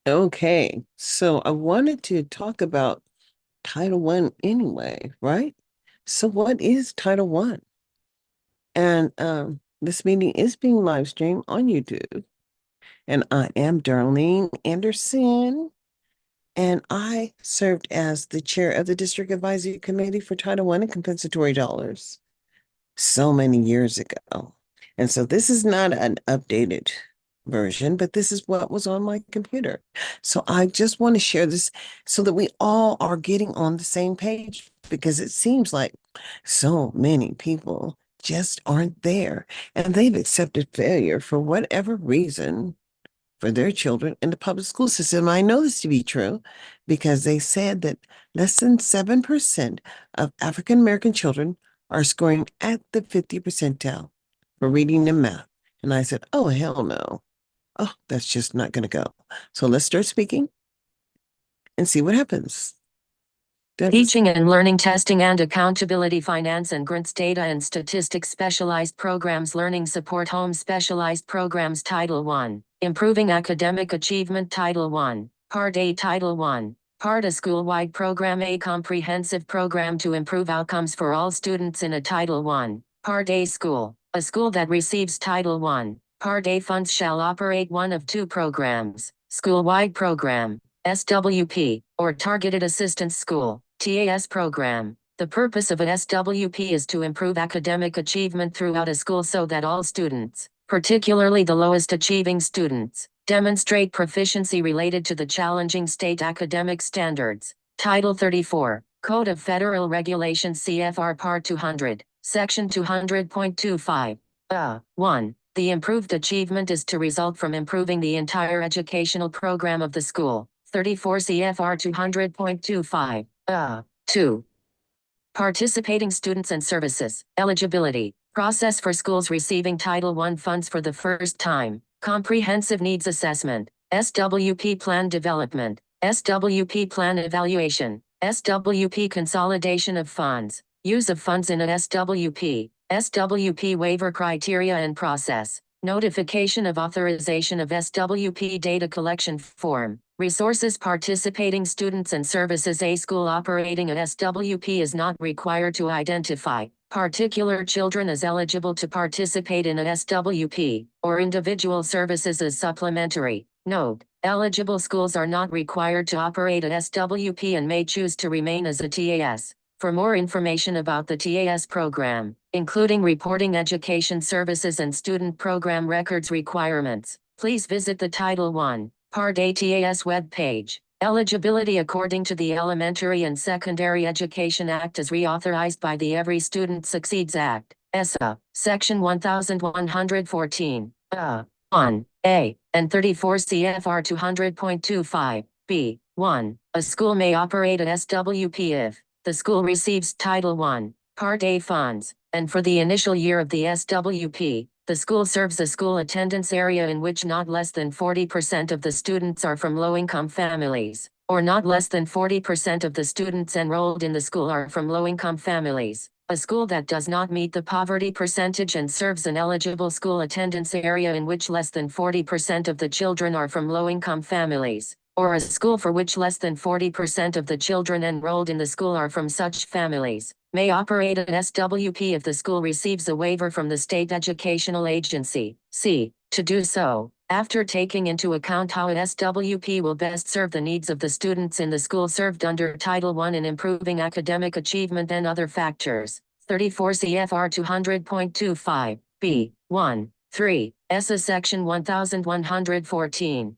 Okay, so I wanted to talk about Title One anyway, right? So what is Title One? And this meeting is being live streamed on YouTube. And I am Darlene Anderson, and I served as the chair of the District Advisory Committee for Title One and compensatory dollars so many years ago. And so this is not an updated version, but this is what was on my computer. So I just want to share this so that we all are getting on the same page because it seems like so many people just aren't there and they've accepted failure for whatever reason for their children in the public school system. I know this to be true because they said that less than 7% of African American children are scoring at the 50 percentile for reading and math. And I said, oh, hell no. Oh, that's just not going to go. So let's start speaking and see what happens. Teaching and Learning Testing and Accountability Finance and Grants Data and Statistics Specialized Programs Learning Support Home Specialized Programs Title I Improving Academic Achievement Title I Part A Title I Part A School-Wide Program A Comprehensive Program to Improve Outcomes for All Students in a Title I Part A School A school that receives Title I Part A funds shall operate one of two programs, School-Wide Program SWP, or Targeted Assistance School, TAS program. The purpose of an SWP is to improve academic achievement throughout a school so that all students, particularly the lowest achieving students, demonstrate proficiency related to the challenging state academic standards. Title 34, Code of Federal Regulations CFR Part 200, Section 200.25. 1. The improved achievement is to result from improving the entire educational program of the school. 34 CFR 200.25. 2. Participating students and services. Eligibility. Process for schools receiving Title I funds for the first time. Comprehensive Needs Assessment. SWP Plan Development. SWP Plan Evaluation. SWP Consolidation of Funds. Use of funds in an SWP. SWP Waiver Criteria and Process. Notification of authorization of SWP data collection form. Resources. Participating students and services. A school operating an SWP is not required to identify particular children as eligible to participate in an SWP, or individual services as supplementary. Note: eligible schools are not required to operate an SWP and may choose to remain as a TAS. For more information about the TAS program, including reporting education services and student program records requirements, please visit the Title I, Part A TAS webpage. Eligibility according to the Elementary and Secondary Education Act as reauthorized by the Every Student Succeeds Act, ESSA, Section 1114, 1A, and 34 CFR 200.25, B, 1. A school may operate an SWP if the school receives Title I, Part A funds, and for the initial year of the SWP, the school serves a school attendance area in which not less than 40% of the students are from low-income families, or not less than 40% of the students enrolled in the school are from low-income families. A school that does not meet the poverty percentage and serves an eligible school attendance area in which less than 40% of the children are from low-income families, or a school for which less than 40% of the children enrolled in the school are from such families, may operate an SWP if the school receives a waiver from the state educational agency. C. To do so, after taking into account how an SWP will best serve the needs of the students in the school served under Title I and improving academic achievement and other factors. 34 CFR 200.25, B, 1, 3, ESSA Section 1114,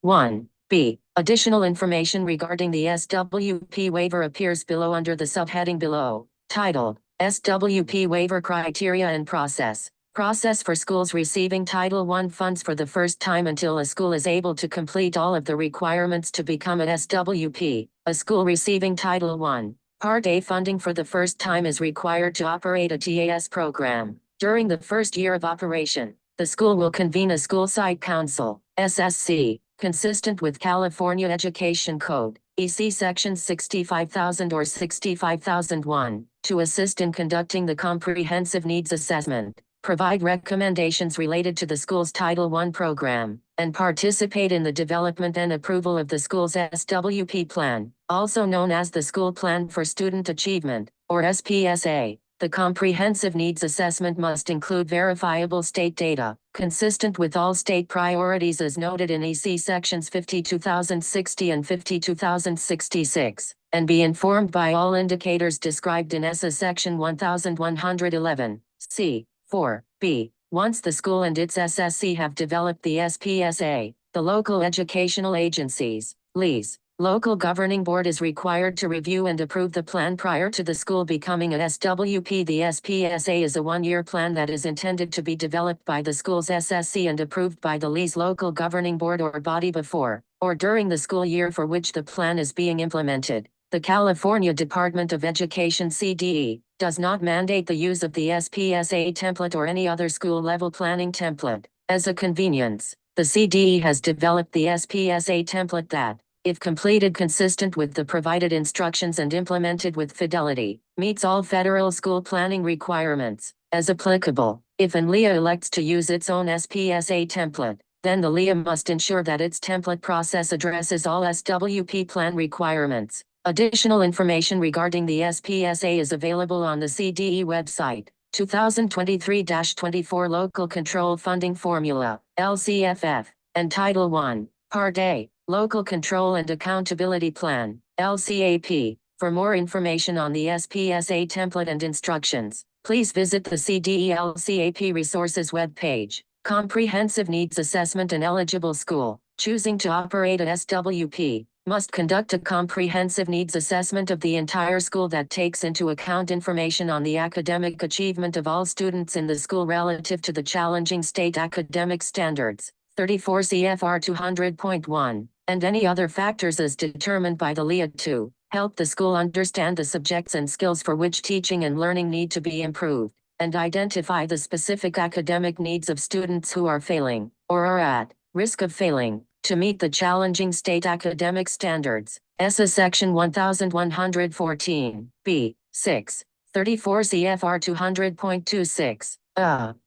1. B. Additional information regarding the SWP waiver appears below under the subheading below, titled, SWP Waiver Criteria and Process. Process for schools receiving Title I funds for the first time until a school is able to complete all of the requirements to become an SWP. A school receiving Title I, Part A funding for the first time is required to operate a TAS program. During the first year of operation, the school will convene a school site council, SSC, consistent with California Education Code, EC Section 65,000 or 65,001, to assist in conducting the comprehensive needs assessment. provide recommendations related to the school's Title I program, and participate in the development and approval of the school's SWP plan, also known as the School Plan for Student Achievement, or SPSA. The comprehensive needs assessment must include verifiable state data, consistent with all state priorities as noted in EC Sections 52,060 and 52,066, and be informed by all indicators described in ESA Section 1111, c. 4b. Once the school and its SSC have developed the SPSA, the local educational agencies, LEAs, local governing board is required to review and approve the plan prior to the school becoming an SWP. The SPSA is a one-year plan that is intended to be developed by the school's SSC and approved by the LEA's local governing board or body before, or during the school year for which the plan is being implemented. The California Department of Education CDE does not mandate the use of the SPSA template or any other school-level planning template. As a convenience, the CDE has developed the SPSA template that, if completed consistent with the provided instructions and implemented with fidelity, meets all federal school planning requirements. As applicable, if an LEA elects to use its own SPSA template, then the LEA must ensure that its template process addresses all SWP plan requirements. Additional information regarding the SPSA is available on the CDE website. 2023-24 Local Control Funding Formula, LCFF, and Title I, Part A, Local Control and Accountability Plan, LCAP. For more information on the SPSA template and instructions, please visit the CDE LCAP Resources webpage. Comprehensive Needs Assessment. An eligible school, choosing to operate a SWP, must conduct a comprehensive needs assessment of the entire school that takes into account information on the academic achievement of all students in the school relative to the challenging state academic standards, 34 CFR 200.1, and any other factors as determined by the LEA to help the school understand the subjects and skills for which teaching and learning need to be improved, and identify the specific academic needs of students who are failing, or are at risk of failing, to meet the challenging state academic standards. ESA Section 1114, B. 6, 34 CFR 200.26.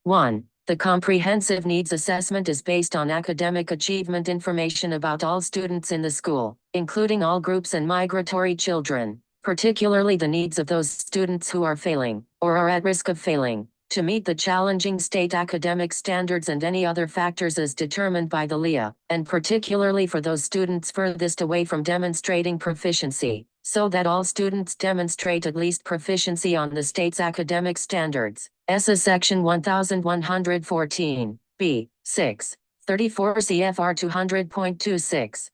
1. The comprehensive needs assessment is based on academic achievement information about all students in the school, including all groups and migratory children, particularly the needs of those students who are failing, or are at risk of failing, to meet the challenging state academic standards and any other factors as determined by the LEA, and particularly for those students furthest away from demonstrating proficiency, so that all students demonstrate at least proficiency on the state's academic standards. ESA Section 1114, B. 6, 34 CFR 200.26.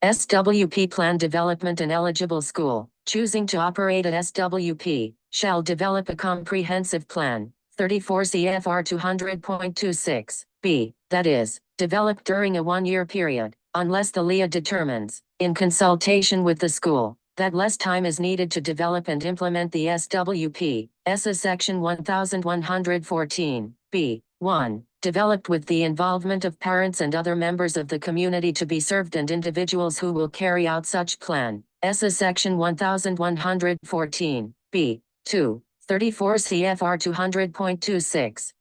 SWP Plan Development. An eligible school, choosing to operate a SWP, shall develop a comprehensive plan, 34 CFR 200.26, B, that is, developed during a one-year period, unless the LEA determines, in consultation with the school, that less time is needed to develop and implement the SWP. ESA Section 1114, B. 1. Developed with the involvement of parents and other members of the community to be served and individuals who will carry out such plan. ESA Section 1114, B. 2. 34 CFR 200.26.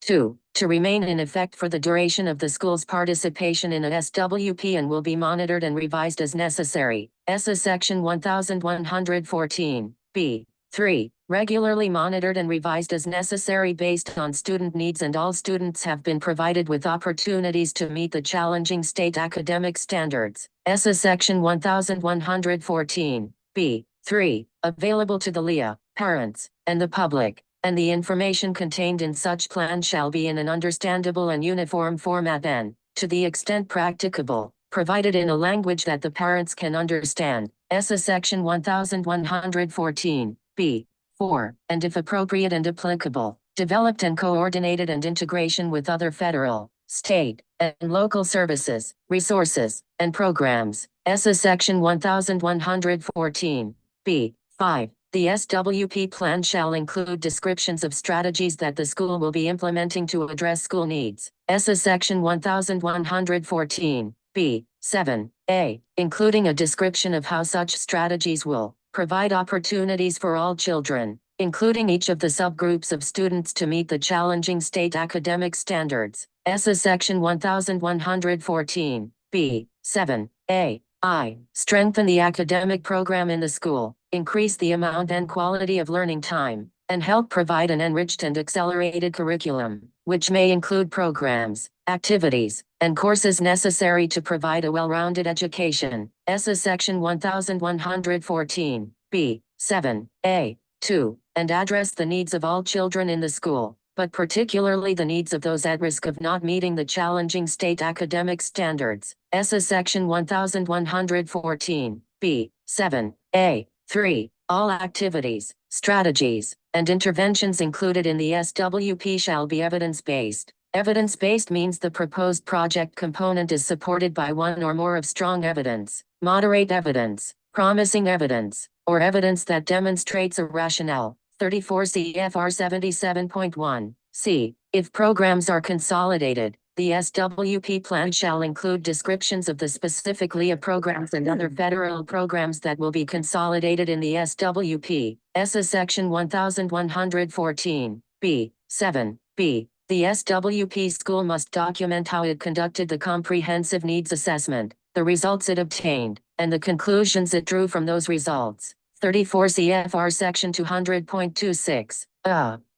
2. To remain in effect for the duration of the school's participation in a SWP and will be monitored and revised as necessary. ESA Section 1114, B. 3. Regularly monitored and revised as necessary based on student needs, and all students have been provided with opportunities to meet the challenging state academic standards. ESA Section 1114, B. 3. Available to the LEA, parents, and the public, and the information contained in such plan shall be in an understandable and uniform format and, to the extent practicable, provided in a language that the parents can understand. ESA Section 1114, B. 4. And if appropriate and applicable, developed and coordinated and integration with other federal, state, and local services, resources, and programs. ESA Section 1114, B. 5. The SWP plan shall include descriptions of strategies that the school will be implementing to address school needs. ESA Section 1114, B. 7. A. Including a description of how such strategies will provide opportunities for all children, including each of the subgroups of students to meet the challenging state academic standards. ESSA Section 1114, B, 7, A, I. Strengthen the academic program in the school, increase the amount and quality of learning time, and help provide an enriched and accelerated curriculum, which may include programs, activities, and courses necessary to provide a well-rounded education. ESSA Section 1114, B, 7, A, 2, and address the needs of all children in the school, but particularly the needs of those at risk of not meeting the challenging state academic standards. ESSA Section 1114, B, 7, A, 3. All activities, strategies, and interventions included in the SWP shall be evidence-based. Evidence-based means the proposed project component is supported by one or more of strong evidence, moderate evidence, promising evidence, or evidence that demonstrates a rationale. 34 CFR 77.1, c. If programs are consolidated, the SWP plan shall include descriptions of the specific LEA programs and other federal programs that will be consolidated in the SWP. ESSA Section 1114, B, 7, B. The SWP school must document how it conducted the comprehensive needs assessment, the results it obtained, and the conclusions it drew from those results. 34 CFR Section 200.26,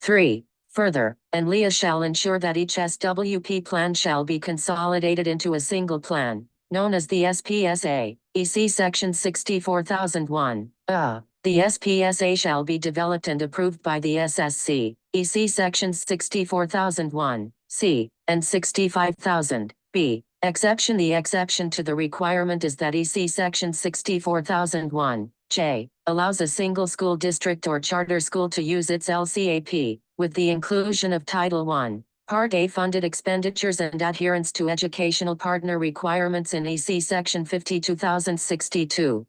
3. Further, and LEA shall ensure that each SWP plan shall be consolidated into a single plan, known as the SPSA, EC Section 64001, The SPSA shall be developed and approved by the SSC, EC Sections 64001, C, and 65000, B. Exception. The exception to the requirement is that EC Section 64001, J, allows a single school district or charter school to use its LCAP, with the inclusion of Title I, Part A funded expenditures and adherence to educational partner requirements in EC Section 52062,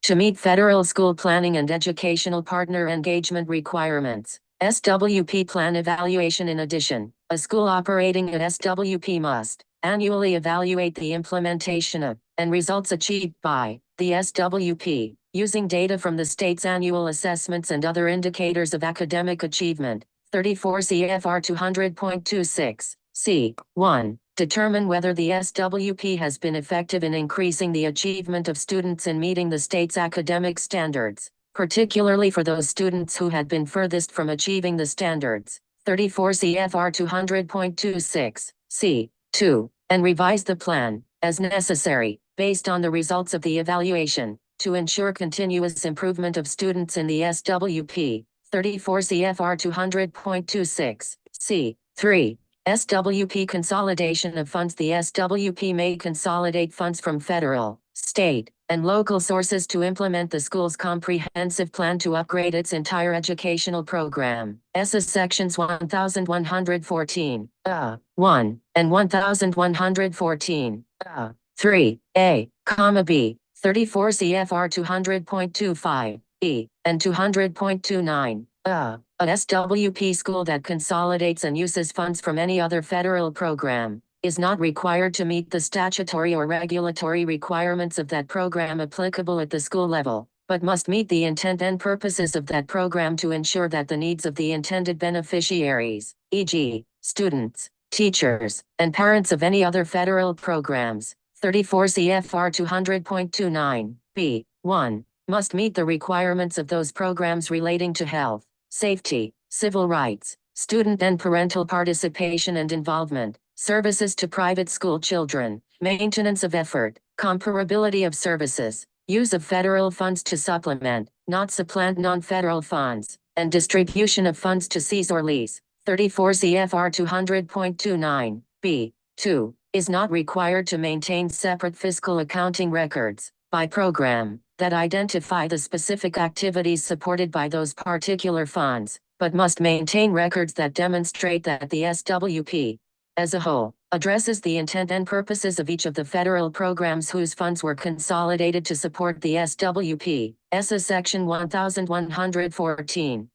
to meet federal school planning and educational partner engagement requirements. SWP plan evaluation. In addition, a school operating at SWP must annually evaluate the implementation of and results achieved by the SWP, using data from the state's annual assessments and other indicators of academic achievement. 34 CFR 200.26, c. 1. Determine whether the SWP has been effective in increasing the achievement of students in meeting the state's academic standards, particularly for those students who had been furthest from achieving the standards. 34 CFR 200.26, c. 2. And revise the plan, as necessary, based on the results of the evaluation, to ensure continuous improvement of students in the SWP. 34 CFR 200.26, c. 3. SWP consolidation of funds. The SWP may consolidate funds from federal, state, and local sources to implement the school's comprehensive plan to upgrade its entire educational program. ESSA Sections 1114, 1, and 1114, 3, A, B, 34 CFR 200.25, E, and 200.29, a SWP school that consolidates and uses funds from any other federal program is not required to meet the statutory or regulatory requirements of that program applicable at the school level, but must meet the intent and purposes of that program to ensure that the needs of the intended beneficiaries, e.g., students, teachers, and parents of any other federal programs, 34 CFR 200.29, b. 1, must meet the requirements of those programs relating to health, safety, civil rights, student and parental participation and involvement, services to private school children, maintenance of effort, comparability of services, use of federal funds to supplement, not supplant non-federal funds, and distribution of funds to seize or lease. 34 CFR 200.29, b. 2, is not required to maintain separate fiscal accounting records, by program, that identify the specific activities supported by those particular funds, but must maintain records that demonstrate that the SWP, as a whole, addresses the intent and purposes of each of the federal programs whose funds were consolidated to support the SWP. ESSA Section 1114,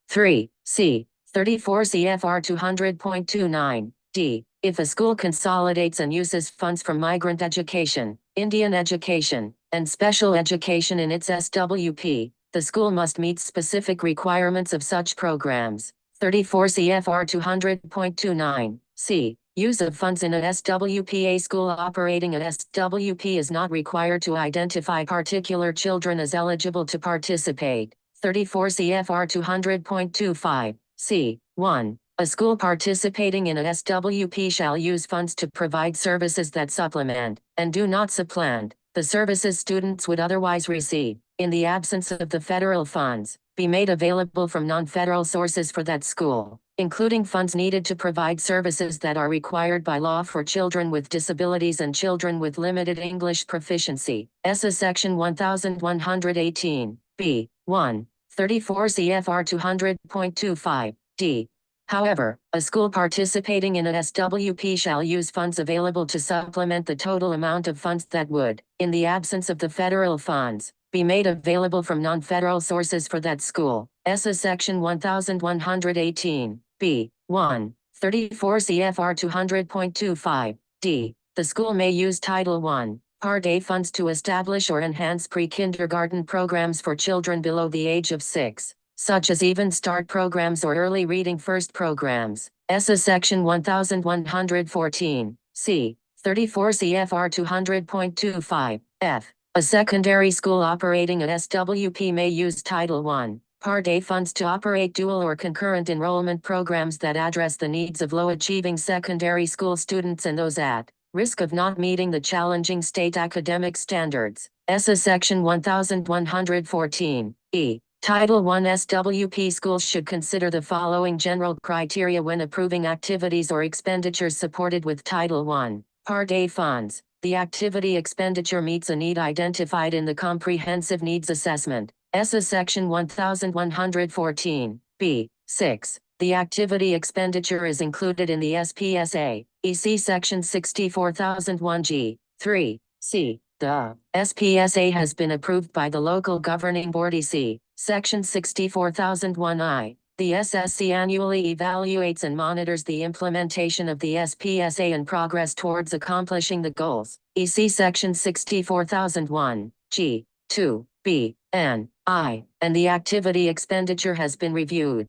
3, c. 34 CFR 200.29, d. If a school consolidates and uses funds from migrant education, Indian education, and special education in its SWP, The school must meet specific requirements of such programs. 34 CFR 200.29. C. Use of funds in a SWP. A school operating a SWP is not required to identify particular children as eligible to participate. 34 CFR 200.25. C. 1. A school participating in a SWP shall use funds to provide services that supplement, and do not supplant, the services students would otherwise receive, in the absence of the federal funds, be made available from non-federal sources for that school, including funds needed to provide services that are required by law for children with disabilities and children with limited English proficiency. ESSA Section 1118, B. 1. 34 CFR 200.25, D. However, a school participating in an SWP shall use funds available to supplement the total amount of funds that would, in the absence of the federal funds, be made available from non-federal sources for that school. ESSA Section 1118, B. 1. 34 CFR 200.25, D. The school may use Title I, Part A funds to establish or enhance pre-kindergarten programs for children below the age of 6. Such as Even Start programs or Early Reading First programs. ESSA Section 1114, C. 34 CFR 200.25, F. A secondary school operating an SWP may use Title I, Part A funds to operate dual or concurrent enrollment programs that address the needs of low-achieving secondary school students and those at risk of not meeting the challenging state academic standards. ESSA Section 1114, E. Title I SWP schools should consider the following general criteria when approving activities or expenditures supported with Title I, Part A funds. The activity expenditure meets a need identified in the Comprehensive Needs Assessment, ESSA Section 1114, B. 6. The activity expenditure is included in the SPSA, EC Section 64001 G. 3. C. The SPSA has been approved by the local governing board EC, Section 64001I. The SSC annually evaluates and monitors the implementation of the SPSA and progress towards accomplishing the goals. EC Section 64001, G. 2, B, N, I, and the activity expenditure has been reviewed,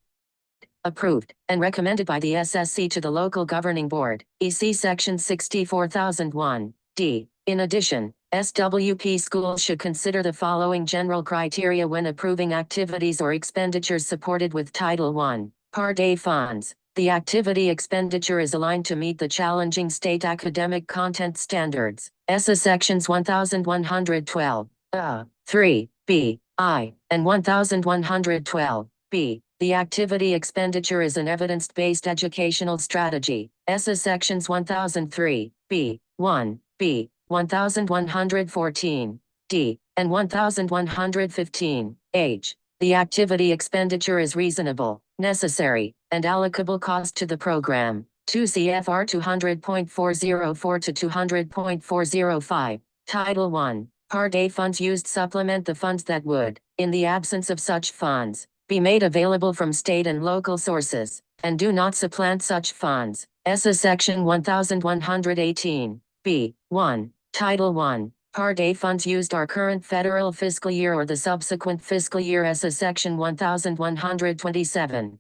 approved, and recommended by the SSC to the local governing board. EC Section 64001, D. In addition, SWP schools should consider the following general criteria when approving activities or expenditures supported with Title I, Part A funds. The activity expenditure is aligned to meet the challenging state academic content standards. ESSA Sections 1112, 3, B, I, and 1112, B. The activity expenditure is an evidence-based educational strategy. ESSA Sections 1003, B, 1, B, 1114, D, and 1115, H. The activity expenditure is reasonable, necessary, and allocable cost to the program. 2 CFR 200.404 to 200.405. Title I. Part A funds used supplement the funds that would, in the absence of such funds, be made available from state and local sources, and do not supplant such funds. ESSA Section 1118, B. 1. Title I. Part A funds used are current federal fiscal year or the subsequent fiscal year. ESSA Section 1127.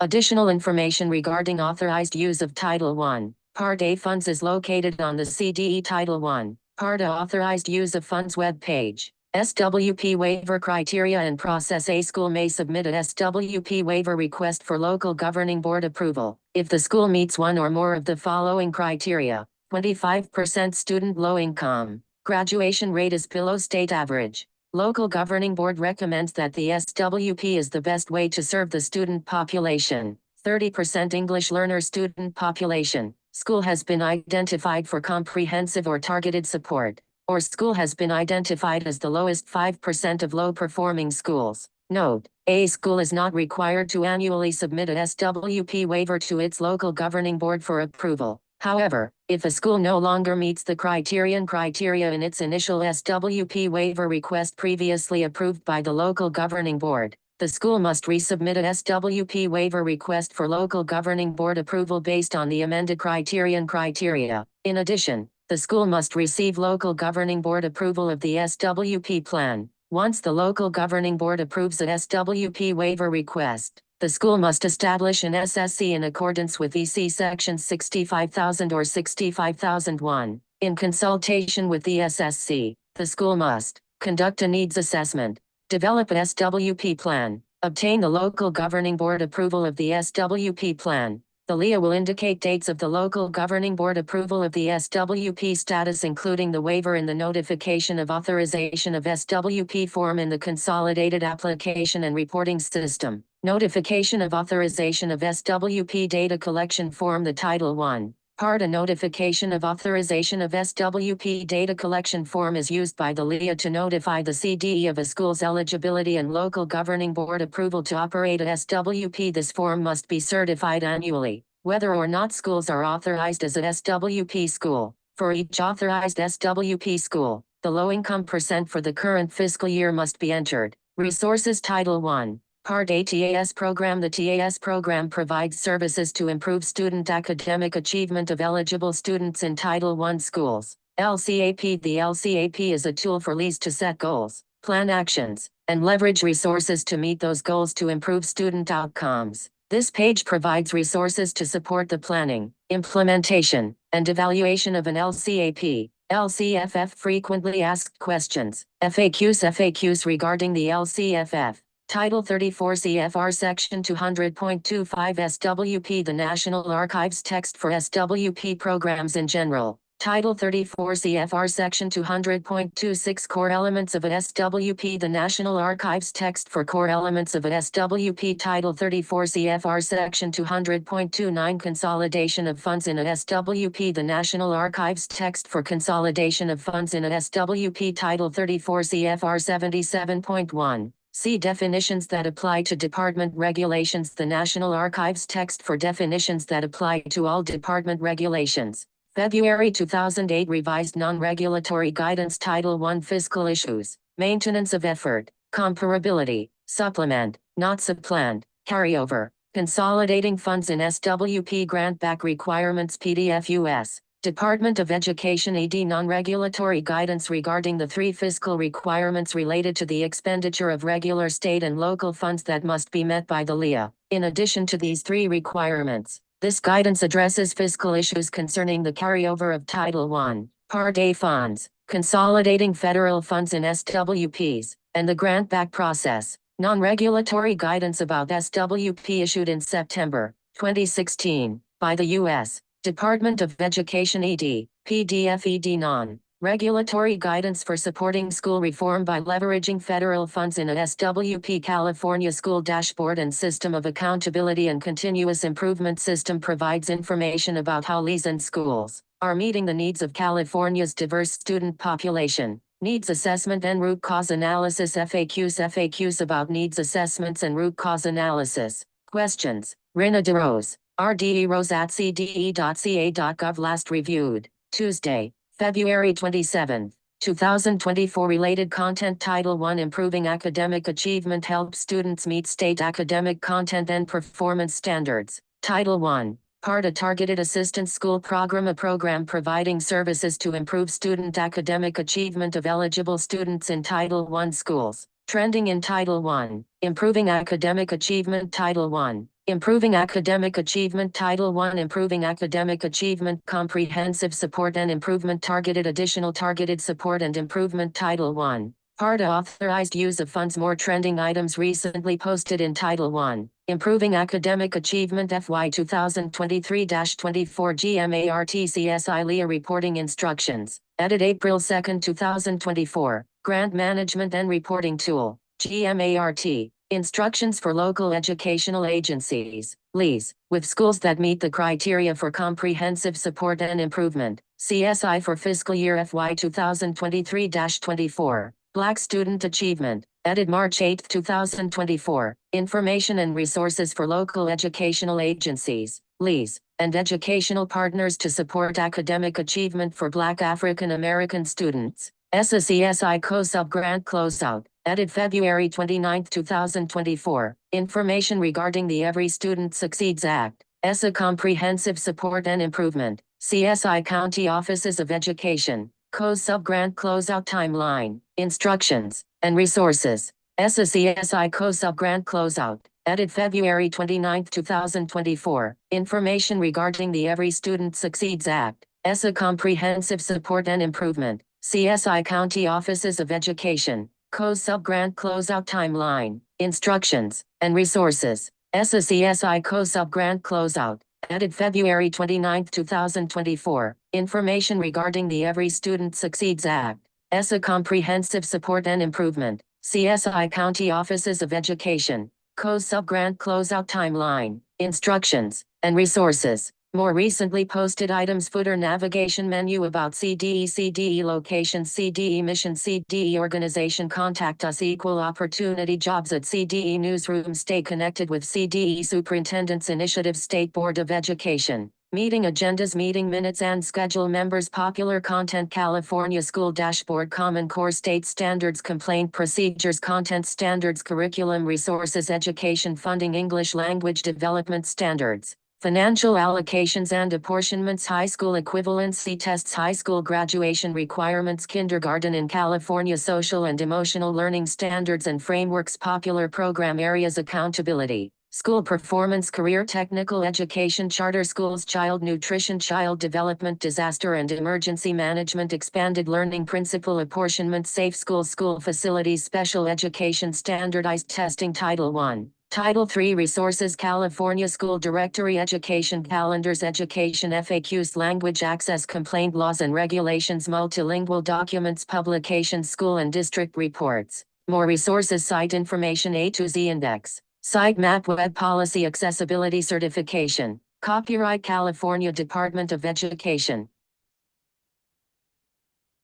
Additional information regarding authorized use of Title I. Part A funds is located on the CDE Title I. Part A authorized use of funds web page. SWP waiver criteria and process. A school may submit a SWP waiver request for local governing board approval if the school meets one or more of the following criteria. 25% student low income. Graduation rate is below state average. Local governing board recommends that the SWP is the best way to serve the student population. 30% English learner student population. School has been identified for comprehensive or targeted support, or school has been identified as the lowest 5% of low-performing schools. Note: a school is not required to annually submit a SWP waiver to its local governing board for approval. However, if a school no longer meets the criteria in its initial SWP waiver request previously approved by the local governing board, the school must resubmit a SWP waiver request for local governing board approval based on the amended criteria. In addition, the school must receive local governing board approval of the SWP plan. Once the local governing board approves a SWP waiver request, the school must establish an SSC in accordance with EC Section 65,000 or 65,001. In consultation with the SSC, the school must conduct a needs assessment, develop a SWP plan, obtain the local governing board approval of the SWP plan. The LEA will indicate dates of the local governing board approval of the SWP status, including the waiver in the notification of authorization of SWP form in the consolidated application and reporting system. Notification of authorization of SWP data collection form. The Title I. Part A notification of authorization of SWP data collection form is used by the LEA to notify the CDE of a school's eligibility and local governing board approval to operate a SWP. This form must be certified annually, whether or not schools are authorized as a SWP school. For each authorized SWP school, the low income percent for the current fiscal year must be entered. Resources. Title I. Part A TAS program. The TAS program provides services to improve student academic achievement of eligible students in Title I schools. LCAP. The LCAP is a tool for LEAs to set goals, plan actions, and leverage resources to meet those goals to improve student outcomes. This page provides resources to support the planning, implementation, and evaluation of an LCAP. LCFF. Frequently asked questions. FAQs regarding the LCFF. Title 34 CFR Section 200.25 SWP. The National Archives text for SWP programs in general. Title 34 CFR Section 200.26 Core Elements of a SWP. The National Archives text for core elements of a SWP. Title 34 CFR Section 200.29 Consolidation of funds in a SWP. The National Archives text for consolidation of funds in a SWP. Title 34 CFR 77.1. See definitions that apply to department regulations. The National Archives text for definitions that apply to all department regulations. February 2008 Revised Non-Regulatory Guidance. Title I. Fiscal Issues, Maintenance of Effort, Comparability, Supplement, Not Supplant, Carryover, Consolidating Funds in SWP. Grant Back Requirements. PDF US. Department of Education ED non-regulatory guidance regarding the 3 fiscal requirements related to the expenditure of regular state and local funds that must be met by the LEA. In addition to these 3 requirements, this guidance addresses fiscal issues concerning the carryover of Title I, Part A funds, consolidating federal funds in SWPs, and the grant back process. Non-regulatory guidance about SWP issued in September 2016 by the U.S. Department of Education ED, PDF ED Non-Regulatory Guidance for Supporting School Reform by Leveraging Federal Funds in a SWP. California School Dashboard and System of Accountability and Continuous Improvement System provides information about how LEAs and schools are meeting the needs of California's diverse student population. Needs Assessment and Root Cause Analysis. FAQs about needs assessments and root cause analysis. Questions. Rina DeRose. RDE Rose at cde.ca.gov. Last reviewed Tuesday, February 27, 2024. Related content. Title I. Improving Academic Achievement helps students meet state academic content and performance standards. Title I. Part A. Targeted Assistance School Program. A program providing services to improve student academic achievement of eligible students in Title I schools. Trending in Title I. Improving Academic Achievement. Title I. Improving Academic Achievement. Title I. Improving Academic Achievement, Comprehensive Support and Improvement. Targeted Additional Targeted Support and Improvement. Title I. Part A. Authorized Use of Funds. More trending items recently posted in Title I. Improving Academic Achievement FY 2023-24 GMARTCSI LEA Reporting Instructions. Edit April 2, 2024. Grant Management and Reporting Tool. GMART. Instructions for local educational agencies, LEAs, with schools that meet the criteria for comprehensive support and improvement. CSI for fiscal year FY 2023-24. Black Student Achievement. Edit March 8, 2024. Information and resources for local educational agencies, LEAs, and educational partners to support academic achievement for Black African American students. SSESI Co-Sub Grant Closeout. Edit February 29, 2024. Information regarding the Every Student Succeeds Act. ESSA Comprehensive Support and Improvement. CSI County Offices of Education. Co-Sub Grant Closeout Timeline. Instructions and resources. SSESI Co-Sub-Grant Closeout. Edit February 29, 2024. Information regarding the Every Student Succeeds Act. ESSA Comprehensive Support and Improvement. CSI County Offices of Education. Co-Sub-Grant Closeout Timeline. Instructions and resources. ESSA CSI Co-Sub-Grant Closeout. Edit February 29, 2024. Information regarding the Every Student Succeeds Act. ESSA Comprehensive Support and Improvement. CSI County Offices of Education. Co-Sub-Grant Closeout Timeline. Instructions and resources. More recently posted items. Footer navigation menu about CDE location, CDE mission, CDE organization. Contact us. Equal opportunity jobs at CDE newsroom. Stay connected with CDE Superintendent's Initiative. State Board of Education. Meeting agendas, meeting minutes and schedule. Members, popular content. California School Dashboard. Common Core State Standards. Complaint procedures. Content standards. Curriculum resources. Education funding. English language development standards. Financial allocations and apportionments. High school equivalency tests. High school graduation requirements. Kindergarten in California. Social and emotional learning standards and frameworks. Popular program areas. Accountability. School performance. Career technical education. Charter schools. Child nutrition. Child development. Disaster and emergency management. Expanded learning principle. Apportionment. Safe schools. School facilities. Special education. Standardized testing. Title I. Title III. Resources. California School Directory. Education calendars. Education FAQs. Language access. Complaint laws and regulations. Multilingual documents. Publications. School and district reports. More resources. Site information. A to Z index. Site map. Web policy. Accessibility certification. Copyright California Department of Education.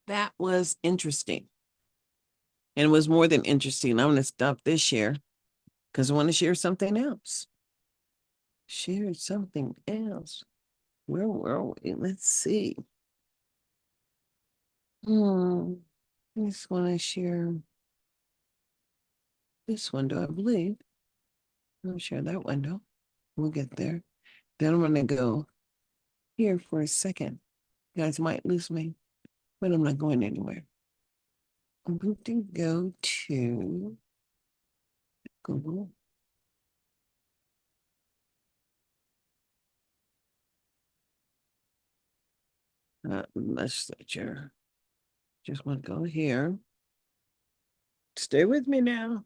That was interesting. And it was more than interesting. I'm going to stop this share because I want to share something else. Share something else. Where were we? Let's see. I just want to share this window, I believe. I'll share that window. We'll get there. Then I'm going to go here for a second. You guys might lose me, but I'm not going anywhere. I'm going to go to Google. Legislature. Just want to go here. Stay with me now.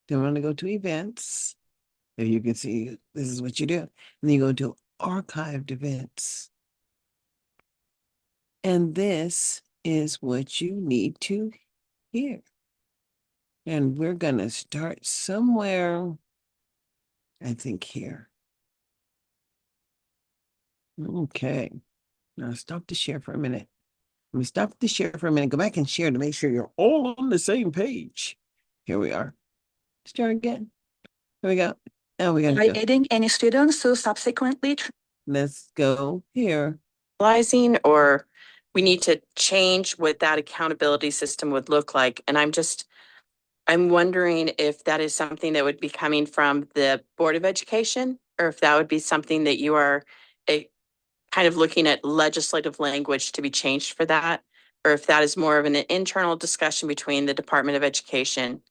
Then I'm going to go to events. If you can see, this is what you do. And then you go to archived events. And this is what you need to hear. And we're going to start somewhere, I think here. Okay. Now stop the share for a minute. Let me stop the share for a minute. Go back and share to make sure you're all on the same page. Here we are. Start again. Here we go. Now we're going to go. Aiding any students to subsequently Let's go here. Or we need to change what that accountability system would look like. And I'm wondering if that is something that would be coming from the Board of Education, or if that would be something that you are kind of looking at legislative language to be changed for that, or if that is more of an internal discussion between the Department of Education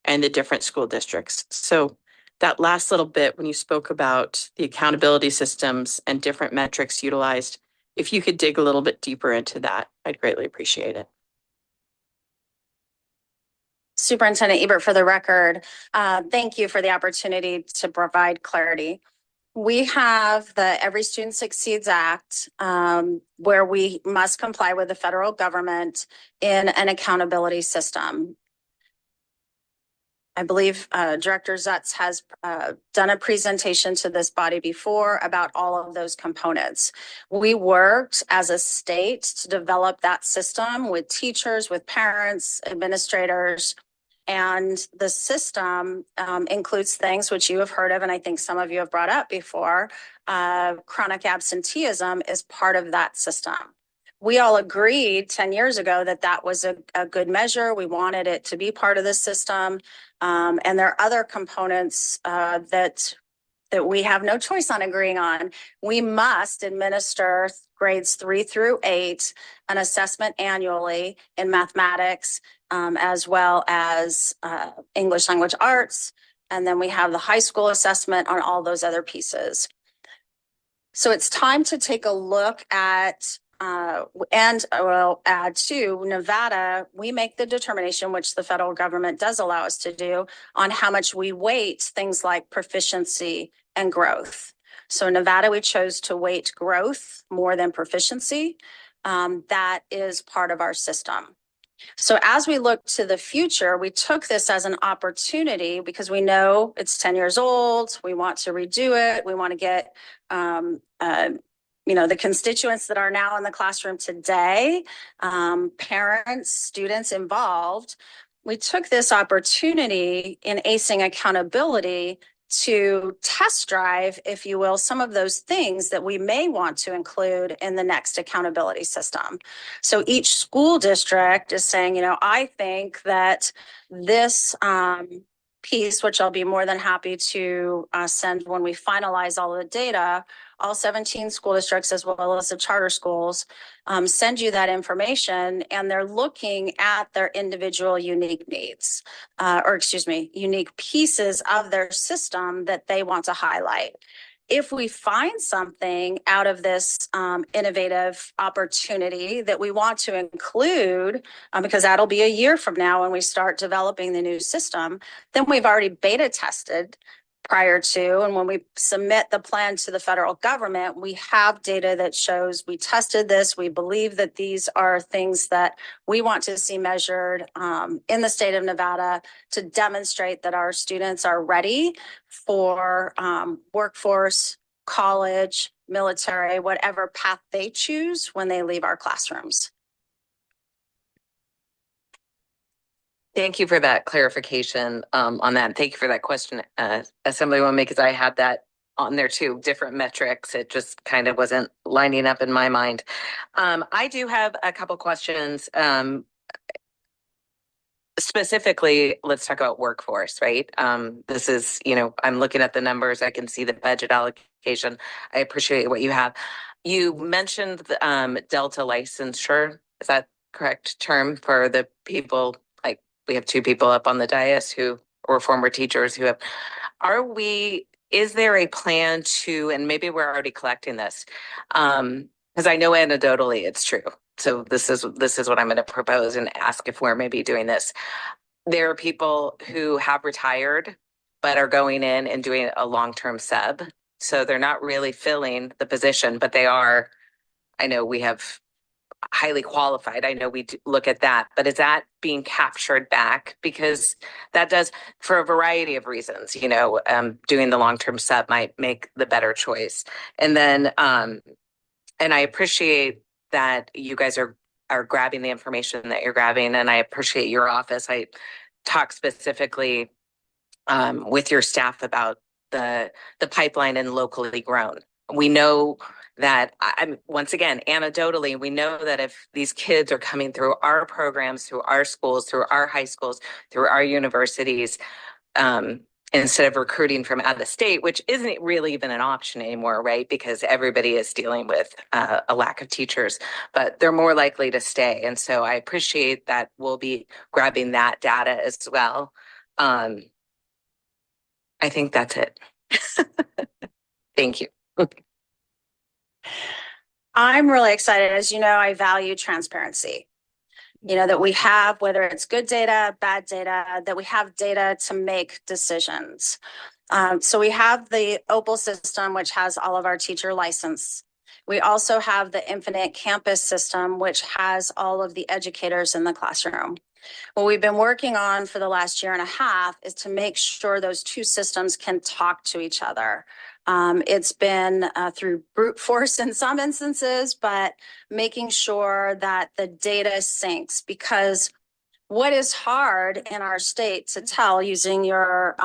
and the different school districts. So that last little bit, when you spoke about the accountability systems and different metrics utilized, if you could dig a little bit deeper into that, I'd greatly appreciate it. Superintendent Ebert, for the record, thank you for the opportunity to provide clarity. We have the Every Student Succeeds Act, where we must comply with the federal government in an accountability system. I believe Director Zutz has done a presentation to this body before about all of those components. We worked as a state to develop that system with teachers, with parents, administrators, and the system includes things which you have heard of, and I think some of you have brought up before. Chronic absenteeism is part of that system. We all agreed 10 years ago that that was a good measure. We wanted it to be part of the system. And there are other components that that we have no choice on agreeing on. We must administer grades 3 through 8, an assessment annually in mathematics, as well as English language arts. And then we have the high school assessment on all those other pieces. So it's time to take a look at, and I will add to Nevada, we make the determination, which the federal government does allow us to do, on how much we weight things like proficiency and growth. So in Nevada, we chose to weight growth more than proficiency. That is part of our system. So as we look to the future, we took this as an opportunity because we know it's 10 years old. We want to redo it. We want to get, the constituents that are now in the classroom today, parents, students involved. We took this opportunity in acing accountability to test drive, if you will, some of those things that we may want to include in the next accountability system. So each school district is saying, I think that this piece, which I'll be more than happy to send when we finalize all of the data, all 17 school districts, as well as the charter schools, send you that information, and they're looking at their individual unique needs, unique pieces of their system that they want to highlight. If we find something out of this innovative opportunity that we want to include, because that'll be a year from now when we start developing the new system, then we've already beta tested prior to, and when we submit the plan to the federal government, we have data that shows we tested this. We believe that these are things that we want to see measured in the state of Nevada to demonstrate that our students are ready for workforce, college, military, whatever path they choose when they leave our classrooms. Thank you for that clarification on that. Thank you for that question, Assemblywoman, because I had that on there too, different metrics. It just kind of wasn't lining up in my mind. I do have a couple questions. Specifically, let's talk about workforce, right? This is, I'm looking at the numbers. I can see the budget allocation. I appreciate what you have. You mentioned the, Delta licensure. Is that correct term for the people? Like, we have two people up on the dais who were former teachers who have, is there a plan to, and maybe we're already collecting this, because I know anecdotally it's true. So this is what I'm going to propose and ask if we're maybe doing this. There are people who have retired, but are going in and doing a long-term sub. So they're not really filling the position, but they are, I know we have highly qualified. I know we look at that, but is that being captured back? Because that does, for a variety of reasons, doing the long-term sub might make the better choice. And then, and I appreciate that you guys are grabbing the information that you're grabbing, and I appreciate your office. I talk specifically with your staff about the pipeline and locally grown. We know that, once again, anecdotally, we know that if these kids are coming through our programs, through our schools, through our high schools, through our universities, instead of recruiting from out of state, which isn't really even an option anymore, right? Because everybody is dealing with a lack of teachers, but they're more likely to stay. And so I appreciate that we'll be grabbing that data as well. I think that's it. Thank you. I'm really excited. As you know, I value transparency. That we have, whether it's good data, bad data, that we have data to make decisions. So we have the Opal system, which has all of our teacher license. We also have the Infinite Campus system, which has all of the educators in the classroom. What we've been working on for the last year and a half is to make sure those two systems can talk to each other. It's been through brute force in some instances, but making sure that the data syncs, because what is hard in our state to tell using your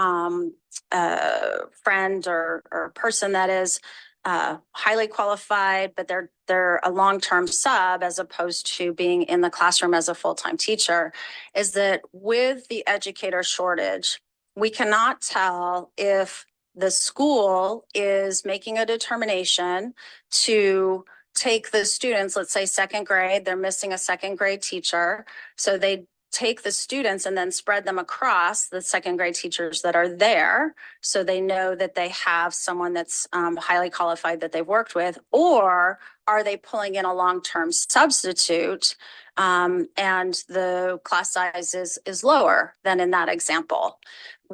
friend or person that is highly qualified, but they're a long-term sub as opposed to being in the classroom as a full-time teacher, is that with the educator shortage, we cannot tell if the school is making a determination to take the students, let's say second grade, they're missing a second grade teacher. So they take the students and then spread them across the second grade teachers that are there. So they know that they have someone that's highly qualified that they've worked with, or are they pulling in a long-term substitute and the class size is lower than in that example.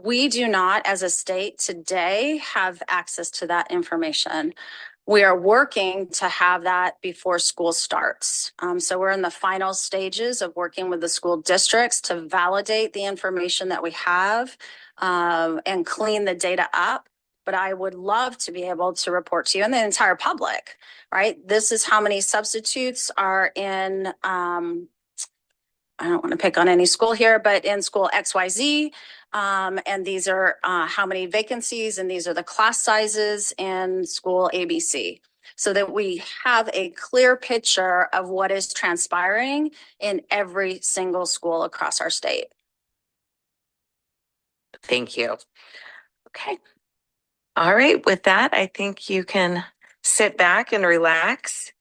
We do not, as a state today, have access to that information. We are working to have that before school starts. So we're in the final stages of working with the school districts to validate the information that we have and clean the data up. But I would love to be able to report to you and the entire public, right? This is how many substitutes are in, I don't want to pick on any school here, but in school XYZ. And these are how many vacancies, and these are the class sizes in school ABC, so that we have a clear picture of what is transpiring in every single school across our state. Thank you. Okay. All right. With that, I think you can sit back and relax.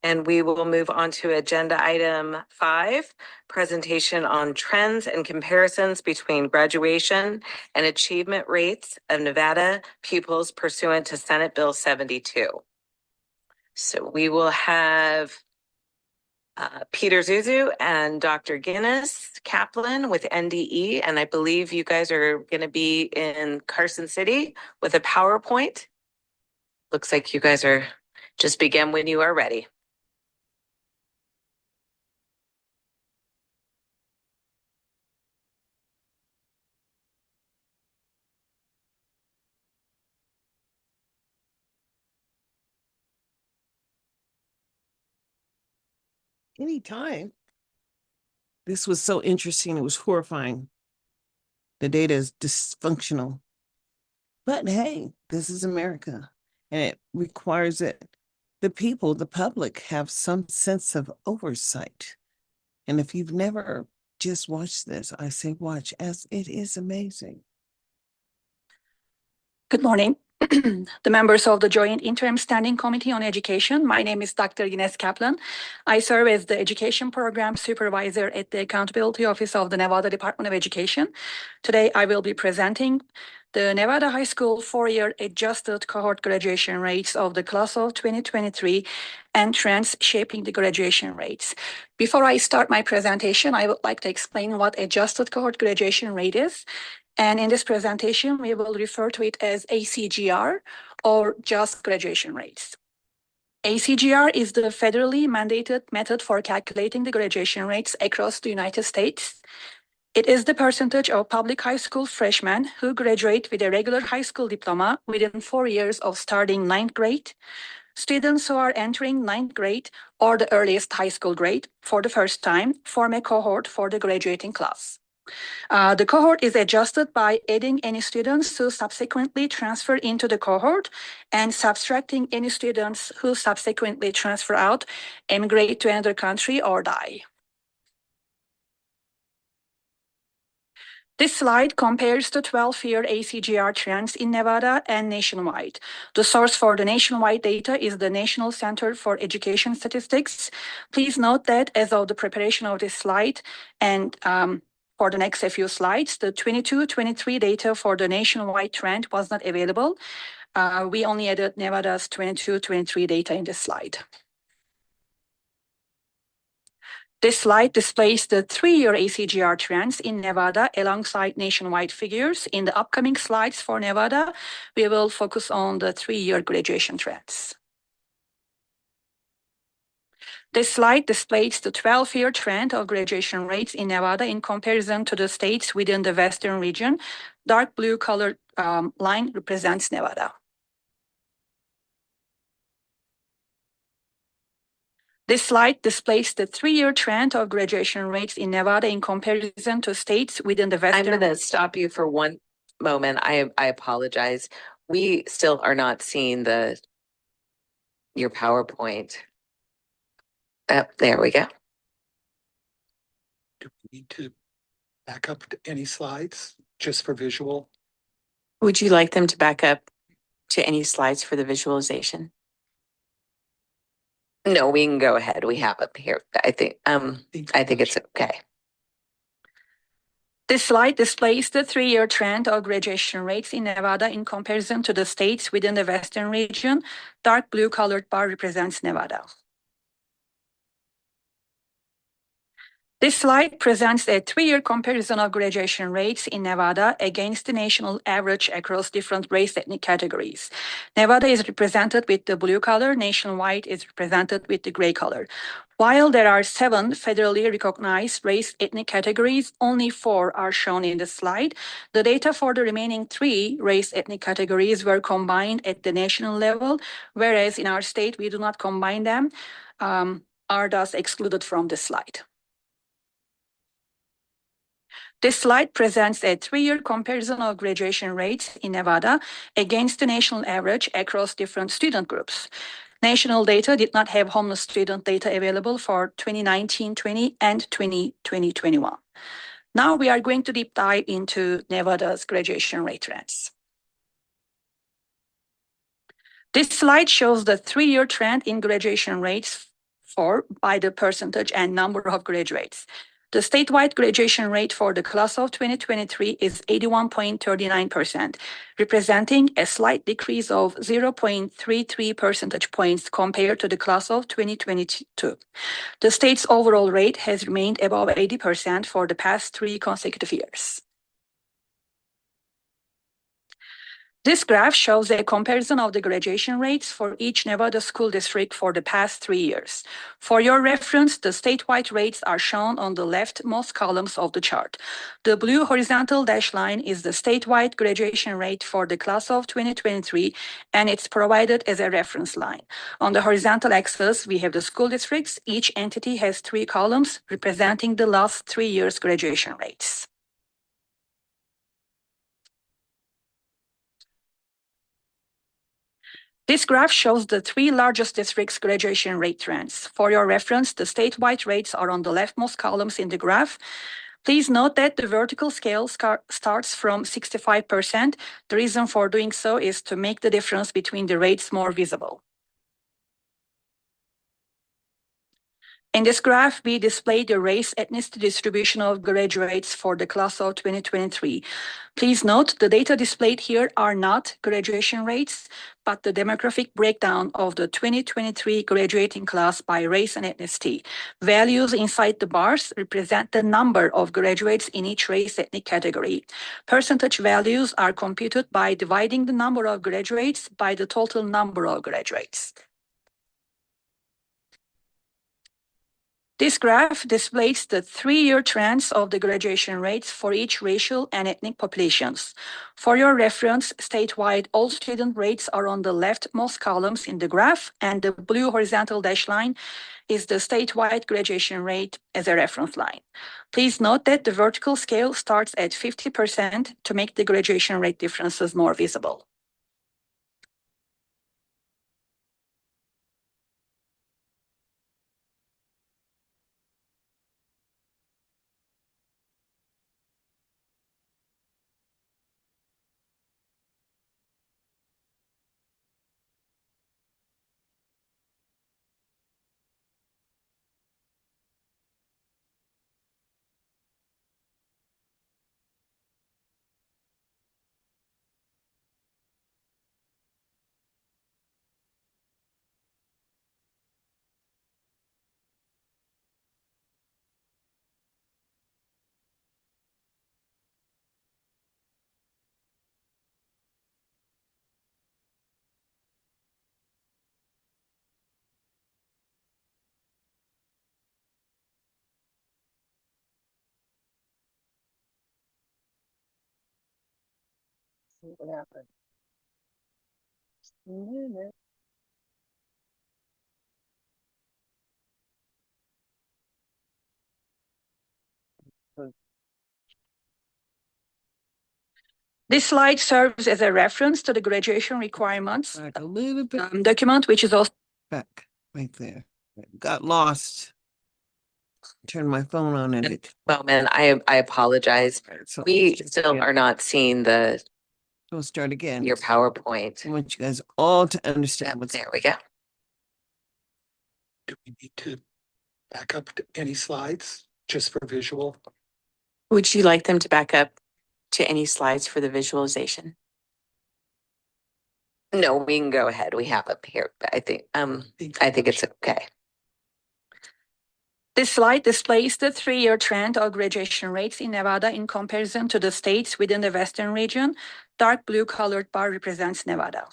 And we will move on to agenda item 5, presentation on trends and comparisons between graduation and achievement rates of Nevada pupils pursuant to Senate Bill 72. So we will have Peter Zuzu and Dr. Guinness Kaplan with NDE. And I believe you guys are going to be in Carson City with a PowerPoint. Looks like you guys are just begin when you are ready. Anytime. This was so interesting. It was horrifying. The data is dysfunctional. But hey, this is America, and it requires that the people, the public, have some sense of oversight. And if you've never just watched this, I say watch, as it is amazing. Good morning. The members of the Joint Interim Standing Committee on Education. My name is Dr. Ines Kaplan. I serve as the Education Program Supervisor at the Accountability Office of the Nevada Department of Education. Today, I will be presenting the Nevada High School 4-year adjusted cohort graduation rates of the class of 2023 and trends shaping the graduation rates. Before I start my presentation, I would like to explain what adjusted cohort graduation rate is. And in this presentation, we will refer to it as ACGR, or just graduation rates. ACGR is the federally mandated method for calculating the graduation rates across the United States. It is the percentage of public high school freshmen who graduate with a regular high school diploma within 4 years of starting 9th grade, students who are entering 9th grade or the earliest high school grade for the first time form a cohort for the graduating class. The cohort is adjusted by adding any students who subsequently transfer into the cohort and subtracting any students who subsequently transfer out, emigrate to another country, or die. This slide compares the 12-year ACGR trends in Nevada and nationwide. The source for the nationwide data is the National Center for Education Statistics. Please note that as of the preparation of this slide and for the next few slides, the 22-23 data for the nationwide trend was not available. We only added Nevada's 22-23 data in this slide. This slide displays the 3-year ACGR trends in Nevada alongside nationwide figures. In the upcoming slides for Nevada, we will focus on the 3-year graduation trends. This slide displays the 12-year trend of graduation rates in Nevada in comparison to the states within the Western region. Dark blue colored line represents Nevada. This slide displays the 3-year trend of graduation rates in Nevada in comparison to states within the Western. I'm going to stop you for one moment. I apologize. We still are not seeing your PowerPoint. There we go. Do we need to back up to any slides just for visual? Would you like them to back up to any slides for the visualization? No, we can go ahead. We have it here. I think it's okay. This slide displays the 3-year trend of graduation rates in Nevada in comparison to the states within the Western region. Dark blue colored bar represents Nevada. This slide presents a 3-year comparison of graduation rates in Nevada against the national average across different race ethnic categories. Nevada is represented with the blue color, nationwide is represented with the gray color. While there are 7 federally recognized race ethnic categories, only 4 are shown in the slide. The data for the remaining 3 race ethnic categories were combined at the national level, whereas in our state we do not combine them, are thus excluded from the slide. This slide presents a 3-year comparison of graduation rates in Nevada against the national average across different student groups. National data did not have homeless student data available for 2019-20 and 2020-21. Now we are going to deep dive into Nevada's graduation rate trends. This slide shows the 3-year trend in graduation rates by the percentage and number of graduates. The statewide graduation rate for the class of 2023 is 81.39%, representing a slight decrease of 0.33 percentage points compared to the class of 2022. The state's overall rate has remained above 80% for the past 3 consecutive years. This graph shows a comparison of the graduation rates for each Nevada school district for the past 3 years. For your reference, the statewide rates are shown on the leftmost columns of the chart. The blue horizontal dashed line is the statewide graduation rate for the class of 2023, and it's provided as a reference line. On the horizontal axis, we have the school districts. Each entity has 3 columns representing the last 3 years' graduation rates. This graph shows the 3 largest districts' graduation rate trends. For your reference, the statewide rates are on the leftmost columns in the graph. Please note that the vertical scale starts from 65%. The reason for doing so is to make the difference between the rates more visible. In this graph, we display the race ethnicity distribution of graduates for the class of 2023. Please note the data displayed here are not graduation rates, but the demographic breakdown of the 2023 graduating class by race and ethnicity. Values inside the bars represent the number of graduates in each race ethnic category. Percentage values are computed by dividing the number of graduates by the total number of graduates. This graph displays the 3-year trends of the graduation rates for each racial and ethnic populations. For your reference, statewide, all student rates are on the leftmost columns in the graph, and the blue horizontal dashed line is the statewide graduation rate as a reference line. Please note that the vertical scale starts at 50% to make the graduation rate differences more visible. What happened? Just a minute. This slide serves as a reference to the graduation requirements Back a little bit. document, which is also Back right there. Got lost. Turned my phone on and it. Moment, I apologize. So We still are not seeing the We'll start again. your PowerPoint. I want you guys all to understand what's There we go. Do we need to back up to any slides just for visual? Would you like them to back up to any slides for the visualization? No, we can go ahead. We have it here. But I think it's okay. This slide displays the 3-year trend of graduation rates in Nevada in comparison to the states within the Western region. Dark blue colored bar represents Nevada.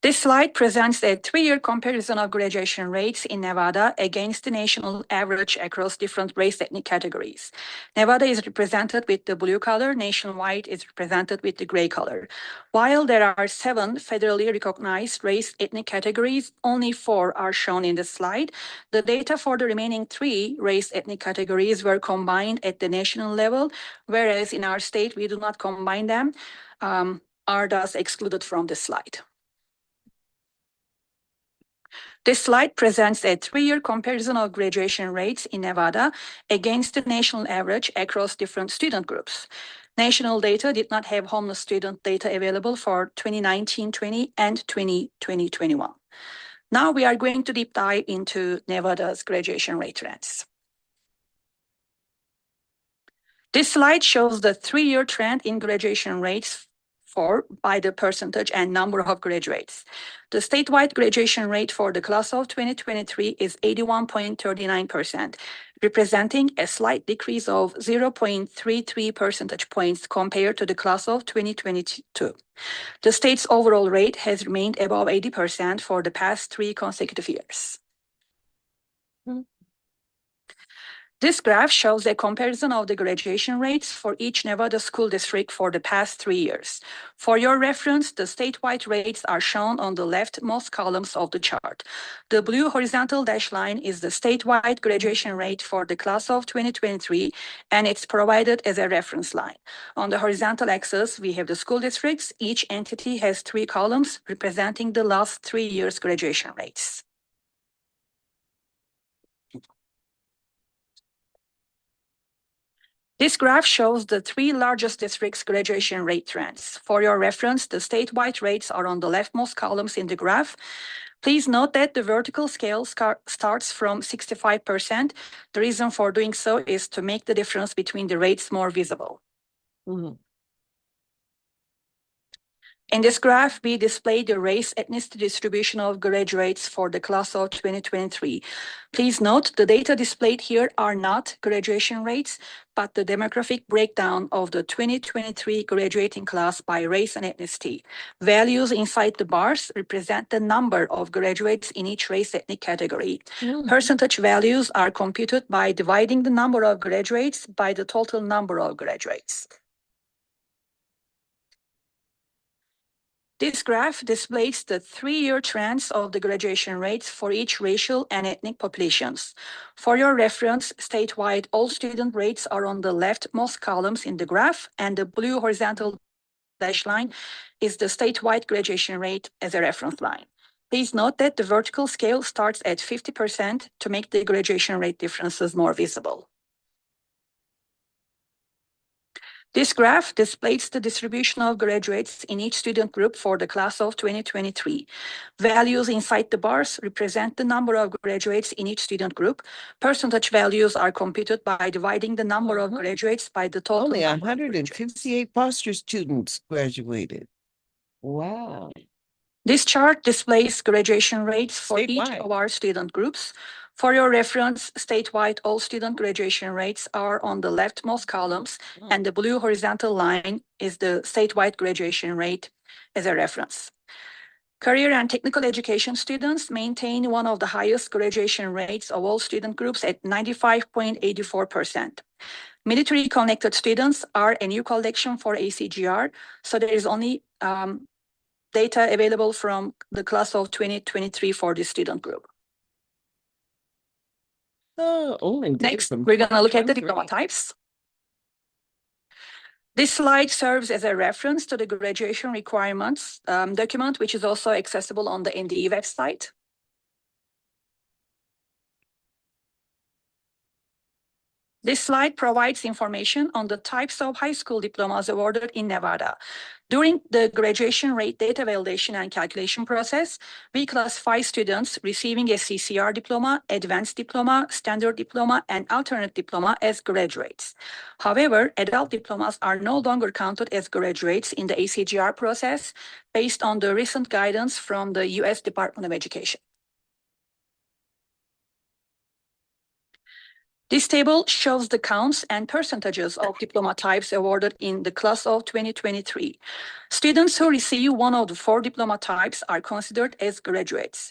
This slide presents a 3-year comparison of graduation rates in Nevada against the national average across different race ethnic categories. Nevada is represented with the blue color, nationwide is represented with the gray color. While there are 7 federally recognized race ethnic categories, only 4 are shown in the slide. The data for the remaining 3 race ethnic categories were combined at the national level, whereas in our state we do not combine them, are thus excluded from the slide. This slide presents a 3-year comparison of graduation rates in Nevada against the national average across different student groups. National data did not have homeless student data available for 2019-20 and 2020-21. Now we are going to deep dive into Nevada's graduation rate trends. This slide shows the 3-year trend in graduation rates by the percentage and number of graduates. The statewide graduation rate for the class of 2023 is 81.39%, representing a slight decrease of 0.33 percentage points compared to the class of 2022. The state's overall rate has remained above 80% for the past 3 consecutive years. This graph shows a comparison of the graduation rates for each Nevada school district for the past 3 years. For your reference, the statewide rates are shown on the leftmost columns of the chart. The blue horizontal dashed line is the statewide graduation rate for the class of 2023, and it's provided as a reference line. On the horizontal axis, we have the school districts. Each entity has 3 columns representing the last 3 years' graduation rates. This graph shows the 3 largest districts' graduation rate trends. For your reference, the statewide rates are on the leftmost columns in the graph. Please note that the vertical scale starts from 65%. The reason for doing so is to make the difference between the rates more visible. In this graph, we display the race ethnicity distribution of graduates for the class of 2023. Please note the data displayed here are not graduation rates, but the demographic breakdown of the 2023 graduating class by race and ethnicity. Values inside the bars represent the number of graduates in each race ethnic category. Percentage values are computed by dividing the number of graduates by the total number of graduates. This graph displays the 3-year trends of the graduation rates for each racial and ethnic populations. For your reference, statewide, all student rates are on the leftmost columns in the graph, and the blue horizontal dashed line is the statewide graduation rate as a reference line. Please note that the vertical scale starts at 50% to make the graduation rate differences more visible. This graph displays the distribution of graduates in each student group for the class of 2023. Values inside the bars represent the number of graduates in each student group. Percentage values are computed by dividing the number of graduates by the total Only number of 158 foster students graduated. Wow. This chart displays graduation rates for each Statewide. of our student groups. For your reference, statewide, all student graduation rates are on the leftmost columns, and the blue horizontal line is the statewide graduation rate as a reference. Career and technical education students maintain one of the highest graduation rates of all student groups at 95.84%. Military connected students are a new collection for ACGR, so there is only data available from the class of 2023 for this student group. Next, we're going to look at the diploma types. This slide serves as a reference to the graduation requirements document, which is also accessible on the NDE website. This slide provides information on the types of high school diplomas awarded in Nevada. During the graduation rate data validation and calculation process, we classify students receiving a CCR diploma, advanced diploma, standard diploma, and alternate diploma as graduates. However, adult diplomas are no longer counted as graduates in the ACGR process based on the recent guidance from the U.S. Department of Education. This table shows the counts and percentages of diploma types awarded in the class of 2023. Students who receive one of the 4 diploma types are considered as graduates.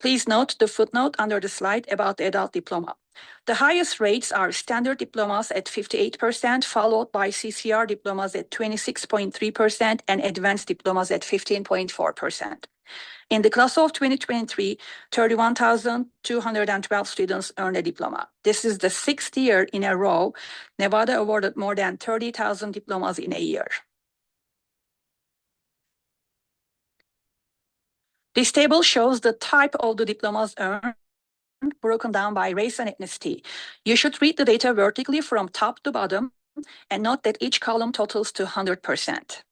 Please note the footnote under the slide about the adult diploma. The highest rates are standard diplomas at 58%, followed by CCR diplomas at 26.3% and advanced diplomas at 15.4%. In the class of 2023, 31,212 students earned a diploma. This is the 6th year in a row Nevada awarded more than 30,000 diplomas in a year. This table shows the type of the diplomas earned broken down by race and ethnicity. You should read the data vertically from top to bottom and note that each column totals to 100%.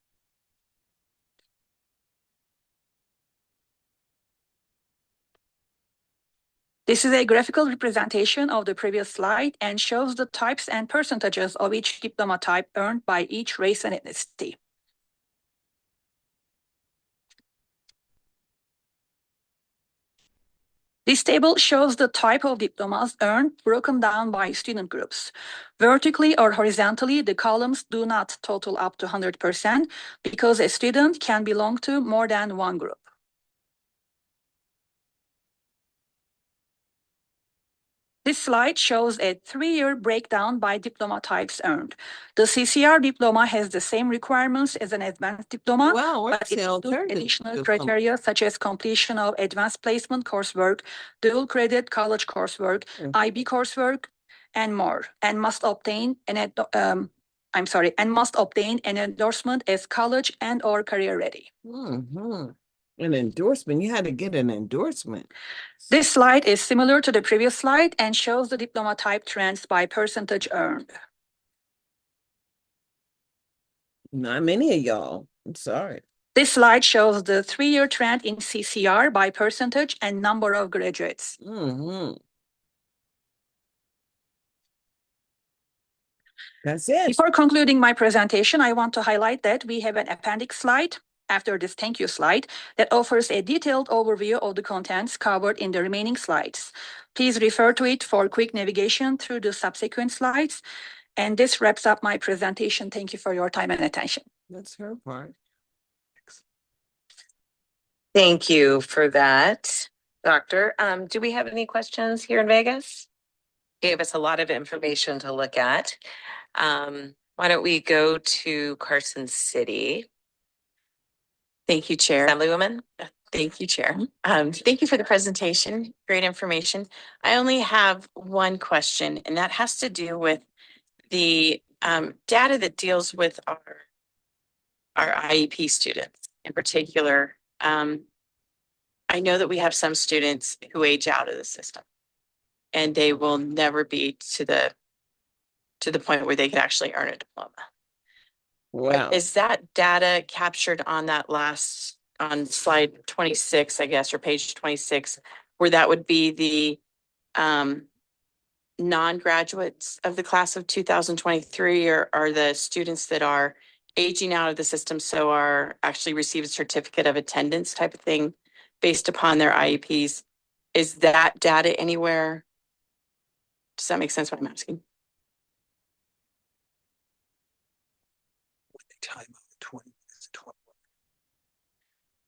This is a graphical representation of the previous slide and shows the types and percentages of each diploma type earned by each race and ethnicity. This table shows the type of diplomas earned broken down by student groups. Vertically or horizontally, the columns do not total up to 100% because a student can belong to more than one group. This slide shows a 3-year breakdown by diploma types earned. The CCR diploma has the same requirements as an advanced diploma, Wow, but what's it the includes alternative additional diploma? criteria such as completion of advanced placement coursework, dual credit college coursework, IB coursework, and more, and must obtain an endorsement as college and/or career ready. Mm-hmm. An endorsement. You had to get an endorsement. This slide is similar to the previous slide and shows the diploma type trends by percentage earned. Not many of y'all. I'm sorry. This slide shows the 3-year trend in CCR by percentage and number of graduates. Mm-hmm. That's it. Before concluding my presentation, I want to highlight that we have an appendix slide after this thank you slide that offers a detailed overview of the contents covered in the remaining slides. Please refer to it for quick navigation through the subsequent slides. And this wraps up my presentation. Thank you for your time and attention. That's her part. Thank you for that, Doctor. Do we have any questions here in Vegas? Gave us a lot of information to look at. Why don't we go to Carson City? Thank you, Chair. Assemblywoman? Thank you, Chair. Thank you for the presentation. Great information. I only have one question, and that has to do with the data that deals with our IEP students in particular. I know that we have some students who age out of the system, and they will never be to the point where they could actually earn a diploma. Wow. Is that data captured on that on slide 26, I guess, or page 26, where that would be the non-graduates of the class of 2023, or are the students that are aging out of the system, so are actually receive a certificate of attendance type of thing based upon their IEPs? Is that data anywhere? Does that make sense what I'm asking? Time of 20.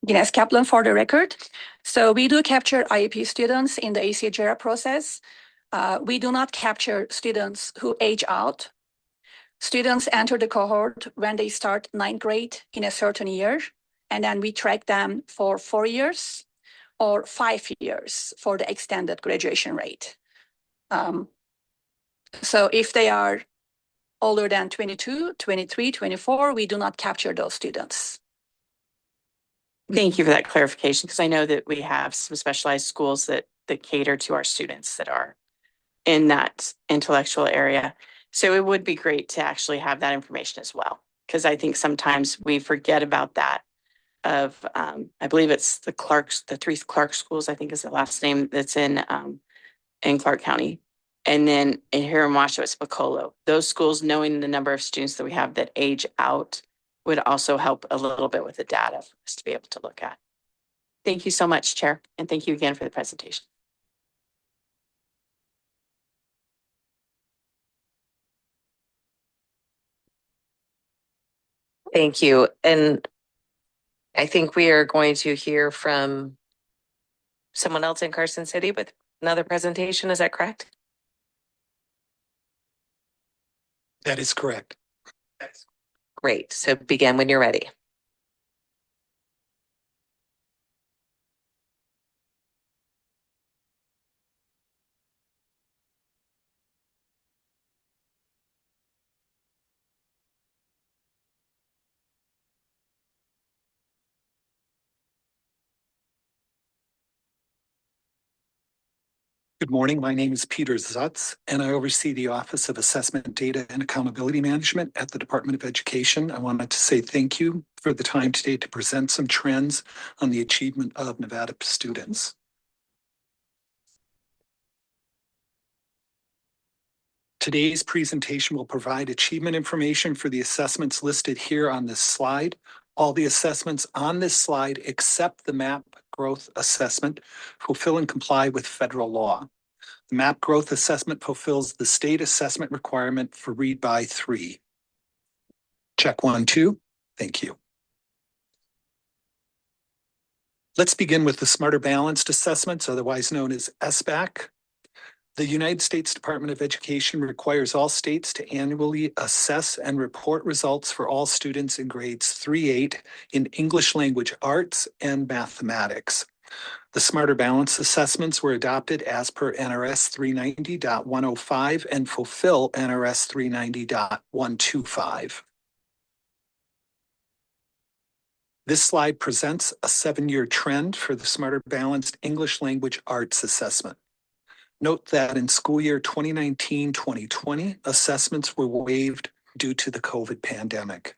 Ines Kaplan for the record. So we do capture IEP students in the ACGR process. We do not capture students who age out. Students enter the cohort when they start 9th grade in a certain year, and then we track them for 4 years or 5 years for the extended graduation rate. So if they are older than 22, 23, 24, we do not capture those students. Thank you for that clarification, because I know that we have some specialized schools that cater to our students that are in that intellectual area. So it would be great to actually have that information as well, because I think sometimes we forget about that of, I believe it's the three Clark schools, I think is the last name that's in Clark County. And then here in Washoe, it's Piccolo. Those schools, knowing the number of students that we have that age out would also help a little bit with the data for us to be able to look at. Thank you so much, Chair. And thank you again for the presentation. Thank you. And I think we are going to hear from someone else in Carson City with another presentation. Is that correct? That is correct. Great. So begin when you're ready. Good morning. My name is Peter Zutz, and I oversee the Office of Assessment Data and Accountability Management at the Department of Education. I wanted to say thank you for the time today to present some trends on the achievement of Nevada students. Today's presentation will provide achievement information for the assessments listed here on this slide. All the assessments on this slide, except the MAP growth assessment, fulfill and comply with federal law. The MAP growth assessment fulfills the state assessment requirement for read by 3. Check 1, 2. Thank you. Let's begin with the Smarter Balanced Assessments, otherwise known as SBAC. The United States Department of Education requires all states to annually assess and report results for all students in grades 3-8 in English language arts and mathematics. The Smarter Balance assessments were adopted as per NRS 390.105 and fulfill NRS 390.125. This slide presents a 7-year trend for the Smarter Balanced English Language Arts assessment. Note that in school year 2019-2020, assessments were waived due to the COVID pandemic.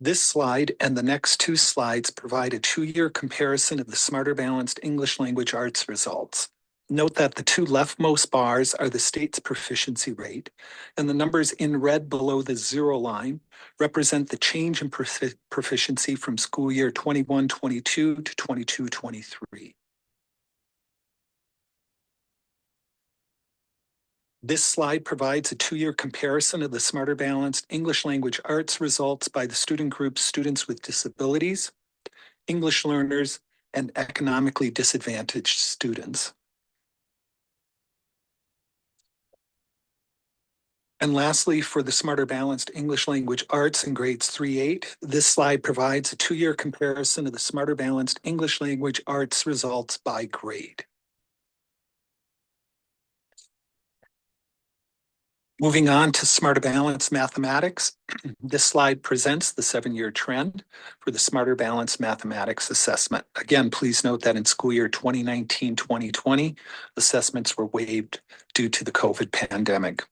This slide and the next 2 slides provide a 2-year comparison of the Smarter Balanced English Language Arts results. Note that the 2 leftmost bars are the state's proficiency rate, and the numbers in red below the 0 line represent the change in proficiency from school year 21-22 to 22-23. This slide provides a 2-year comparison of the Smarter Balanced English Language Arts results by the student groups students with disabilities, English learners, and economically disadvantaged students. And lastly, for the Smarter Balanced English Language Arts in grades 3-8, this slide provides a 2-year comparison of the Smarter Balanced English Language Arts results by grade. Moving on to Smarter Balanced Mathematics, this slide presents the 7-year trend for the Smarter Balanced Mathematics assessment. Again, please note that in school year 2019-2020, assessments were waived due to the COVID pandemic.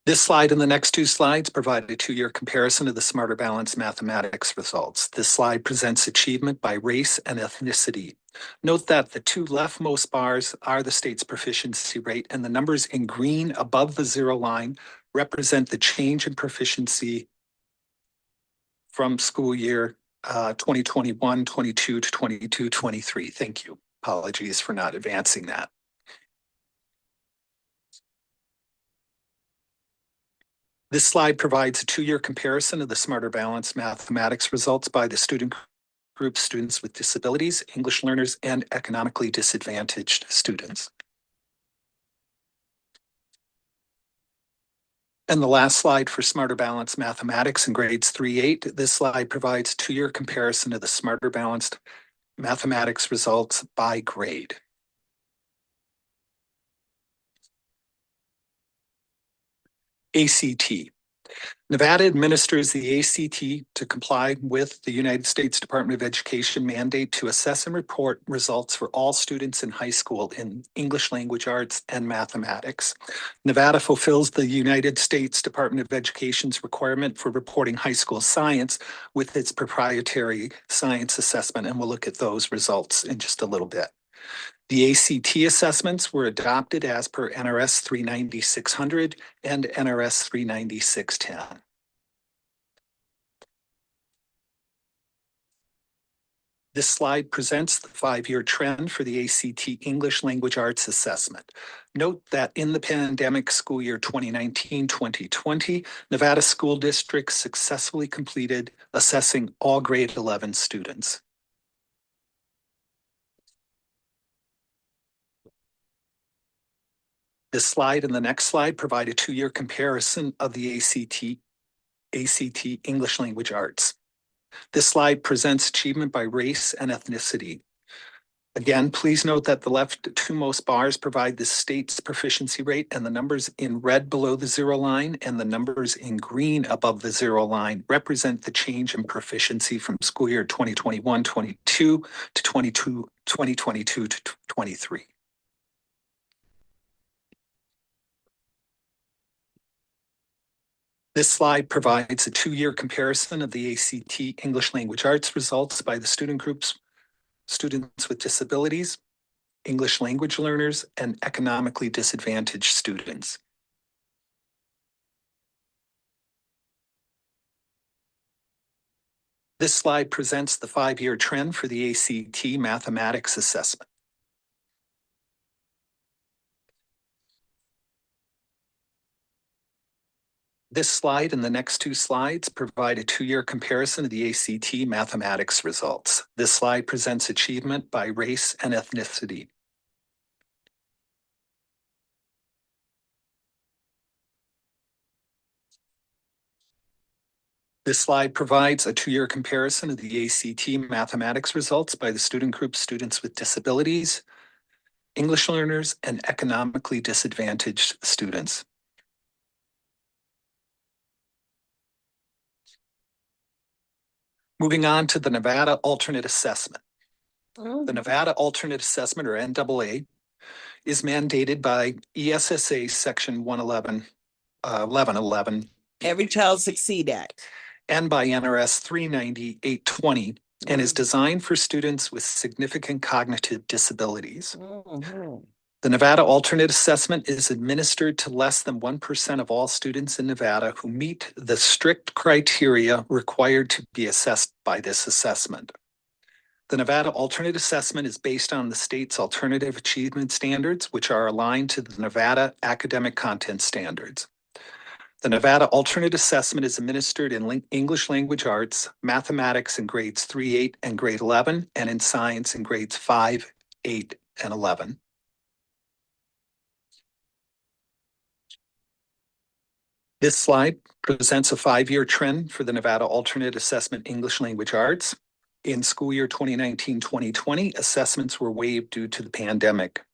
This slide and the next 2 slides provide a 2-year comparison of the Smarter Balanced Mathematics results. This slide presents achievement by race and ethnicity. Note that the 2 leftmost bars are the state's proficiency rate, and the numbers in green above the 0 line represent the change in proficiency from school year 2021-22 to 22-23. Thank you. Apologies for not advancing that. This slide provides a 2-year comparison of the Smarter Balanced Mathematics results by the student group students with disabilities, English learners, and economically disadvantaged students. And the last slide for Smarter Balanced Mathematics in grades 3-8, this slide provides a 2-year comparison of the Smarter Balanced Mathematics results by grade. ACT. Nevada administers the ACT to comply with the United States Department of Education mandate to assess and report results for all students in high school in English language arts and mathematics. Nevada fulfills the United States Department of Education's requirement for reporting high school science with its proprietary science assessment, and we'll look at those results in just a little bit. The ACT assessments were adopted as per NRS 39600 and NRS 39610. This slide presents the 5-year trend for the ACT English Language Arts Assessment. Note that in the pandemic school year 2019-2020, Nevada school districts successfully completed assessing all grade 11 students. This slide and the next slide provide a 2-year comparison of the ACT English Language Arts. This slide presents achievement by race and ethnicity. Again, please note that the left two most bars provide the state's proficiency rate, and the numbers in red below the zero line and the numbers in green above the zero line represent the change in proficiency from school year 2021-22 to 2022 to 23. This slide provides a 2-year comparison of the ACT English Language Arts results by the student groups, students with disabilities, English language learners, and economically disadvantaged students. This slide presents the 5-year trend for the ACT mathematics assessment. This slide and the next 2 slides provide a 2-year comparison of the ACT mathematics results. This slide presents achievement by race and ethnicity. This slide provides a 2-year comparison of the ACT mathematics results by the student group students with disabilities, English learners, and economically disadvantaged students. Moving on to the Nevada Alternate Assessment. The Nevada Alternate Assessment, or NAA, is mandated by ESSA Section 1111 Every Child Succeed Act. and by NRS 39820, and is designed for students with significant cognitive disabilities. The Nevada Alternate Assessment is administered to less than 1% of all students in Nevada who meet the strict criteria required to be assessed by this assessment. The Nevada Alternate Assessment is based on the state's alternative achievement standards, which are aligned to the Nevada Academic Content Standards. The Nevada Alternate Assessment is administered in English Language Arts, mathematics in grades 3, 8, and grade 11, and in science in grades 5, 8, and 11. This slide presents a 5-year trend for the Nevada Alternate Assessment English Language Arts. In school year 2019-2020, assessments were waived due to the pandemic.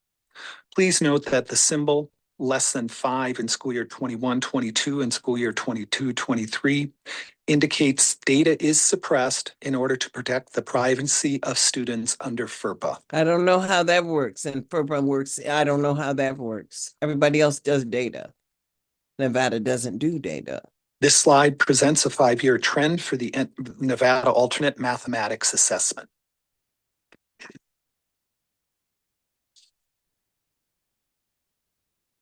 Please note that the symbol less than 5 in school year 21-22 and school year 22-23 indicates data is suppressed in order to protect the privacy of students under FERPA. I don't know how that works, and FERPA works. I don't know how that works. Everybody else does data. Nevada doesn't do data. This slide presents a 5-year trend for the Nevada Alternate Mathematics Assessment.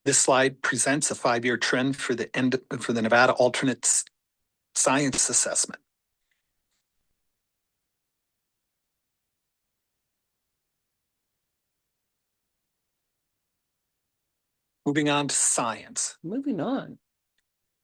This slide presents a 5-year trend for the Nevada Alternate Science Assessment. Moving on to science. Moving on.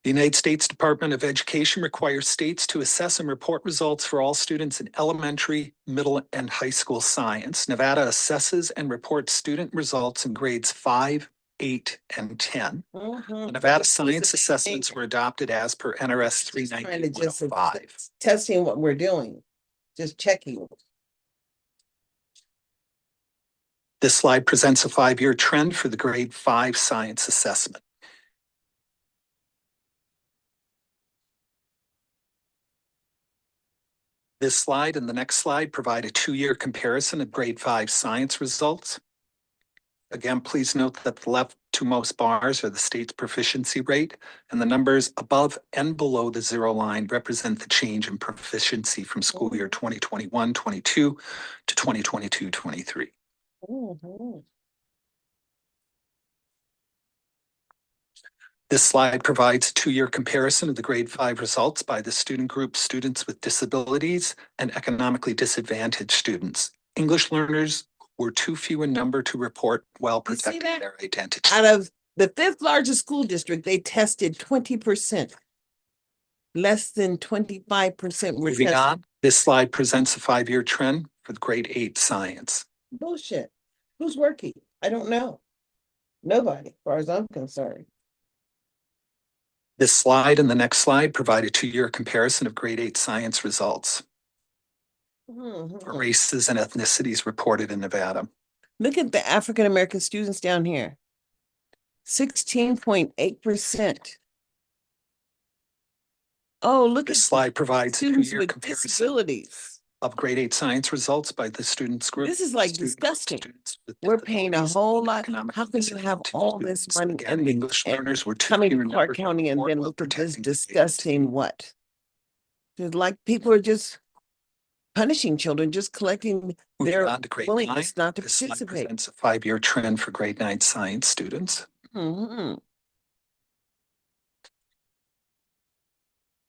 The United States Department of Education requires states to assess and report results for all students in elementary, middle, and high school science. Nevada assesses and reports student results in grades 5, 8, and 10. The Nevada science assessments were adopted as per NRS 39105. Testing what we're doing, just checking. This slide presents a 5-year trend for the grade 5 science assessment. This slide and the next slide provide a two-year comparison of grade 5 science results. Again, please note that the left two most bars are the state's proficiency rate, and the numbers above and below the zero line represent the change in proficiency from school year 2021-22 to 2022-23. This slide provides a two-year comparison of the grade 5 results by the student group, students with disabilities and economically disadvantaged students. English learners were too few in number to report while You see protecting that? their identity. Out of the fifth largest school district, they tested 20%. Less than 25% were Moving tested. on, this slide presents a 5-year trend for the grade 8 science. Bullshit. Who's working? I don't know. Nobody, as far as I'm concerned. This slide and the next slide provide a two-year comparison of grade 8 science results for races and ethnicities reported in Nevada. Look at the African American students down here. 16.8%. Oh, look This at slide provides a students two-year with comparison disabilities. of grade 8 science results by the students group. This is like disgusting. We're paying a whole lot. How can you have all this money and English learners were coming to Clark County and then look at this disgusting what? It's like people are just punishing children, just collecting their willingness not to participate. It's a 5-year trend for grade 9 science students.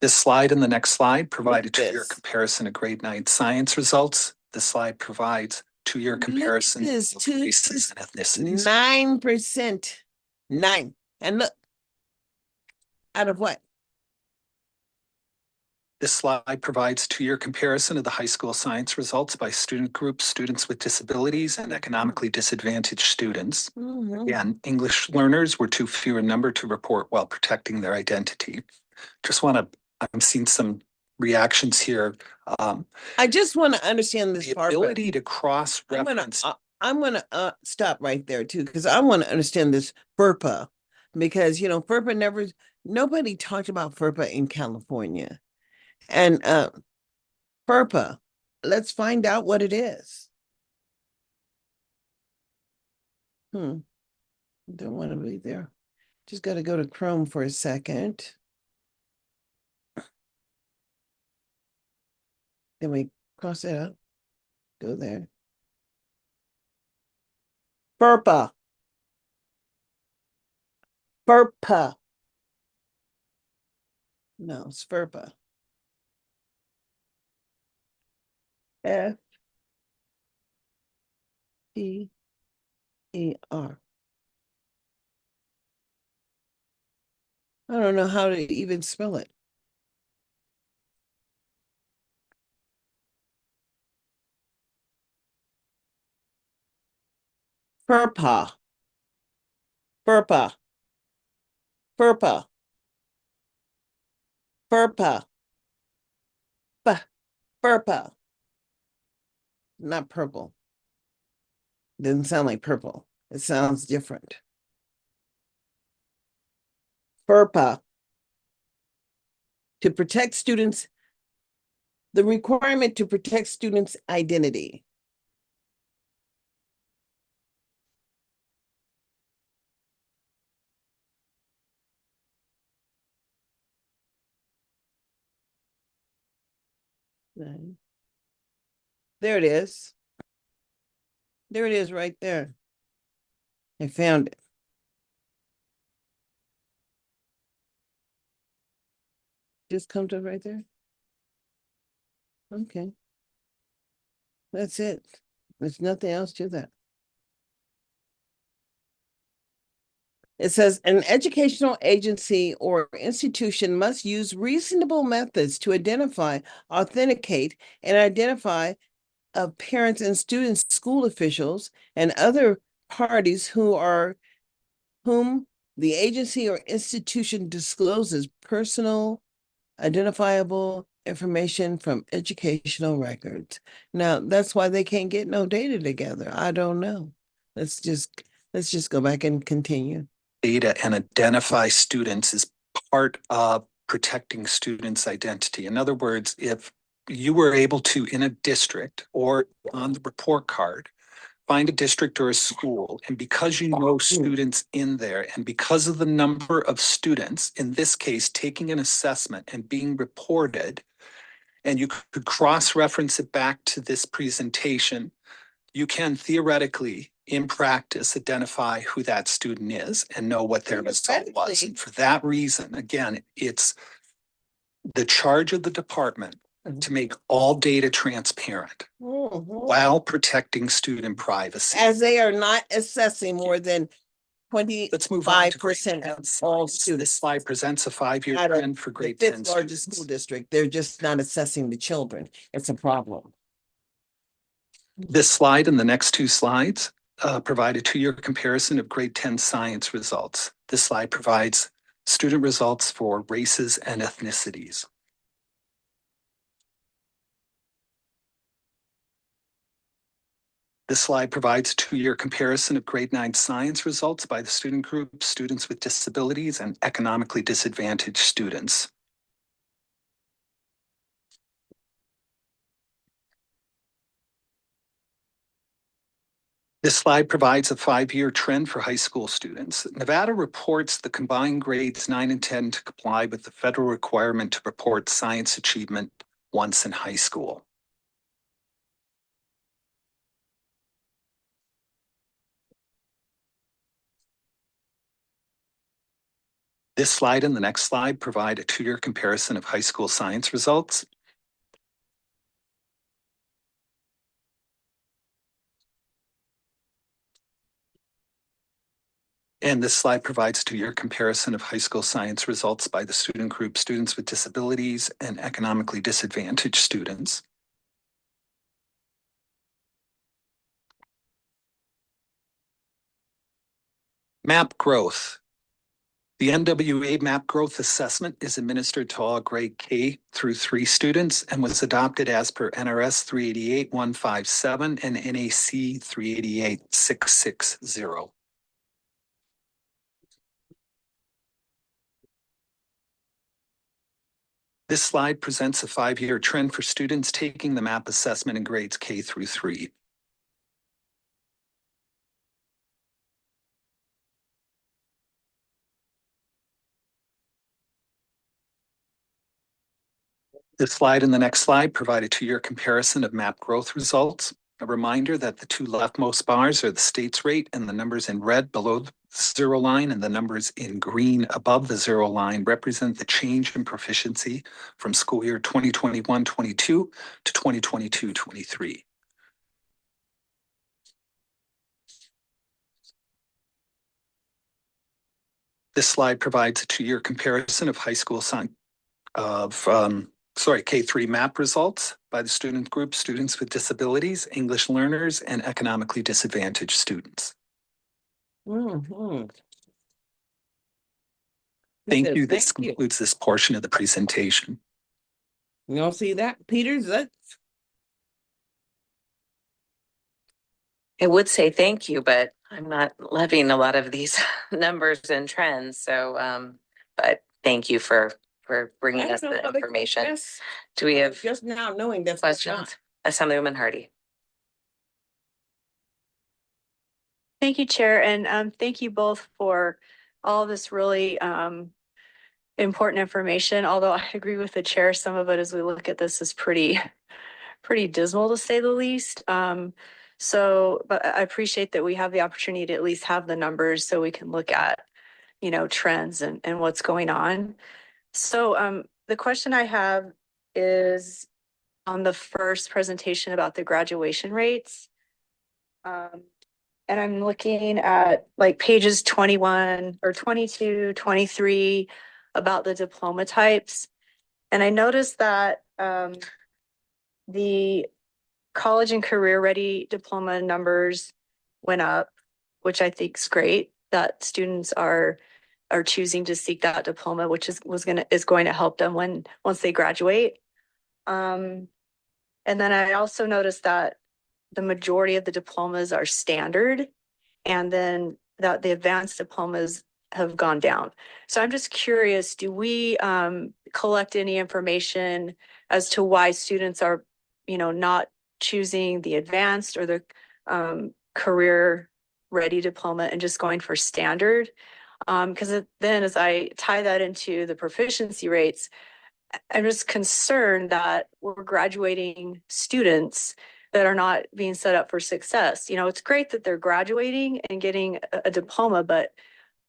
This slide and the next slide provide a two-year comparison of grade 9 science results. This slide provides two-year comparison of races and ethnicities. 9%. 9. And look, out of what? This slide provides two-year comparison of the high school science results by student groups, students with disabilities, and economically disadvantaged students. Again, English learners were too few in number to report while protecting their identity. I'm seeing some reactions here. I just want to understand this the part. Ability to cross-reference. I'm gonna stop right there too, because I want to understand this FERPA, because FERPA nobody talked about FERPA in California, and FERPA, let's find out what it is. Don't want to be there. Just got to go to Chrome for a second. Then we cross it out. Go there. FERPA. FERPA. No, it's FERPA. FER. I don't know how to even spell it. FERPA. FERPA. FERPA. FERPA. FERPA. Not purple. Didn't sound like purple. It sounds different. FERPA. To protect students, the requirement to protect students' identity. There it is. There it is right there. I found it. Just come to right there. Okay. That's it. There's nothing else to that. It says an educational agency or institution must use reasonable methods to identify, authenticate, and identify parents and students, school officials, and other parties whom the agency or institution discloses personal, identifiable information from educational records. Now, that's why they can't get no data together. I don't know. Let's just go back and continue. Data and identify students is part of protecting students' identity. In other words, if you were able to, in a district or on the report card, find a district or a school, and because you know students in there, and because of the number of students, in this case, taking an assessment and being reported, and you could cross-reference it back to this presentation, you can theoretically, in practice, identify who that student is and know what their result was. And for that reason, again, it's the charge of the department to make all data transparent while protecting student privacy. As they are not assessing more than Let's move on to grade 25% 10 of all science. This students. slide presents a 5-year Out of trend for The grade 10 fifth largest students. school district, they're just not assessing the children. It's a problem. This slide and the next two slides provide a 2-year comparison of grade 10 science results. This slide provides student results for races and ethnicities. This slide provides a 2-year comparison of grade 9 science results by the student group, students with disabilities, and economically disadvantaged students. This slide provides a 5-year trend for high school students. Nevada reports the combined grades 9 and 10 to comply with the federal requirement to report science achievement once in high school. This slide and the next slide provide a 2-year comparison of high school science results. And this slide provides a 2-year comparison of high school science results by the student group, students with disabilities and economically disadvantaged students. MAP growth. The NWA MAP growth assessment is administered to all grade K through 3 students and was adopted as per NRS 388-157 and NAC 388-660. This slide presents a 5-year trend for students taking the MAP assessment in grades K through 3. This slide and the next slide provide a 2-year comparison of MAP growth results. A reminder that the 2 leftmost bars are the state's rate, and the numbers in red below the 0 line and the numbers in green above the 0 line represent the change in proficiency from school year 2021-22 to 2022-23. This slide provides a 2-year comparison of high school science K3 MAP results by the student group, students with disabilities, English learners, and economically disadvantaged students. Thank you. This concludes this portion of the presentation. You all see that, Peters? I would say thank you, but I'm not loving a lot of these numbers and trends. So, but thank you for bringing us the information. Do we have just now knowing that's questions? Assemblywoman Hardy. Thank you, Chair, and thank you both for all this really important information. Although I agree with the chair, some of it as we look at this is pretty dismal to say the least. But I appreciate that we have the opportunity to at least have the numbers so we can look at, trends and what's going on. So the question I have is on the first presentation about the graduation rates. And I'm looking at like pages 21 or 22, 23 about the diploma types. And I noticed that the college and career ready diploma numbers went up, which I think is great that students are choosing to seek that diploma, which is going to help them once they graduate. And then I also noticed that the majority of the diplomas are standard, and then that the advanced diplomas have gone down. So I'm just curious, do we collect any information as to why students are, not choosing the advanced or the career ready diploma and just going for standard? Because then as I tie that into the proficiency rates, I'm just concerned that we're graduating students that are not being set up for success. It's great that they're graduating and getting a diploma, but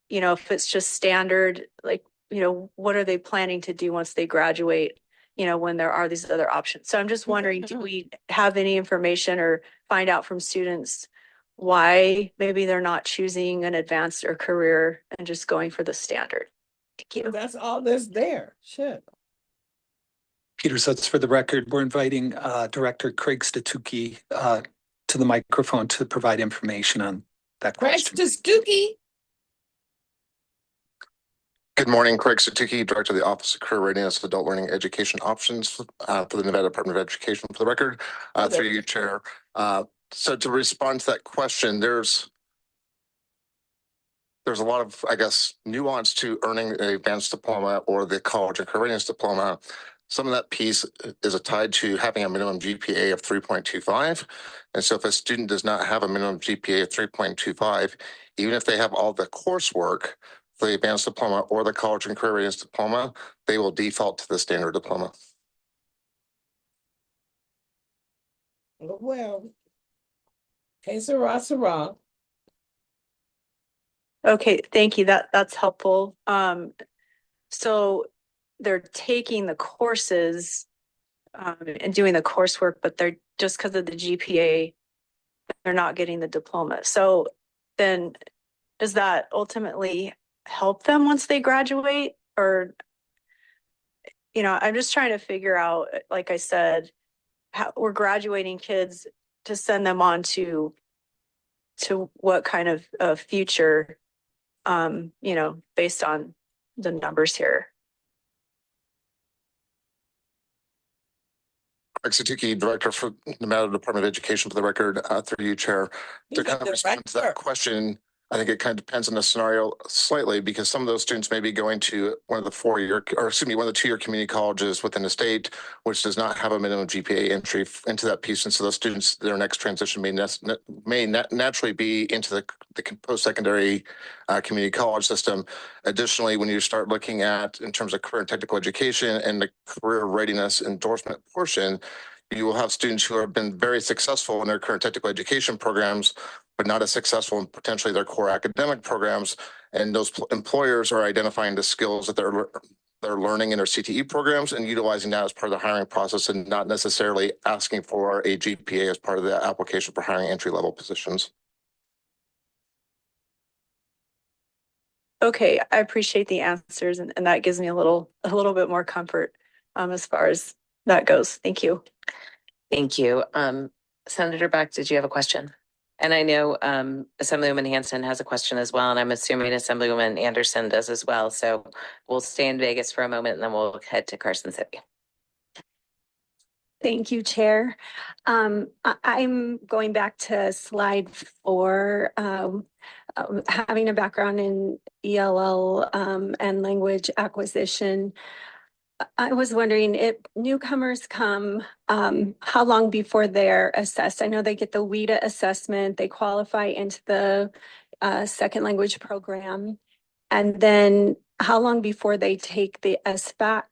if it's just standard, like, what are they planning to do once they graduate, when there are these other options? So I'm just wondering, do we have any information or find out from students why maybe they're not choosing an advanced or career and just going for the standard? Thank you. That's all that's there. Shit. Peter, so it's for the record, we're inviting Director Craig Statuki to the microphone to provide information on that question. Stookie. Good morning, Craig Satuki, Director of the Office of Career Readiness Adult Learning Education Options for the Nevada Department of Education. For the record, through you, Chair. So to respond to that question, there's a lot of, I guess, nuance to earning an advanced diploma or the college and career readiness diploma. Some of that piece is tied to having a minimum GPA of 3.25. And so if a student does not have a minimum GPA of 3.25, even if they have all the coursework for the advanced diploma or the college and career readiness diploma, they will default to the standard diploma. Well, hey, Sarah. Okay, thank you. That's helpful. So they're taking the courses and doing the coursework, but they're just because of the GPA, they're not getting the diploma. So then does that ultimately help them once they graduate? Or, I'm just trying to figure out, like I said, how we're graduating kids to send them on to what kind of future, based on the numbers here. Craig Satuki, Director for the Nevada Department of Education. For the record, through you, Chair. To kind of respond to that question, I think it kind of depends on the scenario slightly, because some of those students may be going to one of the 2-year community colleges within the state, which does not have a minimum GPA entry into that piece. And so those students, their next transition may naturally be into the post-secondary community college system. Additionally, when you start looking at, in terms of career and technical education and the career readiness endorsement portion, you will have students who have been very successful in their current technical education programs, but not as successful in potentially their core academic programs. And those employers are identifying the skills that they're learning in their CTE programs and utilizing that as part of the hiring process, and not necessarily asking for a GPA as part of the application for hiring entry-level positions. Okay, I appreciate the answers, and that gives me a little bit more comfort as far as that goes. Thank you. Thank you. Senator Beck, did you have a question? And I know Assemblywoman Hansen has a question as well, and I'm assuming Assemblywoman Anderson does as well. So we'll stay in Vegas for a moment and then we'll head to Carson City. Thank you, Chair. I'm going back to slide 4, having a background in ELL and language acquisition. I was wondering, if newcomers come, how long before they're assessed? I know they get the WIDA assessment, they qualify into the second language program. And then how long before they take the SBAC?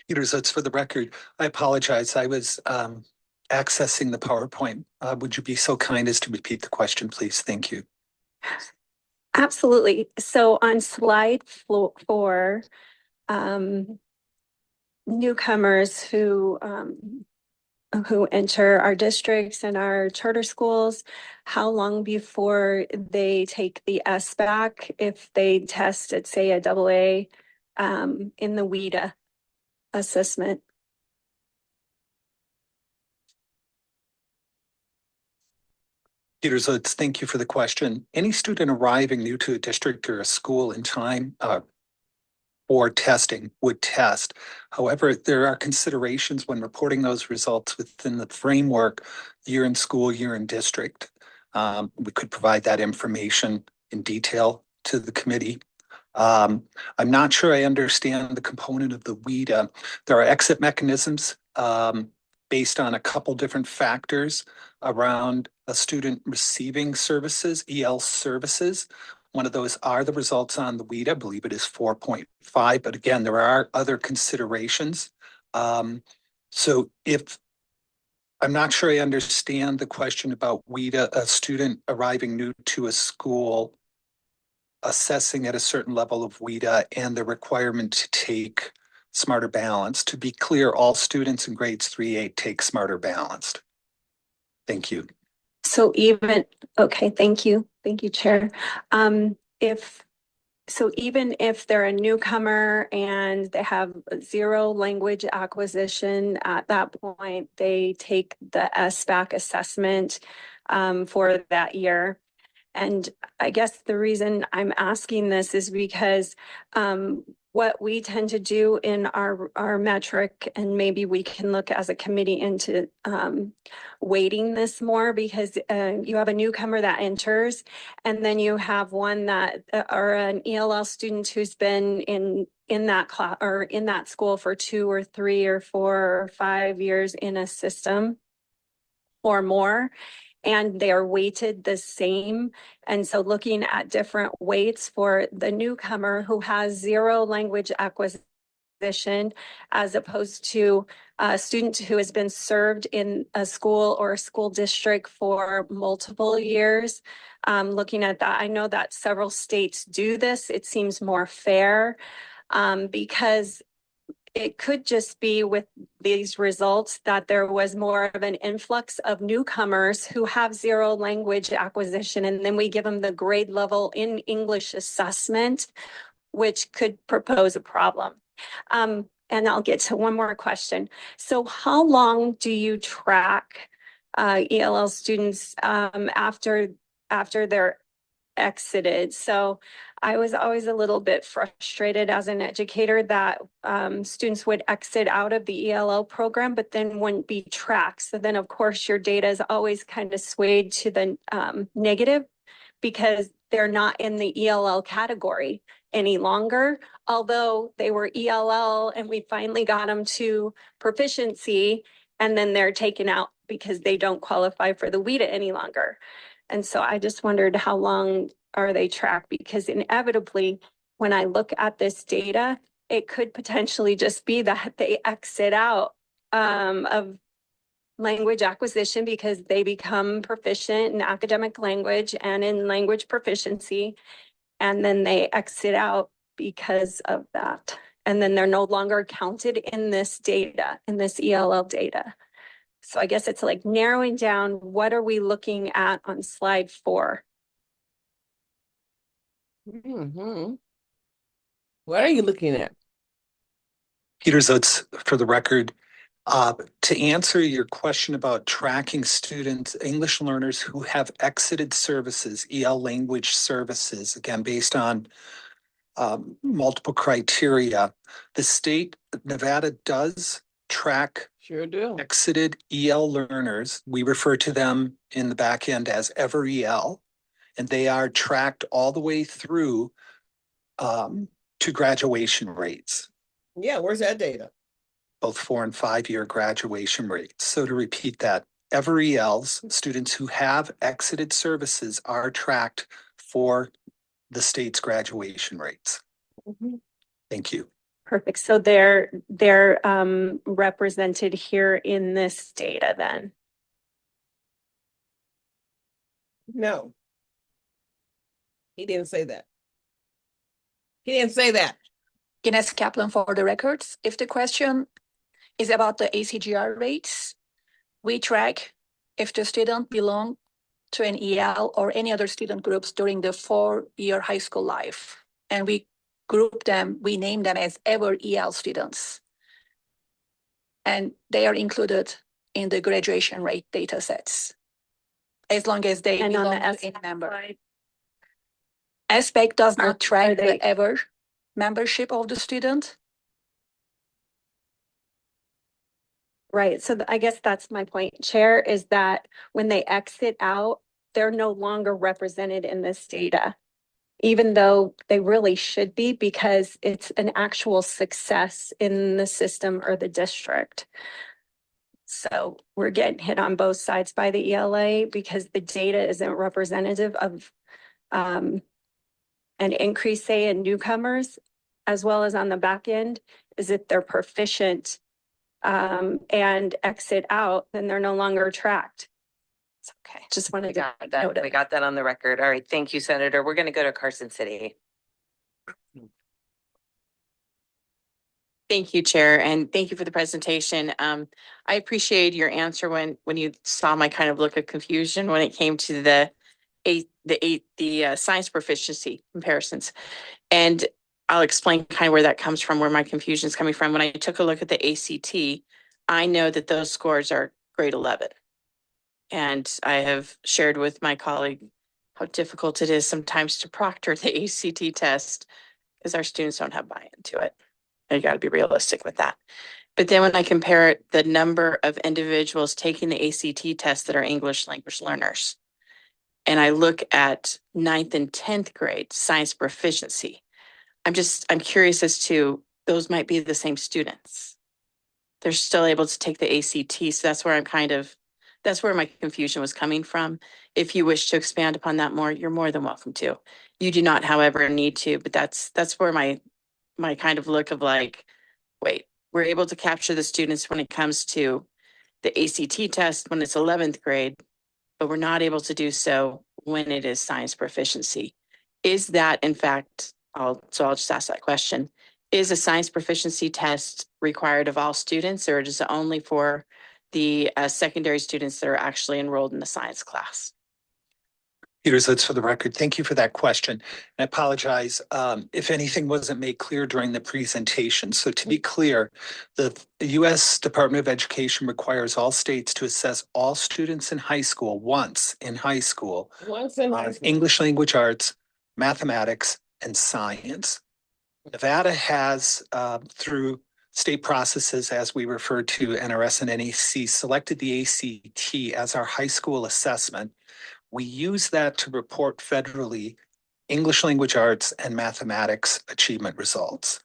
Peter, so it's for the record. I apologize. I was accessing the PowerPoint. Would you be so kind as to repeat the question, please? Thank you. Absolutely. So on slide 4, newcomers who enter our districts and our charter schools, how long before they take the SBAC if they test at, say, a AA in the WIDA assessment? Peter Zutz, thank you for the question. Any student arriving new to a district or a school in time for testing would test. However, there are considerations when reporting those results within the framework, year in school, year in district. We could provide that information in detail to the committee. I'm not sure I understand the component of the WIDA. There are exit mechanisms based on a couple different factors around a student receiving services, EL services. One of those are the results on the WIDA. I believe it is 4.5, but again, there are other considerations. So if I'm not sure I understand the question about WIDA, a student arriving new to a school assessing at a certain level of WIDA and the requirement to take Smarter Balanced. To be clear, all students in grades 3-8 take Smarter Balanced. Thank you. So even, okay, thank you. Thank you, Chair. Even if they're a newcomer and they have zero language acquisition, at that point, they take the SBAC assessment for that year. And I guess the reason I'm asking this is because what we tend to do in our metric, and maybe we can look as a committee into weighting this more, because you have a newcomer that enters, and then you have one that or an ELL student who's been in that class or in that school for 2 or 3 or 4 or 5 years in a system or more, and they are weighted the same. And so looking at different weights for the newcomer who has zero language acquisition, as opposed to a student who has been served in a school or a school district for multiple years. Looking at that, I know that several states do this. It seems more fair because it could just be with these results that there was more of an influx of newcomers who have zero language acquisition, and then we give them the grade level in English assessment, which could propose a problem. And I'll get to one more question. So how long do you track ELL students after they're exited? So I was always a little bit frustrated as an educator that students would exit out of the ELL program, but then wouldn't be tracked. So then, of course, your data is always kind of swayed to the negative because they're not in the ELL category any longer, although they were ELL and we finally got them to proficiency, and then they're taken out because they don't qualify for the WIDA any longer. And so I just wondered, how long are they tracked? Because inevitably, when I look at this data, it could potentially just be that they exit out of language acquisition because they become proficient in academic language and in language proficiency, and then they exit out because of that. And then they're no longer counted in this data, in this ELL data. So I guess it's like narrowing down, what are we looking at on slide 4? Mm-hmm. What are you looking at? Peter Zutz, for the record. To answer your question about tracking students, English learners who have exited services, EL language services, again, based on multiple criteria, the state of Nevada does track Sure do. exited EL learners. We refer to them in the back end as Ever EL, and they are tracked all the way through to graduation rates. Yeah, where's that data? Both 4 and 5 year graduation rates. So to repeat that, Ever ELs, students who have exited services, are tracked for the state's graduation rates. Mm-hmm. Thank you. Perfect. So they're represented here in this data then? No. He didn't say that. He didn't say that. Ines Kaplan for the records. If the question is about the ACGR rates, we track if the student belong to an EL or any other student groups during the 4-year high school life. And we group them, we name them as Ever EL students. And they are included in the graduation rate data sets, as long as they belong to any member. SBAC does not track the Ever membership of the student. Right. So I guess that's my point, Chair, is that when they exit out, they're no longer represented in this data, even though they really should be, because it's an actual success in the system or the district. So we're getting hit on both sides by the ELA because the data isn't representative of an increase, say, in newcomers, as well as on the back end, is if they're proficient and exit out, then they're no longer tracked. It's okay. Just wanted to note it. We got that on the record. All right. Thank you, Senator. We're going to go to Carson City. Thank you, Chair, and thank you for the presentation. I appreciate your answer when you saw my kind of look of confusion when it came to the science proficiency comparisons. And I'll explain kind of where that comes from, where my confusion is coming from. When I took a look at the ACT, I know that those scores are grade 11. And I have shared with my colleague how difficult it is sometimes to proctor the ACT test because our students don't have buy-in to it. You got to be realistic with that. But then when I compare the number of individuals taking the ACT test that are English language learners, and I look at 9th and 10th grade science proficiency, I'm curious as to those might be the same students. They're still able to take the ACT. So that's where that's where my confusion was coming from. If you wish to expand upon that more, you're more than welcome to. You do not, however, need to, but that's where my kind of look of like, wait, we're able to capture the students when it comes to the ACT test when it's 11th grade, but we're not able to do so when it is science proficiency. Is that in fact, I'll just ask that question. Is a science proficiency test required of all students, or is it only for the secondary students that are actually enrolled in the science class? Peter Zitz for the record. Thank you for that question. I apologize if anything wasn't made clear during the presentation. So to be clear, the U.S. Department of Education requires all states to assess all students in high school once in high school on English language arts, mathematics, and science. Nevada has, through state processes, as we refer to NRS and NEC, selected the ACT as our high school assessment. We use that to report federally English language arts and mathematics achievement results.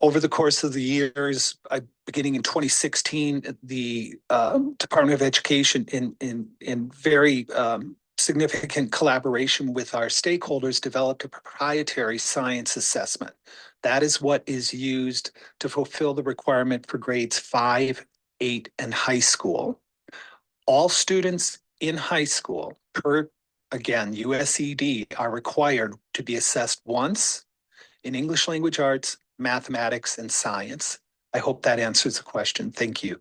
Over the course of the years, beginning in 2016, the Department of Education, in very significant collaboration with our stakeholders, developed a proprietary science assessment. That is what is used to fulfill the requirement for grades 5, 8, and high school. All students in high school, per, again, USED, are required to be assessed once in English language arts, mathematics, and science. I hope that answers the question. Thank you.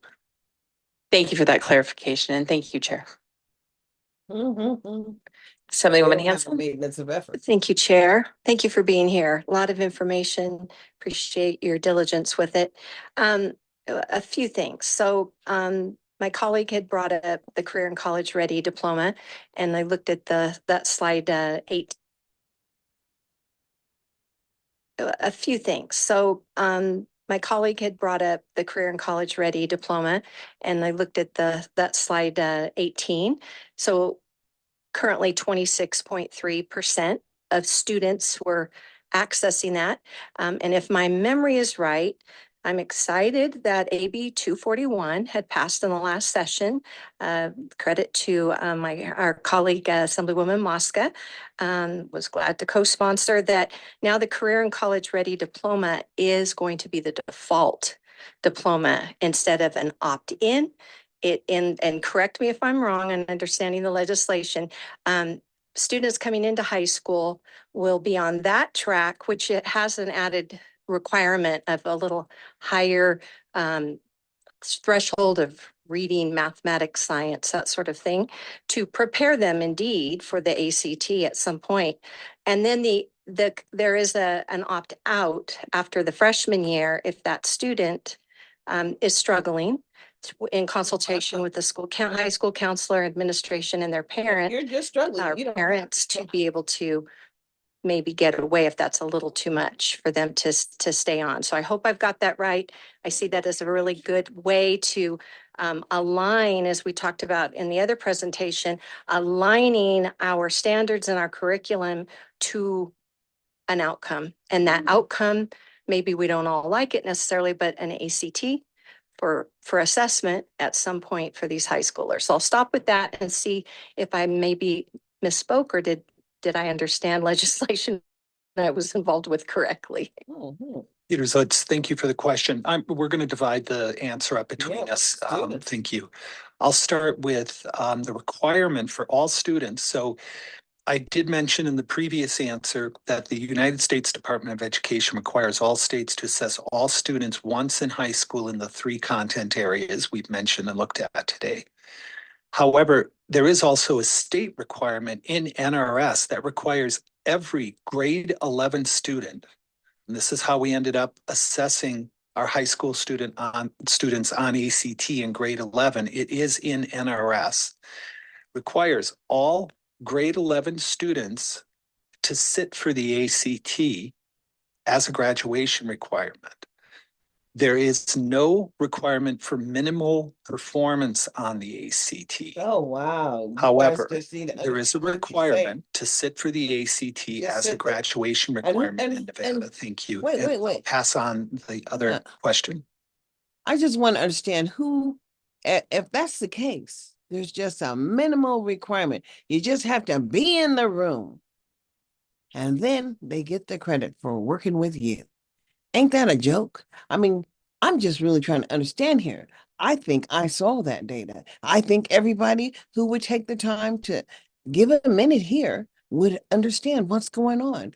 Thank you for that clarification, and thank you, Chair. Assemblywoman Hanson. Maintenance of effort. Thank you, Chair. Thank you for being here. A lot of information. Appreciate your diligence with it. A few things. So my colleague had brought up the Career and College Ready diploma, and I looked at that slide 8. A few things. So my colleague had brought up the Career and College Ready diploma, and I looked at that slide 18. So currently 26.3% of students were accessing that. And if my memory is right, I'm excited that AB 241 had passed in the last session. Credit to our colleague, Assemblywoman Mosca, was glad to co-sponsor that. Now the Career and College Ready diploma is going to be the default diploma instead of an opt-in. And correct me if I'm wrong in understanding the legislation, students coming into high school will be on that track, which it has an added requirement of a little higher threshold of reading, mathematics, science, that sort of thing, to prepare them indeed for the ACT at some point. And then there is an opt-out after the freshman year if that student is struggling, in consultation with the high school counselor, administration, and their parent. You're just struggling. Our parents to be able to maybe get away if that's a little too much for them to stay on. So I hope I've got that right. I see that as a really good way to align, as we talked about in the other presentation, aligning our standards and our curriculum to an outcome. And that outcome, maybe we don't all like it necessarily, but an ACT for assessment at some point for these high schoolers. So I'll stop with that and see if I maybe misspoke, or did I understand legislation that I was involved with correctly? Peter Zutz, thank you for the question. We're going to divide the answer up between us. let's do it. Thank you. I'll start with the requirement for all students. So I did mention in the previous answer that the United States Department of Education requires all states to assess all students once in high school in the 3 content areas we've mentioned and looked at today. However, there is also a state requirement in NRS that requires every grade 11 student, and this is how we ended up assessing our high school students on ACT in grade 11. It is in NRS. Requires all grade 11 students to sit for the ACT as a graduation requirement. There is no requirement for minimal performance on the ACT. Oh, wow. However, there is a requirement to sit for the ACT as a graduation requirement in Nevada. Thank you. Wait. Pass on the other question. I just want to understand who, if that's the case, there's just a minimal requirement. You just have to be in the room. And then they get the credit for working with you. Ain't that a joke? I mean, I'm just really trying to understand here. I think I saw that data. I think everybody who would take the time to give a minute here would understand what's going on.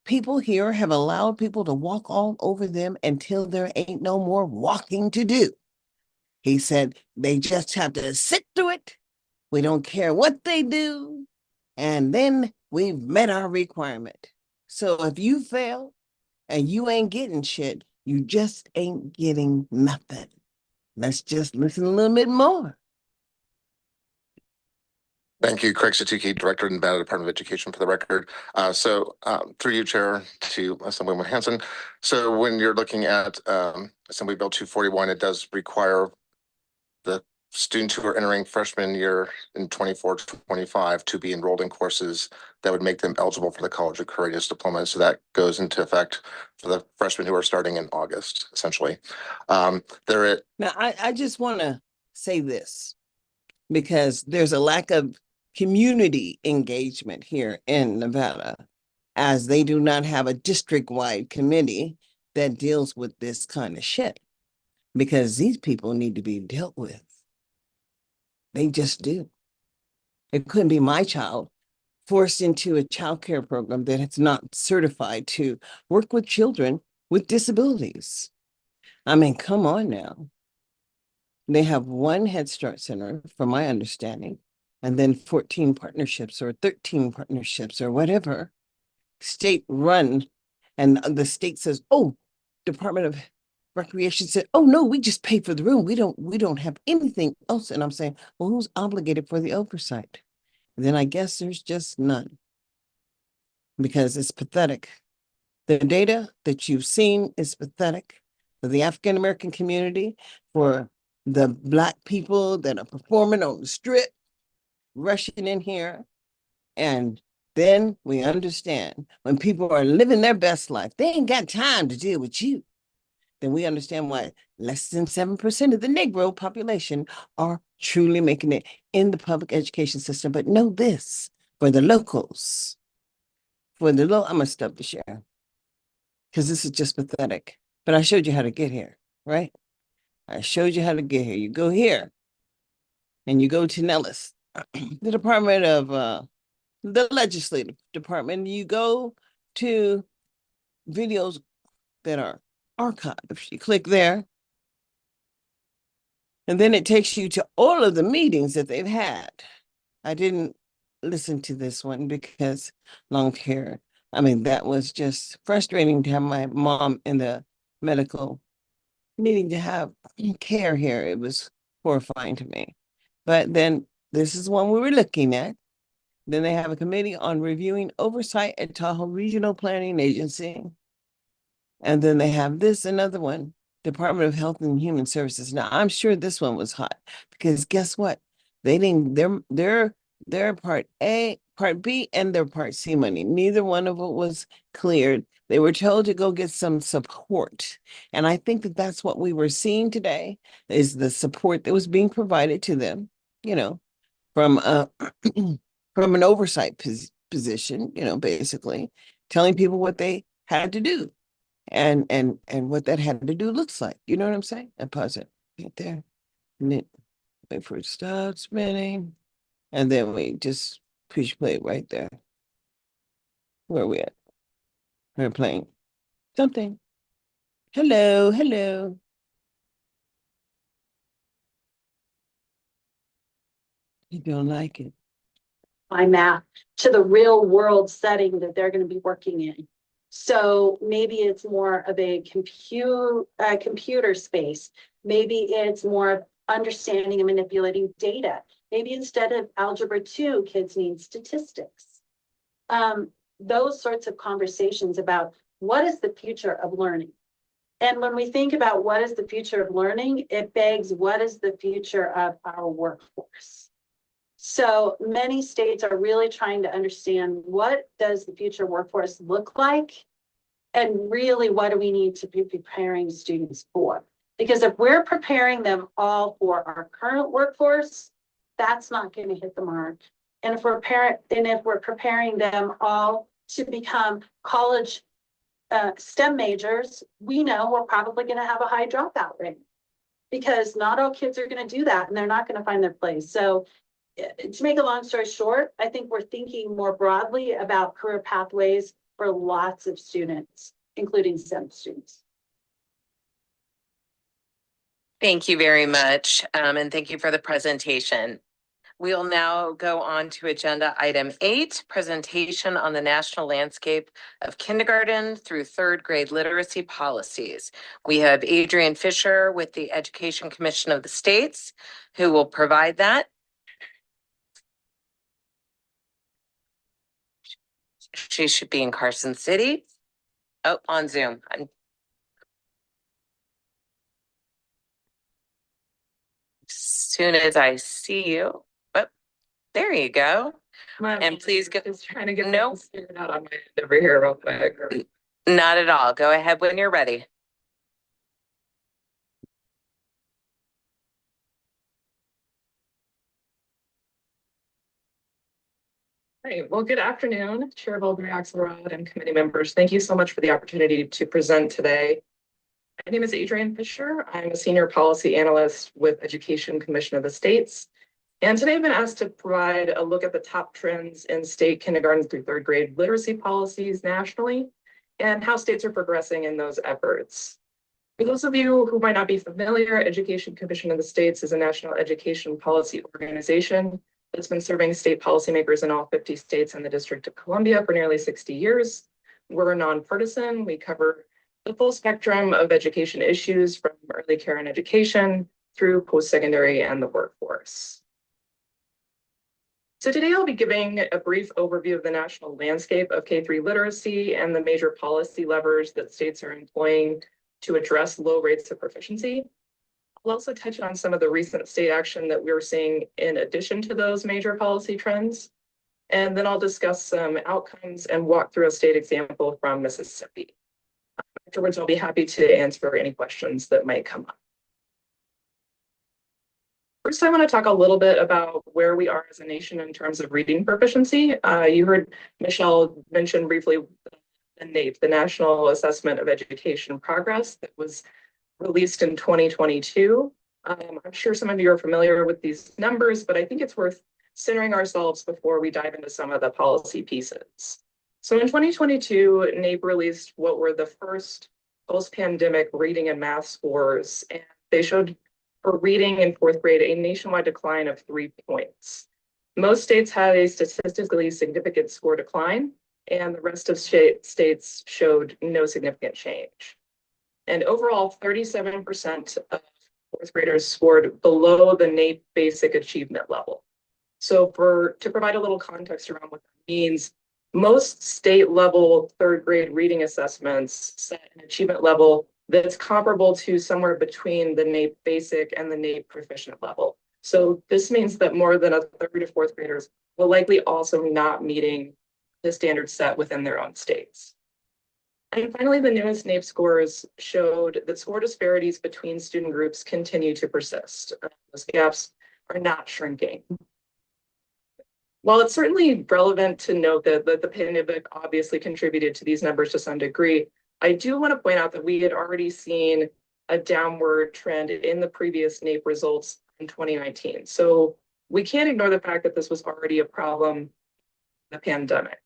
People here have allowed people to walk all over them until there ain't no more walking to do. He said they just have to sit through it. We don't care what they do. And then we've met our requirement. So if you fail and you ain't getting shit, you just ain't getting nothing. Let's just listen a little bit more. Thank you, Craig Satuki, Director in the Nevada Department of Education, for the record. Through you, Chair, to Assemblywoman Hanson. So when you're looking at Assembly Bill 241, it does require the students who are entering freshman year in 24-25 to be enrolled in courses that would make them eligible for the College of Careers Diploma. So that goes into effect for the freshmen who are starting in August, essentially. Now, I just want to say this, because there's a lack of community engagement here in Nevada, as they do not have a district-wide committee that deals with this kind of shit, because these people need to be dealt with. They just do. It couldn't be my child forced into a child care program that is not certified to work with children with disabilities. I mean, come on now. They have one Head Start center, from my understanding, and then 14 partnerships or 13 partnerships or whatever, state run. And the state says, oh, Department of Recreation said, oh no, we just pay for the room. We don't have anything else. And I'm saying, well, who's obligated for the oversight? And then I guess there's just none, because it's pathetic. The data that you've seen is pathetic for the African American community, for the Black people that are performing on the strip, rushing in here. And then we understand when people are living their best life, they ain't got time to deal with you. Then we understand why less than 7% of the Negro population are truly making it in the public education system. But know this, for the locals, I'm gonna stop the share, because this is just pathetic. But I showed you how to get here, right? I showed you how to get here. You go here and you go to Nellis, the Department of the Legislative Department. You go to videos that are archived. You click there, and then it takes you to all of the meetings that they've had. I didn't listen to this one because long care. I mean, that was just frustrating to have my mom in the medical needing to have care here. It was horrifying to me. But then this is one we were looking at. Then they have a committee on reviewing oversight at Tahoe Regional Planning Agency. And then they have this, another one, Department of Health and Human Services. Now, I'm sure this one was hot because guess what? They didn't, their part A, part B, and their part C money. Neither one of it was cleared. They were told to go get some support. And I think that that's what we were seeing today is the support that was being provided to them, you know, from from an oversight position, you know, basically telling people what they had to do and what that had to do looks like. You know what I'm saying? I pause it right there. And then wait for it to stop spinning. And then we just push play right there. Where are we at? We're playing something. Hello, hello. You don't like it. My math to the real world setting that they're going to be working in. So maybe it's more of a computer space. Maybe it's more of understanding and manipulating data. Maybe instead of algebra 2, kids need statistics. Those sorts of conversations about what is the future of learning. And when we think about what is the future of learning, it begs what is the future of our workforce. So many states are really trying to understand what does the future workforce look like and really what do we need to be preparing students for? Because if we're preparing them all for our current workforce, that's not going to hit the mark. And if we're preparing them all to become college STEM majors, we know we're probably going to have a high dropout rate because not all kids are going to do that and they're not going to find their place. So to make a long story short, I think we're thinking more broadly about career pathways for lots of students, including STEM students. Thank you very much, and thank you for the presentation. We'll now go on to agenda item 8, presentation on the national landscape of kindergarten through 3rd grade literacy policies. We have Adrienne Fisher with the Education Commission of the States, who will provide that. She should be in Carson City. Oh, on Zoom. As soon as I see you. Oh, there you go. And please go. Just trying to get Nope. figured out on my end over here real quick. Not at all. Go ahead when you're ready. Hey, well, good afternoon, Chair Volberry Axelrod and committee members. Thank you so much for the opportunity to present today. My name is Adrienne Fisher. I'm a senior policy analyst with Education Commission of the States. And today I've been asked to provide a look at the top trends in state kindergarten through 3rd grade literacy policies nationally and how states are progressing in those efforts. For those of you who might not be familiar, Education Commission of the States is a national education policy organization that's been serving state policymakers in all 50 states and the District of Columbia for nearly 60 years. We're nonpartisan. We cover the full spectrum of education issues from early care and education through post-secondary and the workforce. So today I'll be giving a brief overview of the national landscape of K-3 literacy and the major policy levers that states are employing to address low rates of proficiency. I'll also touch on some of the recent state action that we're seeing in addition to those major policy trends. And then I'll discuss some outcomes and walk through a state example from Mississippi. Afterwards, I'll be happy to answer any questions that might come up. First, I want to talk a little bit about where we are as a nation in terms of reading proficiency. You heard Michelle mention briefly the NAEP, the National Assessment of Education Progress, that was released in 2022. I'm sure some of you are familiar with these numbers, but I think it's worth centering ourselves before we dive into some of the policy pieces. So in 2022, NAEP released what were the first post-pandemic reading and math scores, and they showed for reading in 4th grade a nationwide decline of 3 points. Most states had a statistically significant score decline, and the rest of states showed no significant change. And overall, 37% of 4th graders scored below the NAEP basic achievement level. So to provide a little context around what that means, most state level third grade reading assessments set an achievement level that's comparable to somewhere between the NAEP basic and the NAEP proficient level. So this means that more than a third to fourth graders will likely also not meeting the standards set within their own states. And finally, the newest NAEP scores showed that score disparities between student groups continue to persist. Those gaps are not shrinking. While it's certainly relevant to note that the pandemic obviously contributed to these numbers to some degree, I do want to point out that we had already seen a downward trend in the previous NAEP results in 2019. So we can't ignore the fact that this was already a problem, the pandemic.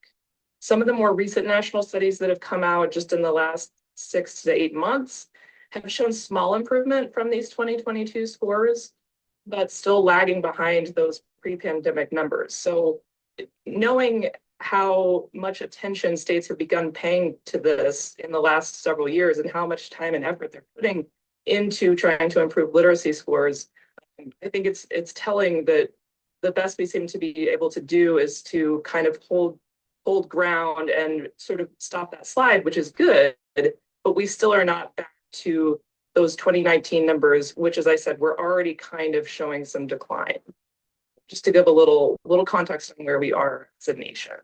Some of the more recent national studies that have come out just in the last 6 to 8 months have shown small improvement from these 2022 scores, but still lagging behind those pre-pandemic numbers. So knowing how much attention states have begun paying to this in the last several years and how much time and effort they're putting into trying to improve literacy scores, I think it's telling that the best we seem to be able to do is to kind of hold ground and sort of stop that slide, which is good, but we still are not back to those 2019 numbers, which, as I said, we're already kind of showing some decline. Just to give a little context on where we are as a nation.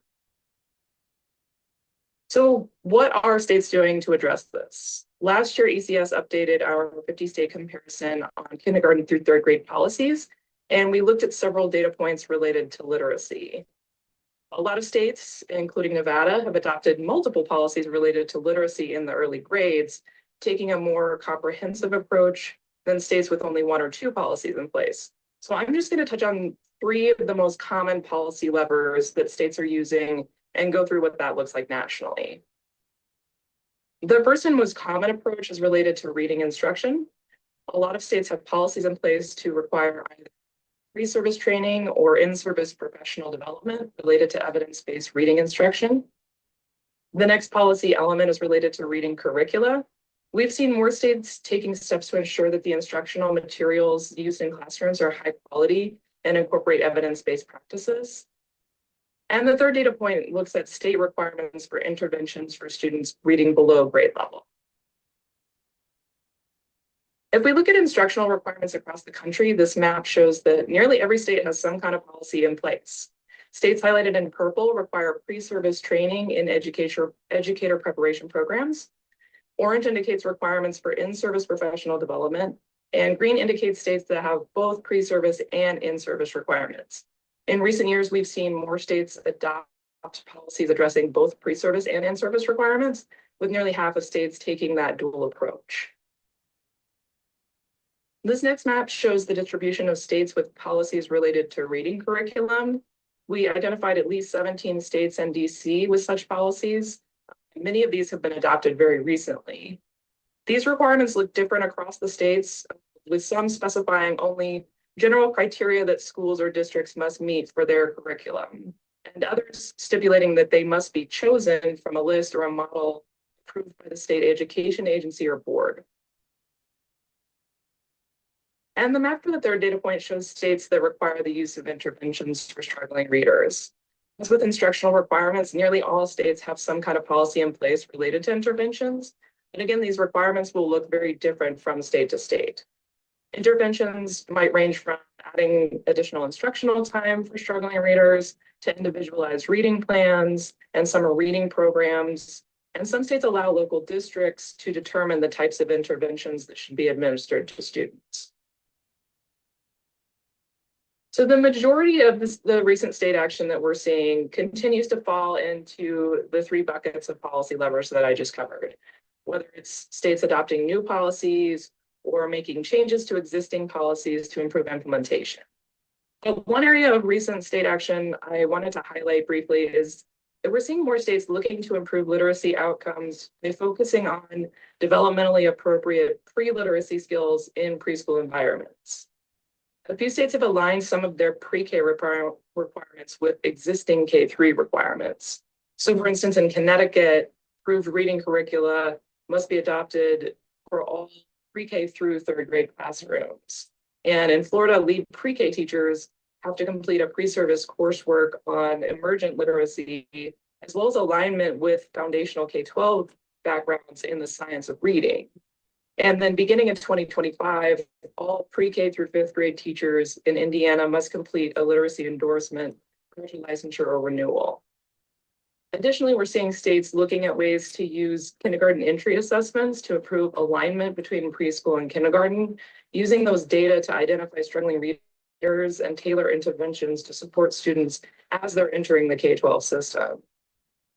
So what are states doing to address this? Last year, ECS updated our 50-state comparison on kindergarten through third grade policies, and we looked at several data points related to literacy. A lot of states, including Nevada, have adopted multiple policies related to literacy in the early grades, taking a more comprehensive approach than states with only 1 or 2 policies in place. So I'm just going to touch on 3 of the most common policy levers that states are using and go through what that looks like nationally. The first and most common approach is related to reading instruction. A lot of states have policies in place to require either pre-service training or in-service professional development related to evidence-based reading instruction. The next policy element is related to reading curricula. We've seen more states taking steps to ensure that the instructional materials used in classrooms are high quality and incorporate evidence-based practices. And the third data point looks at state requirements for interventions for students reading below grade level. If we look at instructional requirements across the country, this map shows that nearly every state has some kind of policy in place. States highlighted in purple require pre-service training in educator preparation programs. Orange indicates requirements for in-service professional development, and green indicates states that have both pre-service and in-service requirements. In recent years, we've seen more states adopt policies addressing both pre-service and in-service requirements, with nearly half of states taking that dual approach. This next map shows the distribution of states with policies related to reading curriculum. We identified at least 17 states and DC with such policies. Many of these have been adopted very recently. These requirements look different across the states, with some specifying only general criteria that schools or districts must meet for their curriculum, and others stipulating that they must be chosen from a list or a model approved by the state education agency or board. And the map for the third data point shows states that require the use of interventions for struggling readers. As with instructional requirements, nearly all states have some kind of policy in place related to interventions. And again, these requirements will look very different from state to state. Interventions might range from adding additional instructional time for struggling readers to individualized reading plans and summer reading programs. And some states allow local districts to determine the types of interventions that should be administered to students. So the majority of the recent state action that we're seeing continues to fall into the 3 buckets of policy levers that I just covered, whether it's states adopting new policies or making changes to existing policies to improve implementation. But one area of recent state action I wanted to highlight briefly is that we're seeing more states looking to improve literacy outcomes by focusing on developmentally appropriate pre-literacy skills in preschool environments. A few states have aligned some of their pre-K requirements with existing K-3 requirements. So for instance, in Connecticut, approved reading curricula must be adopted for all pre-K through third grade classrooms. And in Florida, lead pre-K teachers have to complete a pre-service coursework on emergent literacy, as well as alignment with foundational K-12 backgrounds in the science of reading. And then beginning in 2025, all pre-K through fifth grade teachers in Indiana must complete a literacy endorsement, licensure, or renewal. Additionally, we're seeing states looking at ways to use kindergarten entry assessments to improve alignment between preschool and kindergarten, using those data to identify struggling readers and tailor interventions to support students as they're entering the K-12 system.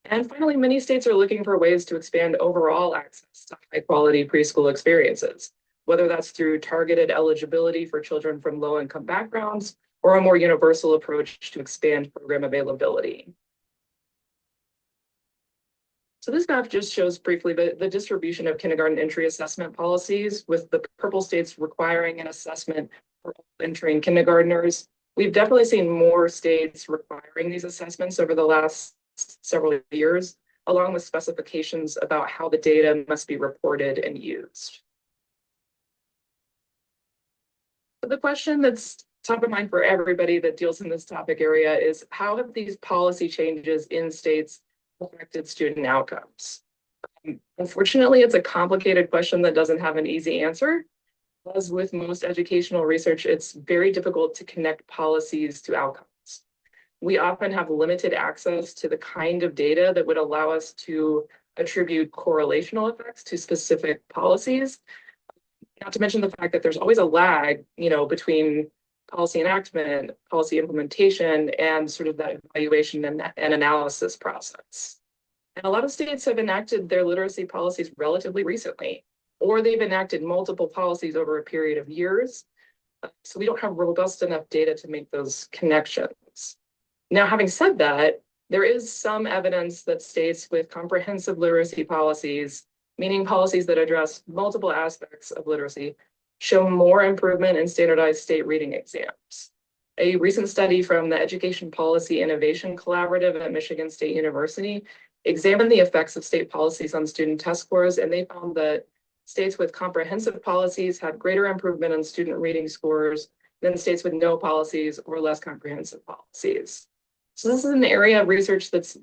And finally, many states are looking for ways to expand overall access to high-quality preschool experiences, whether that's through targeted eligibility for children from low-income backgrounds or a more universal approach to expand program availability. So this map just shows briefly the distribution of kindergarten entry assessment policies, with the purple states requiring an assessment for entering kindergartners. We've definitely seen more states requiring these assessments over the last several years, along with specifications about how the data must be reported and used. So the question that's top of mind for everybody that deals in this topic area is, how have these policy changes in states affected student outcomes? Unfortunately, it's a complicated question that doesn't have an easy answer. As with most educational research, it's very difficult to connect policies to outcomes. We often have limited access to the kind of data that would allow us to attribute correlational effects to specific policies. Not to mention the fact that there's always a lag, between policy enactment, policy implementation, and sort of that evaluation and analysis process. And a lot of states have enacted their literacy policies relatively recently, or they've enacted multiple policies over a period of years. So we don't have robust enough data to make those connections. Now, having said that, there is some evidence that states with comprehensive literacy policies, meaning policies that address multiple aspects of literacy, show more improvement in standardized state reading exams. A recent study from the Education Policy Innovation Collaborative at Michigan State University examined the effects of state policies on student test scores, and they found that states with comprehensive policies had greater improvement in student reading scores than states with no policies or less comprehensive policies. So this is an area of research that's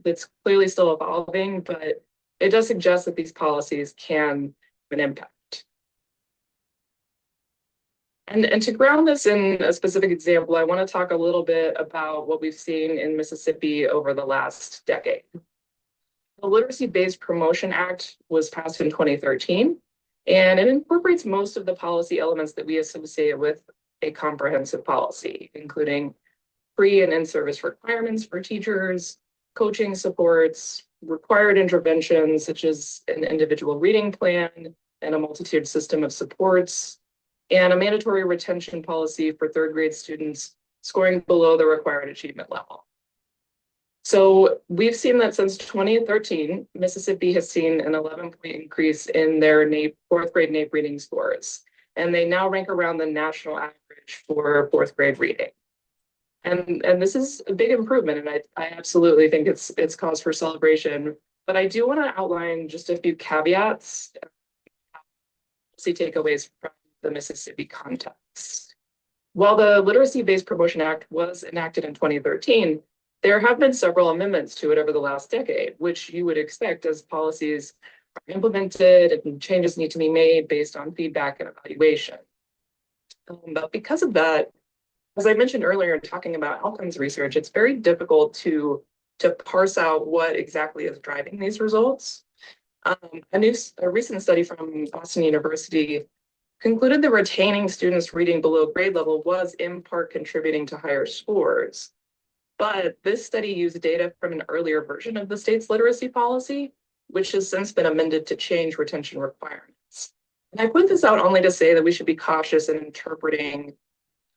clearly still evolving, but it does suggest that these policies can have an impact. And to ground this in a specific example, I want to talk a little bit about what we've seen in Mississippi over the last decade. The Literacy-Based Promotion Act was passed in 2013, and it incorporates most of the policy elements that we associate with a comprehensive policy, including pre and in-service requirements for teachers, coaching supports, required interventions such as an individual reading plan and a multitude system of supports, and a mandatory retention policy for third grade students scoring below the required achievement level. So we've seen that since 2013, Mississippi has seen an 11-point increase in their fourth grade NAEP reading scores, and they now rank around the national average for fourth grade reading. And this is a big improvement, and I absolutely think it's cause for celebration. But I do want to outline just a few caveats, policy takeaways from the Mississippi context. While the Literacy-Based Promotion Act was enacted in 2013, there have been several amendments to it over the last decade, which you would expect as policies are implemented and changes need to be made based on feedback and evaluation. But because of that, as I mentioned earlier, in talking about outcomes research, it's very difficult to parse out what exactly is driving these results. A recent study from Boston University concluded that retaining students reading below grade level was in part contributing to higher scores. But this study used data from an earlier version of the state's literacy policy, which has since been amended to change retention requirements. And I put this out only to say that we should be cautious in interpreting,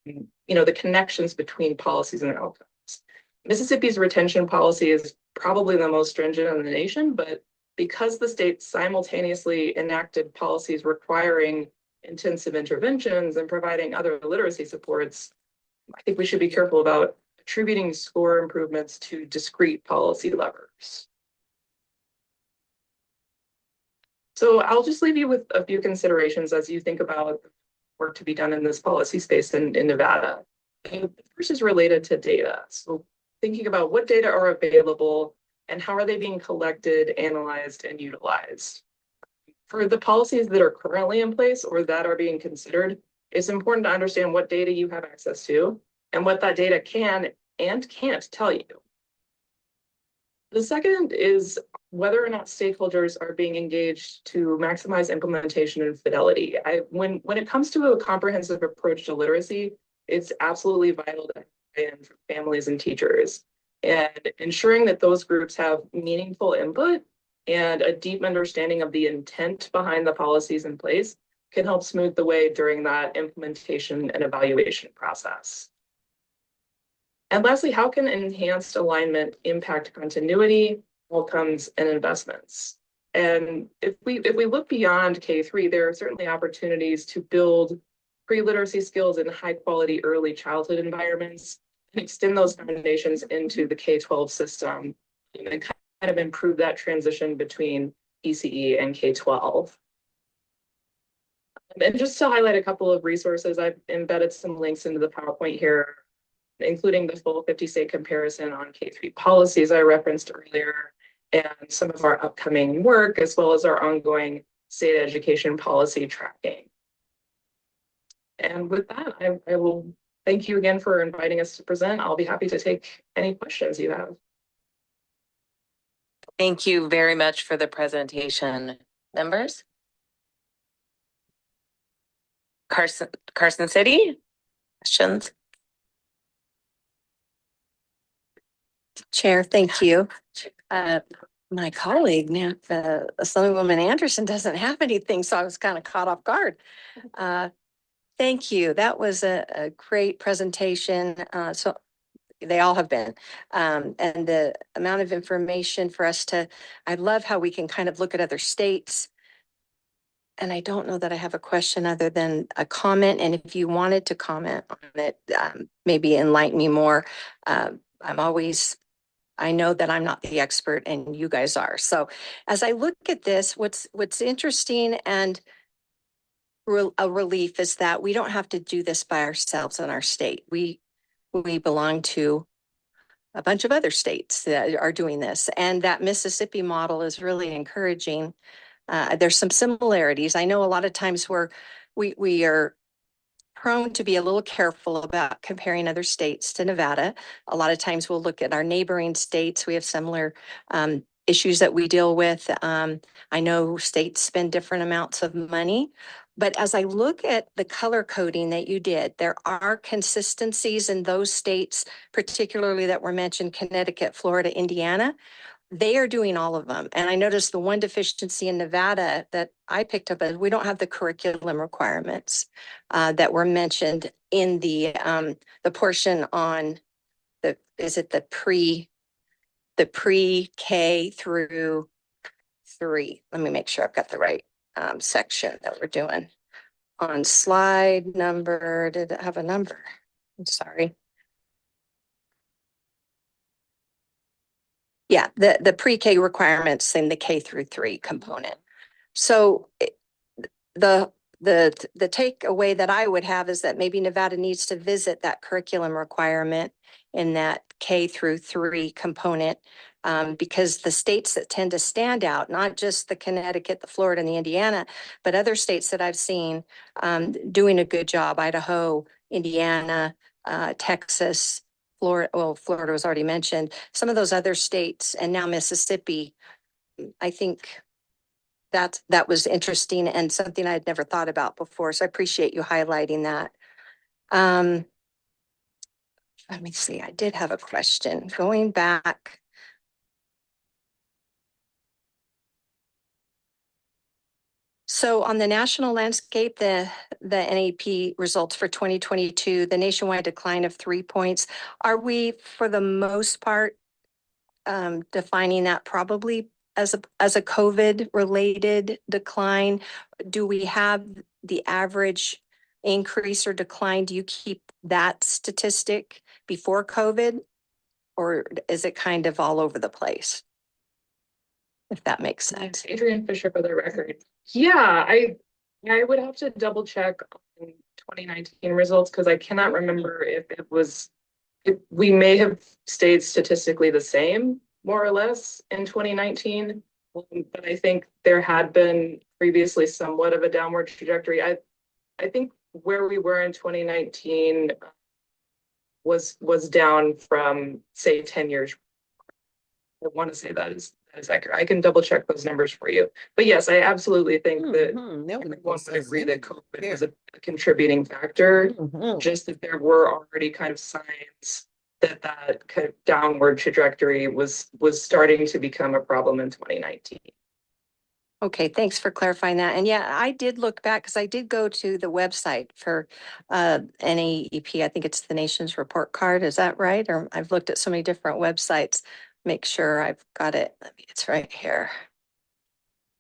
the connections between policies and outcomes. Mississippi's retention policy is probably the most stringent in the nation, but because the state simultaneously enacted policies requiring intensive interventions and providing other literacy supports, I think we should be careful about attributing score improvements to discrete policy levers. So I'll just leave you with a few considerations as you think about work to be done in this policy space in Nevada. The first is related to data. So thinking about what data are available and how are they being collected, analyzed, and utilized. For the policies that are currently in place or that are being considered, it's important to understand what data you have access to and what that data can and can't tell you. The second is whether or not stakeholders are being engaged to maximize implementation and fidelity. When it comes to a comprehensive approach to literacy, it's absolutely vital to have families and teachers, and ensuring that those groups have meaningful input and a deep understanding of the intent behind the policies in place can help smooth the way during that implementation and evaluation process. And lastly, how can enhanced alignment impact continuity, outcomes, and investments? And if we look beyond K3, there are certainly opportunities to build pre-literacy skills in high quality early childhood environments and extend those foundations into the K-12 system and kind of improve that transition between ECE and K-12. And just to highlight a couple of resources, I've embedded some links into the PowerPoint here, including the full 50-state comparison on K-3 policies I referenced earlier, and some of our upcoming work, as well as our ongoing state education policy tracking. And with that, I will thank you again for inviting us to present. I'll be happy to take any questions you have. Thank you very much for the presentation. Members? Carson City, questions? Chair, thank you. My colleague, now, Assemblywoman Anderson doesn't have anything, so I was kind of caught off guard. Thank you. That was a great presentation. So they all have been. And the amount of information for us I love how we can kind of look at other states. And I don't know that I have a question other than a comment. And if you wanted to comment on it, maybe enlighten me more. I know that I'm not the expert and you guys are. So as I look at this, what's interesting and a relief is that we don't have to do this by ourselves in our state. We belong to a bunch of other states that are doing this, and that Mississippi model is really encouraging. There's some similarities. I know a lot of times we are prone to be a little careful about comparing other states to Nevada. A lot of times we'll look at our neighboring states. We have similar issues that we deal with. I know states spend different amounts of money, but as I look at the color coding that you did, there are consistencies in those states, particularly that were mentioned, Connecticut, Florida, Indiana. They are doing all of them. And I noticed the one deficiency in Nevada that I picked up is we don't have the curriculum requirements that were mentioned in the portion on is it the pre-K through 3. Let me make sure I've got the right section that we're doing. On slide number, did it have a number? I'm sorry. Yeah, the pre-K requirements in the K through 3 component. So the takeaway that I would have is that maybe Nevada needs to visit that curriculum requirement in that K through 3 component, because the states that tend to stand out, not just the Connecticut, the Florida, and the Indiana, but other states that I've seen doing a good job, Idaho, Indiana, Texas, Florida, well, Florida was already mentioned, some of those other states, and now Mississippi. I think that was interesting and something I had never thought about before. So I appreciate you highlighting that. Let me see, I did have a question going back. So on the national landscape, the NAP results for 2022, the nationwide decline of 3 points. Are we, for the most part, defining that probably as a COVID related decline? Do we have the average increase or decline? Do you keep that statistic before COVID, or is it kind of all over the place? If that makes sense. Adrienne Fisher for the record. Yeah, I would have to double check on 2019 results because I cannot remember if it was, if we may have stayed statistically the same, more or less, in 2019. But I think there had been previously somewhat of a downward trajectory. I think where we were in 2019 was down from, say, 10 years. I want to say that is accurate. I can double check those numbers for you. But yes, I absolutely think that everyone would agree that COVID was a contributing factor. Just that there were already kind of signs that that kind of downward trajectory was starting to become a problem in 2019. Okay, thanks for clarifying that. And yeah, I did look back because I did go to the website for NAEP. I think it's the nation's report card. Is that right? Or I've looked at so many different websites. Make sure I've got it. It's right here.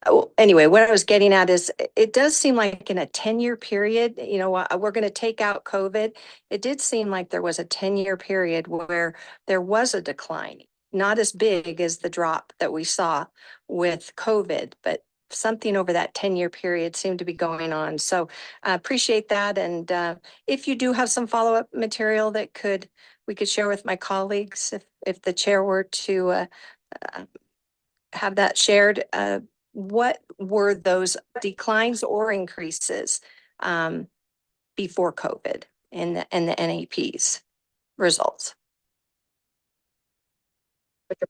Oh, anyway, what I was getting at is it does seem like in a 10-year period, you know, we're going to take out COVID. It did seem like there was a 10-year period where there was a decline, not as big as the drop that we saw with COVID, but something over that 10-year period seemed to be going on. So I appreciate that. And if you do have some follow-up material that we could share with my colleagues, if the chair were to have that shared, what were those declines or increases before COVID in the NAP's results?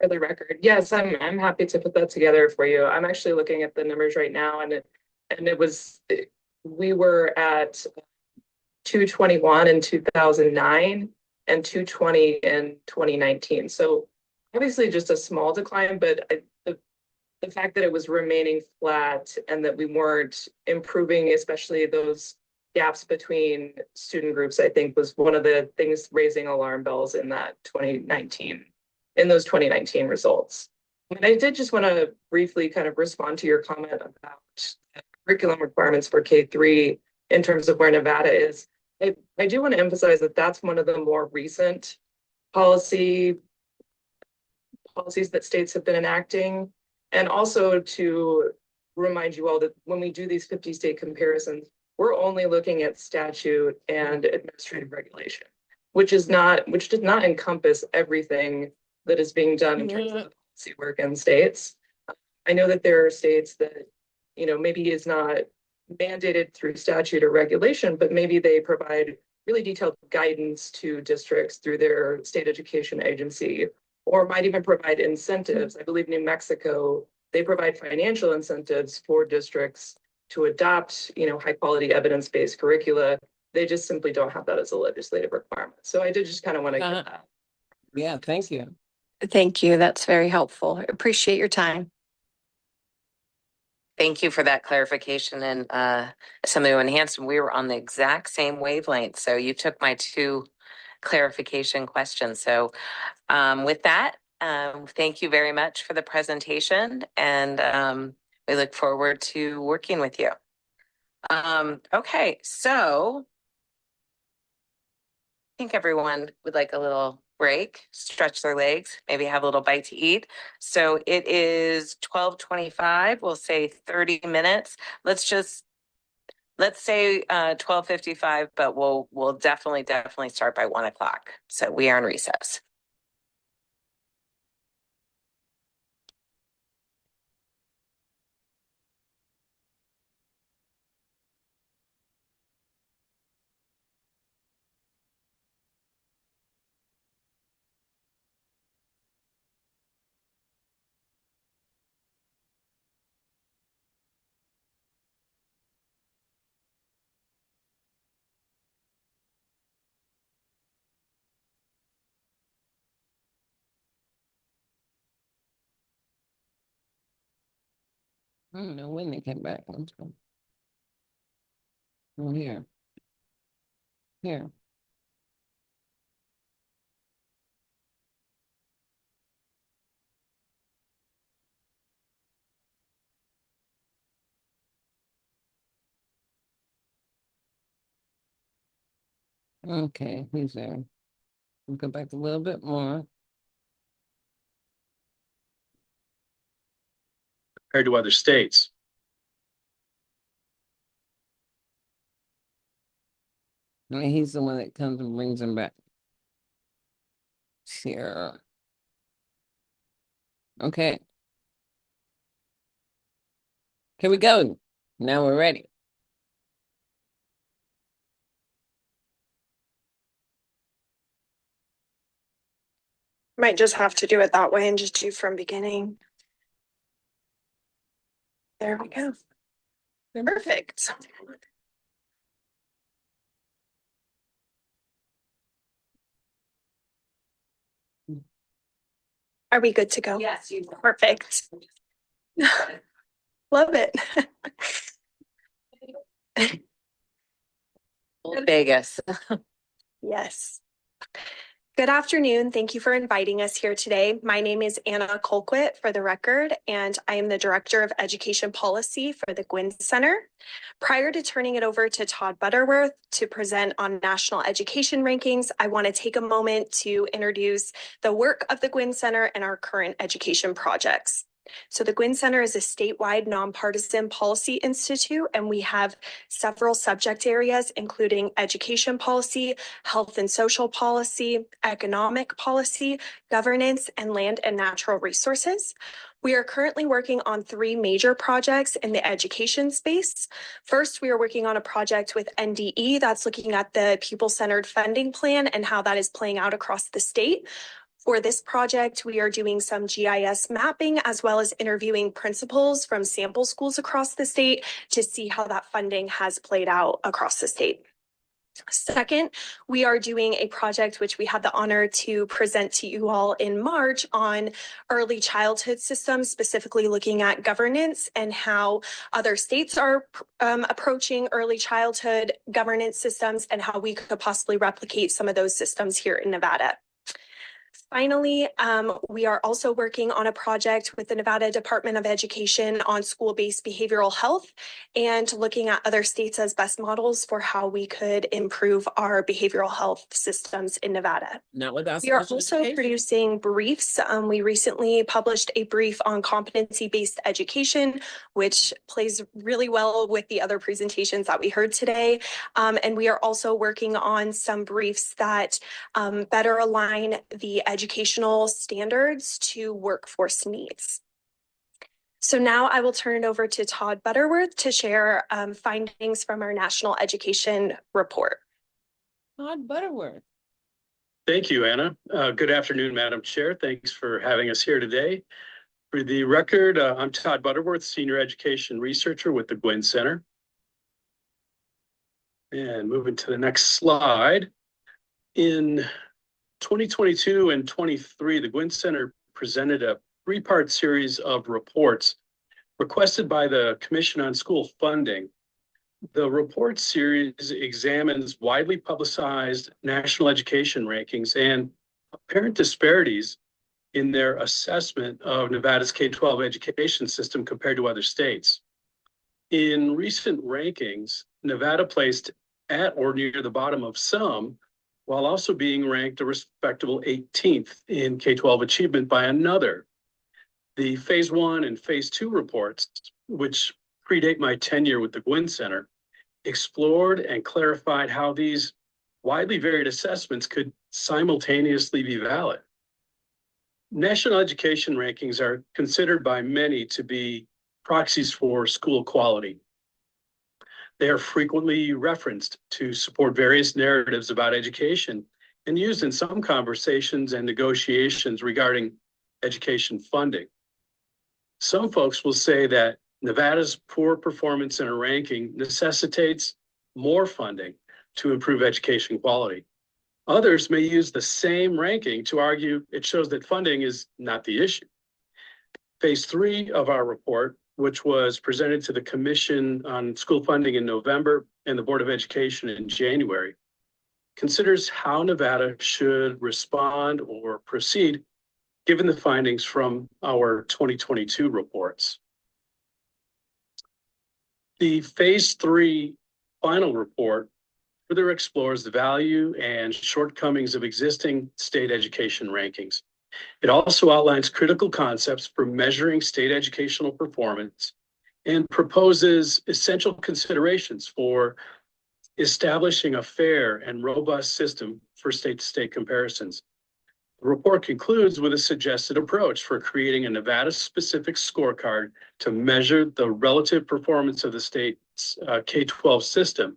For the record, yes, I'm happy to put that together for you. I'm actually looking at the numbers right now, and it was, we were at 221 in 2009 and 220 in 2019. So obviously just a small decline, but the fact that it was remaining flat and that we weren't improving, especially those gaps between student groups, I think was one of the things raising alarm bells in those 2019 results. And I did just want to briefly kind of respond to your comment about curriculum requirements for K-3 in terms of where Nevada is. I do want to emphasize that that's one of the more recent policies that states have been enacting. And also to remind you all that when we do these 50 state comparisons, we're only looking at statute and administrative regulation, which does not encompass everything that is being done in terms of policy work in states. I know that there are states that, you know, maybe is not mandated through statute or regulation, but maybe they provide really detailed guidance to districts through their state education agency, or might even provide incentives. I believe New Mexico, they provide financial incentives for districts to adopt, you know, high quality evidence-based curricula. They just simply don't have that as a legislative requirement. So I did just kind of want to get that. Yeah, thank you. Thank you. That's very helpful. I appreciate your time. Thank you for that clarification and something to enhance. We were on the exact same wavelength. So you took my two clarification questions. So with that, thank you very much for the presentation, and we look forward to working with you. Okay, so I think everyone would like a little break, stretch their legs, maybe have a little bite to eat. So it is 12:25. We'll say 30 minutes. Let's say 12:55, but we'll definitely start by 1 o'clock. So we are in recess. I don't know when they came back. Oh, here. Here. Okay, he's there. We'll go back a little bit more. Compared to other states. I mean, he's the one that comes and brings them back. Sure. Okay. Here we go. Now we're ready. Might just have to do it that way and just do from beginning. There we go. Perfect. Are we good to go? Yes, you. Perfect. Love it. Vegas. Yes. Good afternoon. Thank you for inviting us here today. My name is Anna Colquitt for the record, and I am the Director of Education Policy for the Gwynn Center. Prior to turning it over to Todd Butterworth to present on national education rankings, I want to take a moment to introduce the work of the Gwynn Center and our current education projects. So the Gwynn Center is a statewide nonpartisan policy institute, and we have several subject areas, including education policy, health and social policy, economic policy, governance, and land and natural resources. We are currently working on 3 major projects in the education space. First, we are working on a project with NDE that's looking at the pupil-centered funding plan and how that is playing out across the state. For this project, we are doing some GIS mapping as well as interviewing principals from sample schools across the state to see how that funding has played out across the state. Second, we are doing a project which we had the honor to present to you all in March on early childhood systems, specifically looking at governance and how other states are approaching early childhood governance systems and how we could possibly replicate some of those systems here in Nevada. Finally, we are also working on a project with the Nevada Department of Education on school-based behavioral health and looking at other states as best models for how we could improve our behavioral health systems in Nevada. Not without We are special also education. producing briefs. We recently published a brief on competency-based education, which plays really well with the other presentations that we heard today. And we are also working on some briefs that better align the educational standards to workforce needs. So now I will turn it over to Todd Butterworth to share findings from our national education report. Todd Butterworth. Thank you, Anna. Good afternoon, Madam Chair. Thanks for having us here today. For the record, I'm Todd Butterworth, Senior Education Researcher with the Gwynn Center. And moving to the next slide. In 2022 and 23, the Gwynn Center presented a 3-part series of reports requested by the Commission on School Funding. The report series examines widely publicized national education rankings and apparent disparities in their assessment of Nevada's K-12 education system compared to other states. In recent rankings, Nevada placed at or near the bottom of some, while also being ranked a respectable 18th in K-12 achievement by another. The Phase 1 and Phase 2 reports, which predate my tenure with the Gwynn Center, explored and clarified how these widely varied assessments could simultaneously be valid. National education rankings are considered by many to be proxies for school quality. They are frequently referenced to support various narratives about education and used in some conversations and negotiations regarding education funding. Some folks will say that Nevada's poor performance in a ranking necessitates more funding to improve education quality. Others may use the same ranking to argue it shows that funding is not the issue. Phase 3 of our report, which was presented to the Commission on School Funding in November and the Board of Education in January, considers how Nevada should respond or proceed given the findings from our 2022 reports. The Phase 3 final report further explores the value and shortcomings of existing state education rankings. It also outlines critical concepts for measuring state educational performance and proposes essential considerations for establishing a fair and robust system for state-to-state comparisons. The report concludes with a suggested approach for creating a Nevada-specific scorecard to measure the relative performance of the state's K-12 system.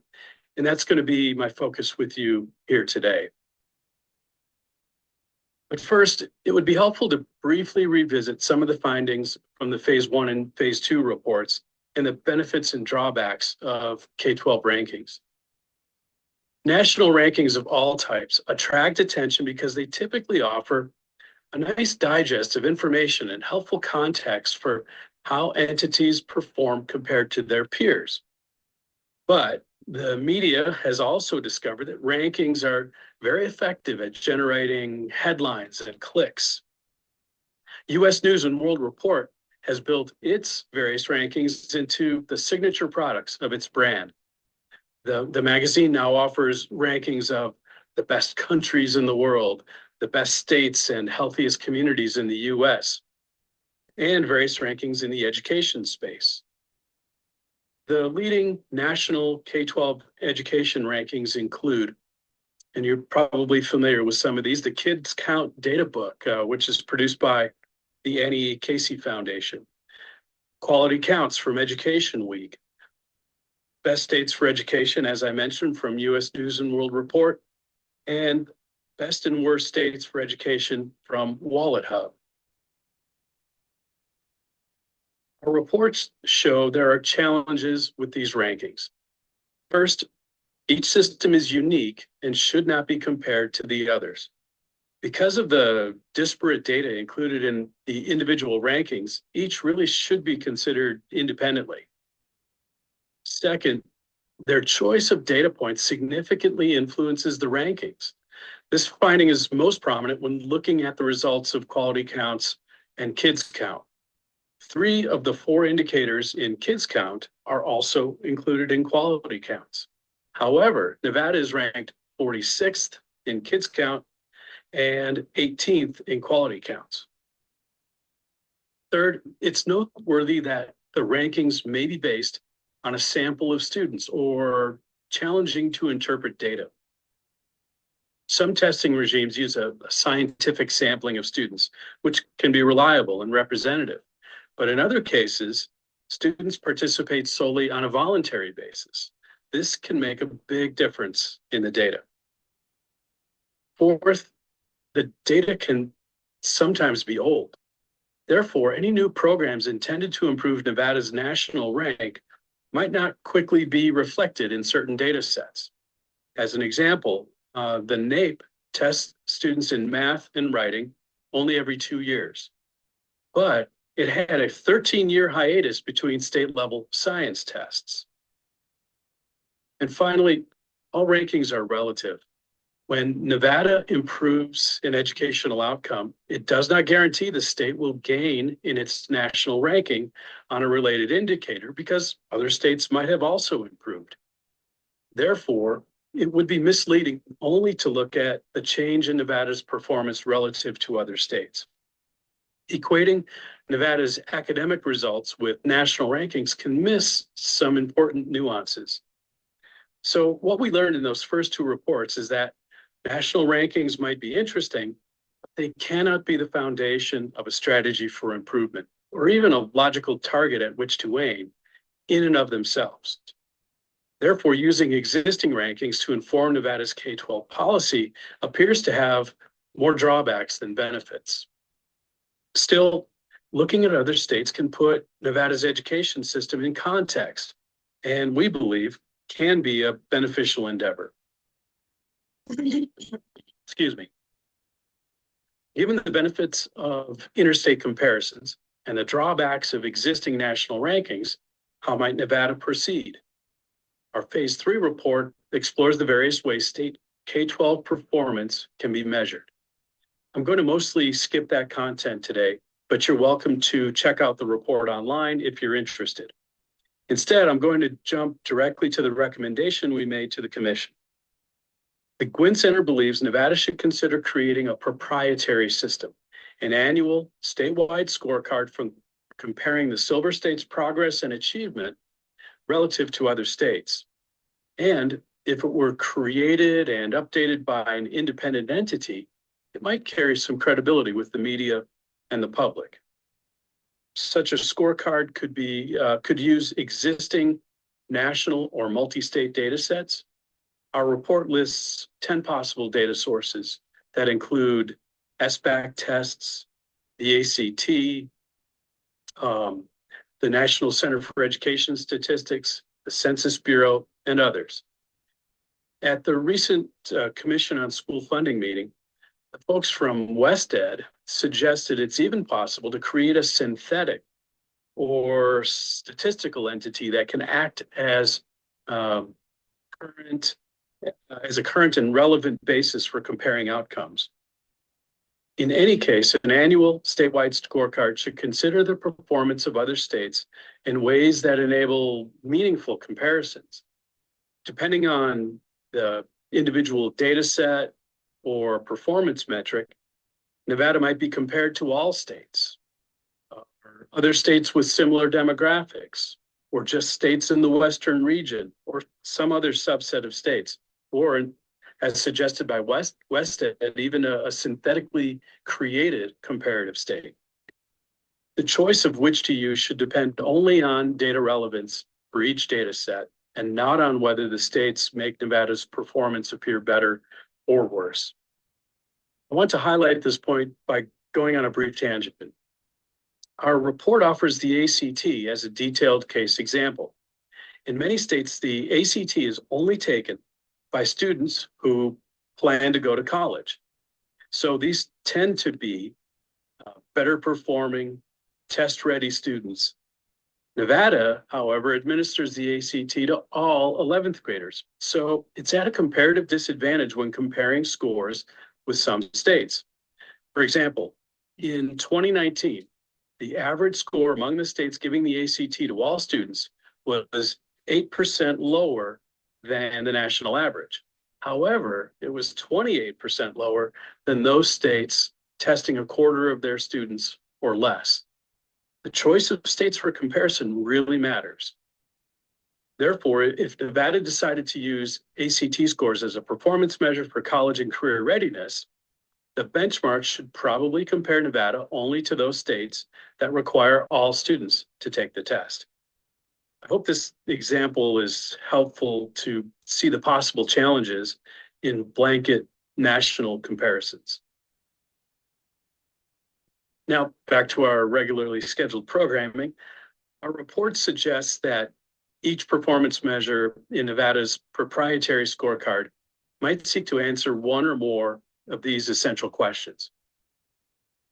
And that's going to be my focus with you here today. But first, it would be helpful to briefly revisit some of the findings from the Phase 1 and Phase 2 reports and the benefits and drawbacks of K-12 rankings. National rankings of all types attract attention because they typically offer a nice digest of information and helpful context for how entities perform compared to their peers. But the media has also discovered that rankings are very effective at generating headlines and clicks. US News and World Report has built its various rankings into the signature products of its brand. The magazine now offers rankings of the best countries in the world, the best states and healthiest communities in the US, and various rankings in the education space. The leading national K-12 education rankings include, and you're probably familiar with some of these, the Kids Count Data Book, which is produced by the Annie Casey Foundation, Quality Counts from Education Week, Best States for Education, as I mentioned, from US News and World Report, and Best and Worst States for Education from Wallet Hub. Our reports show there are challenges with these rankings. First, each system is unique and should not be compared to the others. Because of the disparate data included in the individual rankings, each really should be considered independently. Second, their choice of data points significantly influences the rankings. This finding is most prominent when looking at the results of Quality Counts and Kids Count. 3 of the 4 indicators in Kids Count are also included in Quality Counts. However, Nevada is ranked 46th in Kids Count and 18th in Quality Counts. Third, it's noteworthy that the rankings may be based on a sample of students or challenging to interpret data. Some testing regimes use a scientific sampling of students, which can be reliable and representative. But in other cases, students participate solely on a voluntary basis. This can make a big difference in the data. Fourth, the data can sometimes be old. Therefore, any new programs intended to improve Nevada's national rank might not quickly be reflected in certain data sets. As an example, the NAEP tests students in math and writing only every 2 years, but it had a 13-year hiatus between state-level science tests. And finally, all rankings are relative. When Nevada improves an educational outcome, it does not guarantee the state will gain in its national ranking on a related indicator because other states might have also improved. Therefore, it would be misleading only to look at the change in Nevada's performance relative to other states. Equating Nevada's academic results with national rankings can miss some important nuances. So what we learned in those first 2 reports is that national rankings might be interesting, but they cannot be the foundation of a strategy for improvement or even a logical target at which to aim in and of themselves. Therefore, using existing rankings to inform Nevada's K-12 policy appears to have more drawbacks than benefits. Still, looking at other states can put Nevada's education system in context, and we believe can be a beneficial endeavor. Excuse me. Given the benefits of interstate comparisons and the drawbacks of existing national rankings, how might Nevada proceed? Our Phase 3 report explores the various ways state K-12 performance can be measured. I'm going to mostly skip that content today, but you're welcome to check out the report online if you're interested. Instead, I'm going to jump directly to the recommendation we made to the Commission. The Gwynn Center believes Nevada should consider creating a proprietary system, an annual statewide scorecard from comparing the Silver State's progress and achievement relative to other states. And if it were created and updated by an independent entity, it might carry some credibility with the media and the public. Such a scorecard could use existing national or multi-state data sets. Our report lists 10 possible data sources that include SBAC tests, the ACT, the National Center for Education Statistics, the Census Bureau, and others. At the recent Commission on School Funding meeting, the folks from WestEd suggested it's even possible to create a synthetic or statistical entity that can act as current as a current and relevant basis for comparing outcomes. In any case, an annual statewide scorecard should consider the performance of other states in ways that enable meaningful comparisons. Depending on the individual data set or performance metric, Nevada might be compared to all states, or other states with similar demographics, or just states in the Western region, or some other subset of states, or as suggested by WestEd, even a synthetically created comparative state. The choice of which to use should depend only on data relevance for each data set and not on whether the states make Nevada's performance appear better or worse. I want to highlight this point by going on a brief tangent. Our report offers the ACT as a detailed case example. In many states, the ACT is only taken by students who plan to go to college. So these tend to be better performing, test-ready students. Nevada, however, administers the ACT to all 11th graders. So it's at a comparative disadvantage when comparing scores with some states. For example, in 2019, the average score among the states giving the ACT to all students was 8% lower than the national average. However, it was 28% lower than those states testing a quarter of their students or less. The choice of states for comparison really matters. Therefore, if Nevada decided to use ACT scores as a performance measure for college and career readiness, the benchmark should probably compare Nevada only to those states that require all students to take the test. I hope this example is helpful to see the possible challenges in blanket national comparisons. Now, back to our regularly scheduled programming. Our report suggests that each performance measure in Nevada's proprietary scorecard might seek to answer one or more of these essential questions.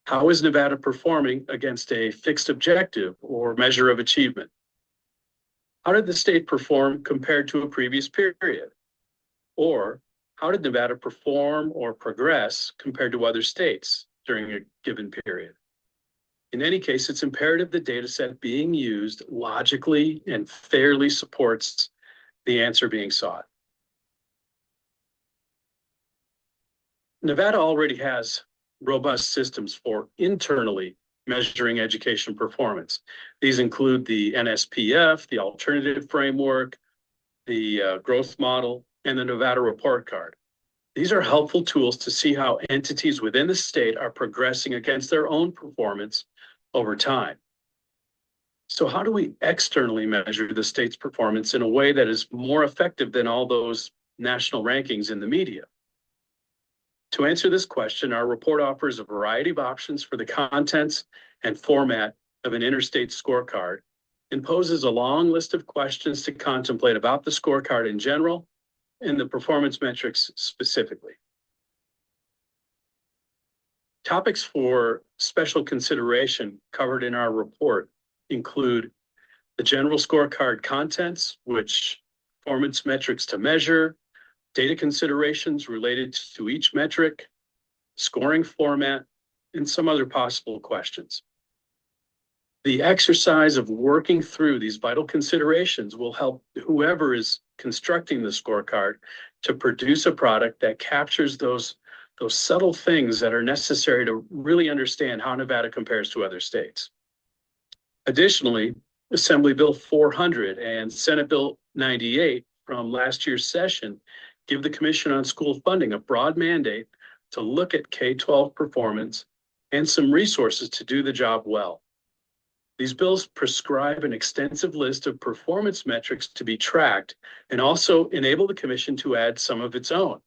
How is Nevada performing against a fixed objective or measure of achievement? How did the state perform compared to a previous period? Or how did Nevada perform or progress compared to other states during a given period? In any case, it's imperative the data set being used logically and fairly supports the answer being sought. Nevada already has robust systems for internally measuring education performance. These include the NSPF, the alternative framework, the growth model, and the Nevada report card. These are helpful tools to see how entities within the state are progressing against their own performance over time. So how do we externally measure the state's performance in a way that is more effective than all those national rankings in the media? To answer this question, our report offers a variety of options for the contents and format of an interstate scorecard and poses a long list of questions to contemplate about the scorecard in general and the performance metrics specifically. Topics for special consideration covered in our report include the general scorecard contents, which performance metrics to measure, data considerations related to each metric, scoring format, and some other possible questions. The exercise of working through these vital considerations will help whoever is constructing the scorecard to produce a product that captures those subtle things that are necessary to really understand how Nevada compares to other states. Additionally, Assembly Bill 400 and Senate Bill 98 from last year's session give the Commission on School Funding a broad mandate to look at K-12 performance and some resources to do the job well. These bills prescribe an extensive list of performance metrics to be tracked and also enable the Commission to add some of its own.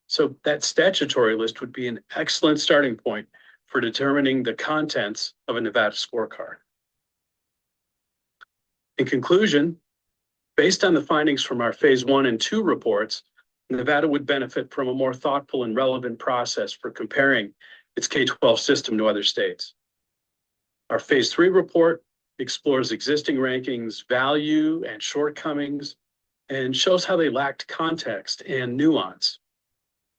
So that statutory list would be an excellent starting point for determining the contents of a Nevada scorecard. In conclusion, based on the findings from our phase 1 and 2 reports, Nevada would benefit from a more thoughtful and relevant process for comparing its K-12 system to other states. Our phase 3 report explores existing rankings, value and shortcomings, and shows how they lacked context and nuance.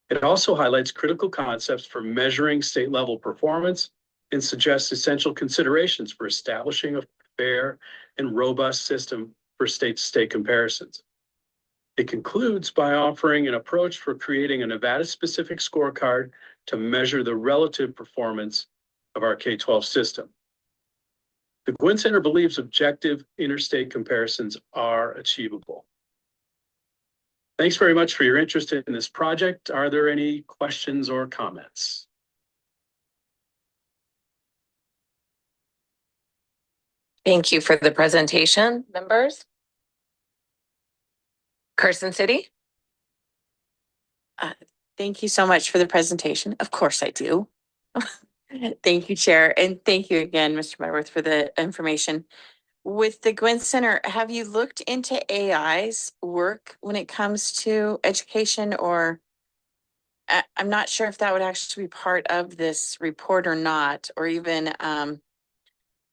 It also highlights critical concepts for measuring state level performance and suggests essential considerations for establishing a fair and robust system for state-to-state comparisons. It concludes by offering an approach for creating a Nevada-specific scorecard to measure the relative performance of our K-12 system. The Gwynn Center believes objective interstate comparisons are achievable. Thanks very much for your interest in this project. Are there any questions or comments? Thank you for the presentation, members. Carson City? Thank you so much for the presentation. Of course I do. Thank you, Chair, and thank you again, Mr. Butterworth, for the information. With the Gwynn Center, have you looked into AI's work when it comes to education, or I'm not sure if that would actually be part of this report or not, or even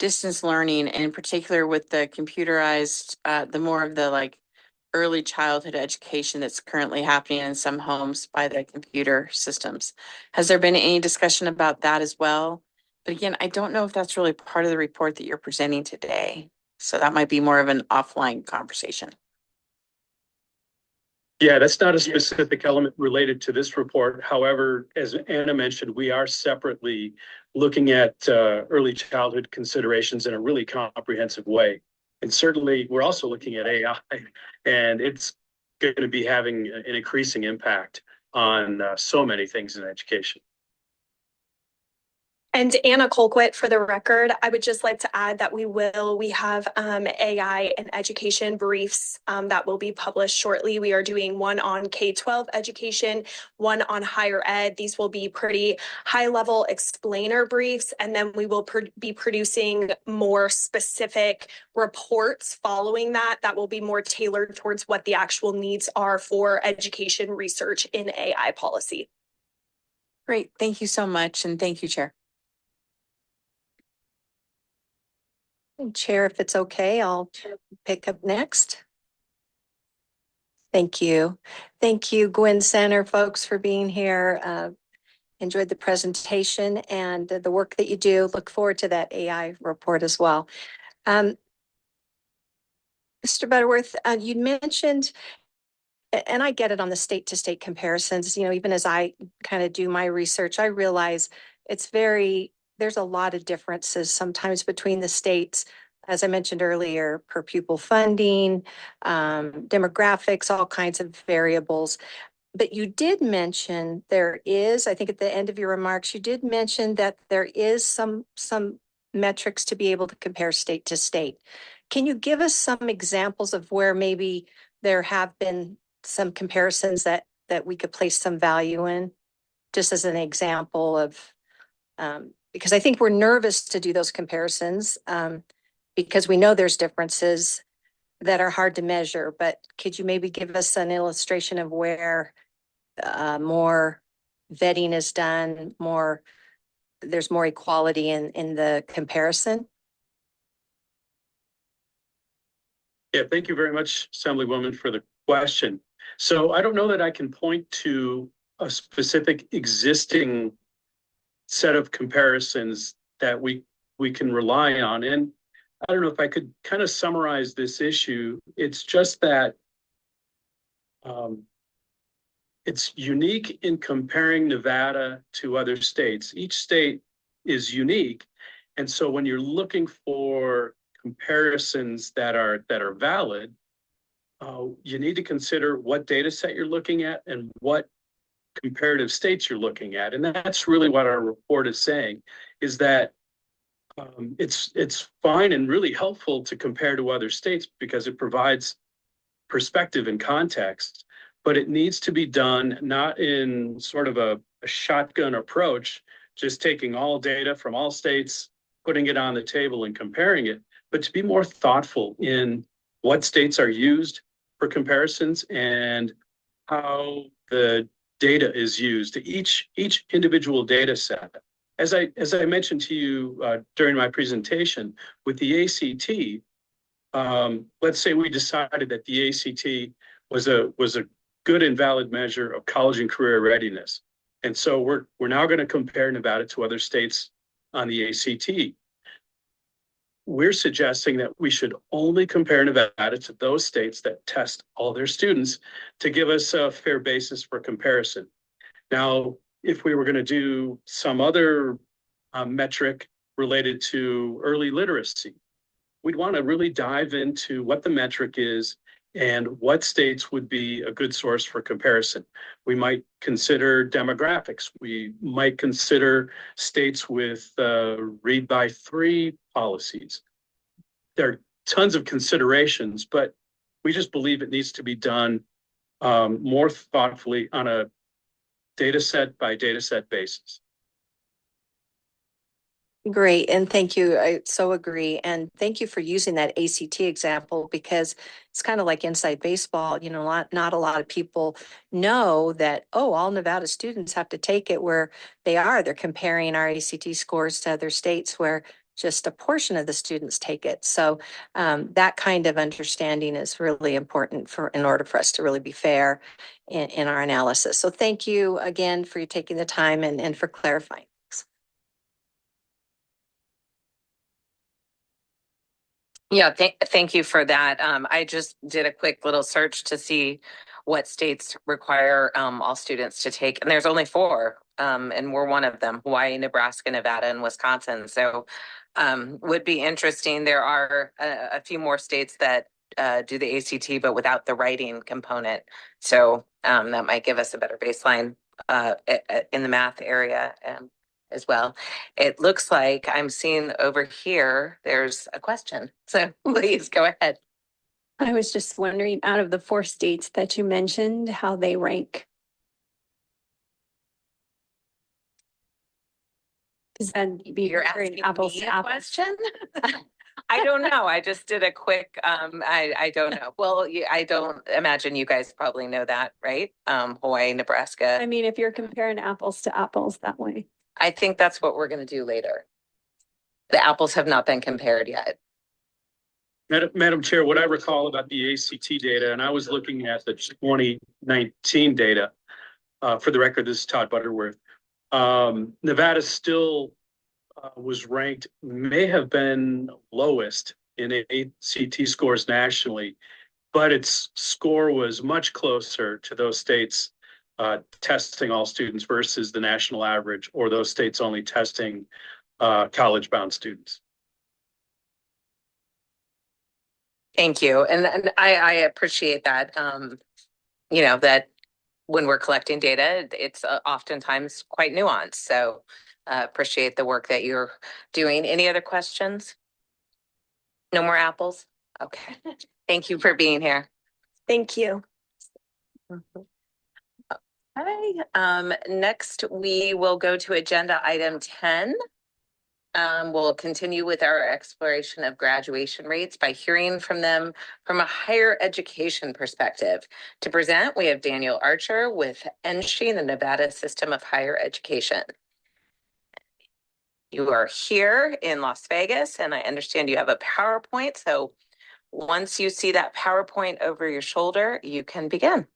distance learning, and in particular with the computerized, the more of the like early childhood education that's currently happening in some homes by the computer systems. Has there been any discussion about that as well? But again, I don't know if that's really part of the report that you're presenting today. So that might be more of an offline conversation. Yeah, that's not a specific element related to this report. However, as Anna mentioned, we are separately looking at early childhood considerations in a really comprehensive way. And certainly we're also looking at AI, and it's going to be having an increasing impact on so many things in education. And Anna Colquitt, for the record, I would just like to add that we have AI and education briefs that will be published shortly. We are doing one on K-12 education, one on higher ed. These will be pretty high level explainer briefs, and then we will be producing more specific reports following that will be more tailored towards what the actual needs are for education research in AI policy. Great, thank you so much, and thank you, Chair. Chair, if it's okay, I'll pick up next. Thank you. Thank you, Gwynn Center folks, for being here. Enjoyed the presentation and the work that you do. Look forward to that AI report as well. Mr. Butterworth, you mentioned, and I get it on the state-to-state comparisons, you know, even as I kind of do my research, I realize there's a lot of differences sometimes between the states, as I mentioned earlier, per pupil funding, demographics, all kinds of variables. But you did mention I think at the end of your remarks, you did mention that there is some metrics to be able to compare state to state. Can you give us some examples of where maybe there have been some comparisons that we could place some value in, just as an example of, because I think we're nervous to do those comparisons because we know there's differences that are hard to measure, but could you maybe give us an illustration of where more vetting is done, there's more equality in the comparison? Yeah, thank you very much, Assemblywoman, for the question. So I don't know that I can point to a specific existing set of comparisons that we can rely on. And I don't know if I could kind of summarize this issue. It's just that it's unique in comparing Nevada to other states. Each state is unique. And so when you're looking for comparisons that are valid, you need to consider what data set you're looking at and what comparative states you're looking at. And that's really what our report is saying, is that it's fine and really helpful to compare to other states because it provides perspective and context, but it needs to be done not in sort of a shotgun approach, just taking all data from all states, putting it on the table and comparing it, but to be more thoughtful in what states are used for comparisons and how the data is used, each individual data set. As I mentioned to you during my presentation, with the ACT, let's say we decided that the ACT was a good and valid measure of college and career readiness. And so we're now going to compare Nevada to other states on the ACT. We're suggesting that we should only compare Nevada to those states that test all their students to give us a fair basis for comparison. Now, if we were going to do some other metric related to early literacy, we'd want to really dive into what the metric is and what states would be a good source for comparison. We might consider demographics. We might consider states with read by three policies. There are tons of considerations, but we just believe it needs to be done more thoughtfully on a data set by data set basis. Great, and thank you. I so agree. And thank you for using that ACT example because it's kind of like inside baseball. You know, not a lot of people know that, oh, all Nevada students have to take it where they are. They're comparing our ACT scores to other states where just a portion of the students take it. So that kind of understanding is really important in order for us to really be fair in our analysis. So thank you again for you taking the time and for clarifying. Yeah, thank you for that. I just did a quick little search to see what states require all students to take, and there's only four, and we're one of them: Hawaii, Nebraska, Nevada, and Wisconsin. So, would be interesting. There are a few more states that do the ACT, but without the writing component. So that might give us a better baseline in the math area. As well. It looks like I'm seeing over here, there's a question. So please go ahead. I was just wondering, out of the 4 states that you mentioned, how they rank. Because then You're asking apples me to a apples. question? I don't know. I just did a quick, I don't know. Well, I don't imagine you guys probably know that, right? Hawaii, Nebraska. I mean, if you're comparing apples to apples that way. I think that's what we're going to do later. The apples have not been compared yet. Madam Chair, what I recall about the ACT data, and I was looking at the 2019 data, for the record, this is Todd Butterworth. Nevada still was ranked, may have been lowest in ACT scores nationally, but its score was much closer to those states testing all students versus the national average, or those states only testing college-bound students. Thank you. And I appreciate that, you know, that when we're collecting data, it's oftentimes quite nuanced. So appreciate the work that you're doing. Any other questions? No more apples? Okay. Thank you for being here. Thank you. Okay. Next, we will go to agenda item 10. We'll continue with our exploration of graduation rates by hearing from them from a higher education perspective. To present, we have Daniel Archer with NSHE, the Nevada System of Higher Education. You are here in Las Vegas, and I understand you have a PowerPoint. So once you see that PowerPoint over your shoulder, you can begin.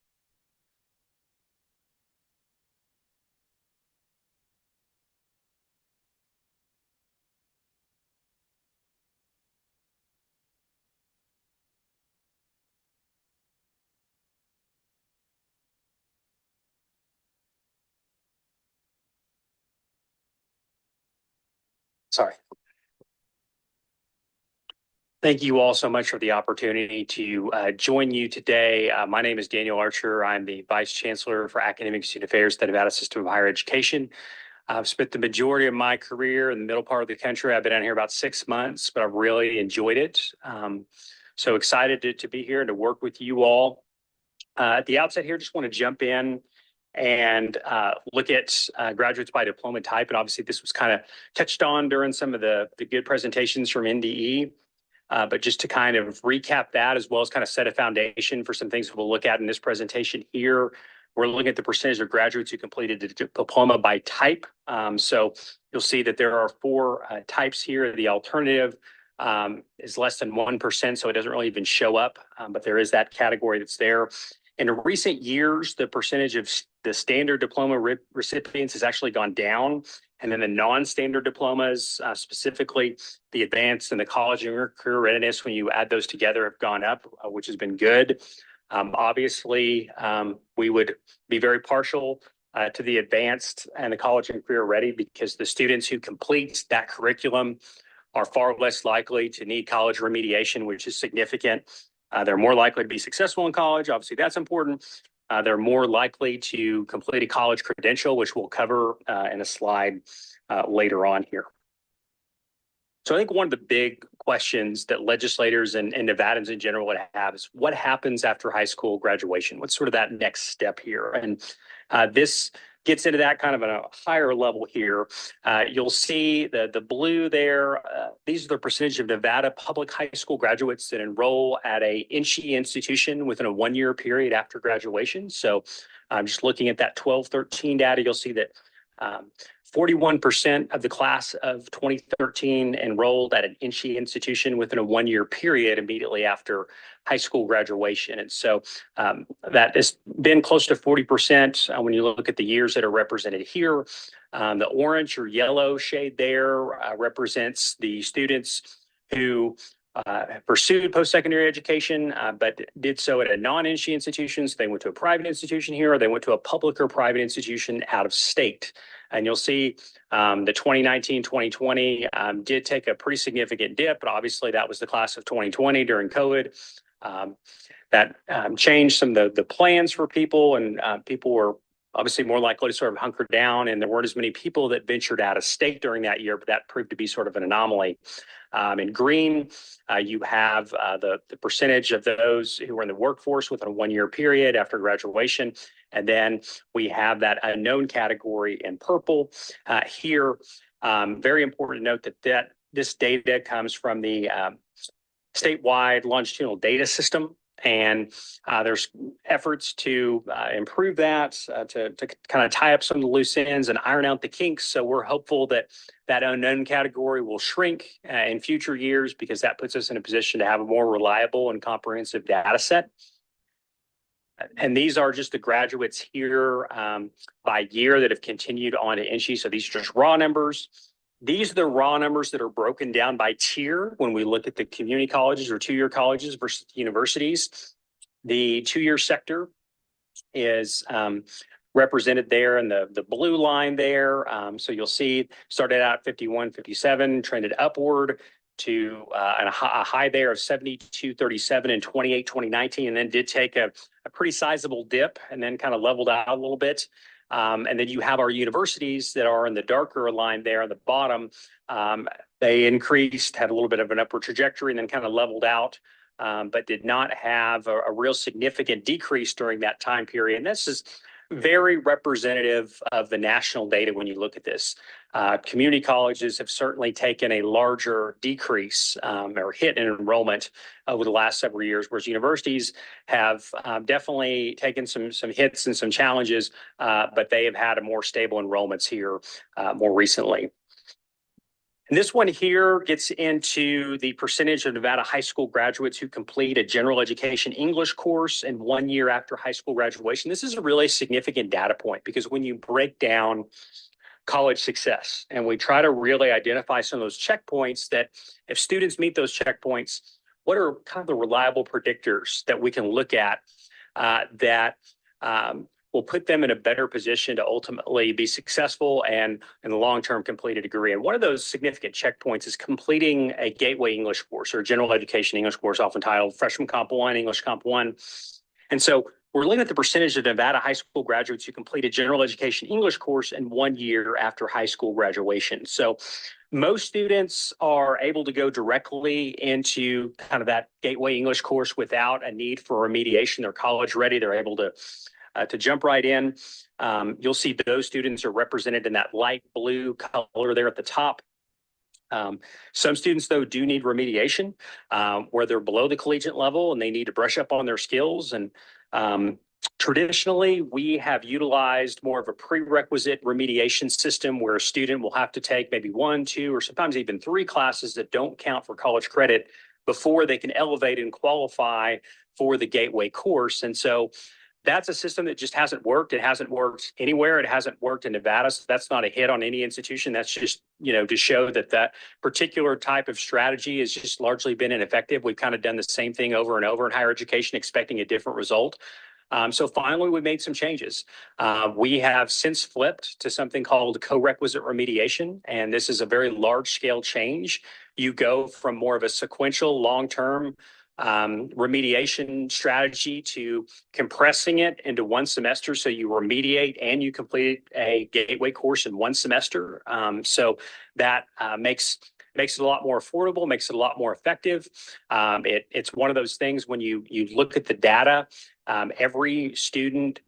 Sorry. Thank you all so much for the opportunity to join you today. My name is Daniel Archer. I'm the Vice Chancellor for Academic Student Affairs at the Nevada System of Higher Education. I've spent the majority of my career in the middle part of the country. I've been down here about 6 months, but I've really enjoyed it. So excited to be here and to work with you all. At the outset here, just want to jump in and look at graduates by diploma type. And obviously this was kind of touched on during some of the good presentations from NDE. But just to kind of recap that, as well as kind of set a foundation for some things we'll look at in this presentation here. We're looking at the percentage of graduates who completed the diploma by type. So you'll see that there are 4 types here. The alternative is less than 1%, so it doesn't really even show up, but there is that category that's there. In recent years, the percentage of the standard diploma recipients has actually gone down. And then the non-standard diplomas, specifically the advanced and the college and career readiness, when you add those together, have gone up, which has been good. Obviously, we would be very partial to the advanced and the college and career ready, because the students who complete that curriculum are far less likely to need college remediation, which is significant. They're more likely to be successful in college. Obviously, that's important. They're more likely to complete a college credential, which we'll cover in a slide later on here. So I think one of the big questions that legislators and Nevadans in general would have is, what happens after high school graduation? What's sort of that next step here? And this gets into that kind of at a higher level here. You'll see the blue there. These are the percentage of Nevada public high school graduates that enroll at a NSHE institution within a 1-year period after graduation. So I'm just looking at that 12-13 data. You'll see that 41% of the class of 2013 enrolled at an NSHE institution within a 1-year period immediately after high school graduation. And so that has been close to 40% when you look at the years that are represented here. The orange or yellow shade there represents the students who pursued post-secondary education, but did so at a non-NSHE institution. So they went to a private institution here, or they went to a public or private institution out of state. And you'll see the 2019-2020 did take a pretty significant dip, but obviously that was the class of 2020 during COVID. That changed some of the plans for people, and people were obviously more likely to sort of hunker down, and there weren't as many people that ventured out of state during that year, but that proved to be sort of an anomaly. In green, you have the percentage of those who were in the workforce within a 1-year period after graduation. And then we have that unknown category in purple. Here, very important to note that this data comes from the statewide longitudinal data system. And there's efforts to improve that, to kind of tie up some of the loose ends and iron out the kinks. So we're hopeful that that unknown category will shrink in future years, because that puts us in a position to have a more reliable and comprehensive data set. And these are just the graduates here by year that have continued on to NSHE. So these are just raw numbers. These are the raw numbers that are broken down by tier when we look at the community colleges or 2-year colleges versus universities. The 2-year sector is represented there in the blue line there. So you'll see started out at 51, 57, trended upward to a high there of 72.37 in 2019, and then did take a pretty sizable dip and then kind of leveled out a little bit. And then you have our universities that are in the darker line there on the bottom. They increased, had a little bit of an upward trajectory, and then kind of leveled out, but did not have a real significant decrease during that time period. And this is very representative of the national data when you look at this. Community colleges have certainly taken a larger decrease or hit in enrollment over the last several years, whereas universities have definitely taken some hits and some challenges, but they have had a more stable enrollments here more recently. And this one here gets into the percentage of Nevada high school graduates who complete a general education English course in 1 year after high school graduation. This is a really significant data point, because when you break down college success and we try to really identify some of those checkpoints, that if students meet those checkpoints, what are kind of the reliable predictors that we can look at that will put them in a better position to ultimately be successful and in the long term complete a degree. And one of those significant checkpoints is completing a gateway English course or general education English course, often titled Freshman Comp 1, English Comp 1. And so we're looking at the percentage of Nevada high school graduates who complete a general education English course in 1 year after high school graduation. So most students are able to go directly into kind of that gateway English course without a need for remediation. They're college ready. They're able to jump right in. You'll see those students are represented in that light blue color there at the top. Some students, though, do need remediation where they're below the collegiate level and they need to brush up on their skills. And traditionally, we have utilized more of a prerequisite remediation system where a student will have to take maybe 1, 2, or sometimes even 3 classes that don't count for college credit before they can elevate and qualify for the gateway course. And so that's a system that just hasn't worked. It hasn't worked anywhere. It hasn't worked in Nevada. So that's not a hit on any institution. That's just, to show that that particular type of strategy has just largely been ineffective. We've kind of done the same thing over and over in higher education, expecting a different result. So finally, we made some changes. We have since flipped to something called co-requisite remediation, and this is a very large-scale change. You go from more of a sequential, long-term remediation strategy to compressing it into 1 semester. So you remediate and you complete a gateway course in 1 semester. So that makes it a lot more affordable, makes it a lot more effective. It's one of those things when you look at the data, every student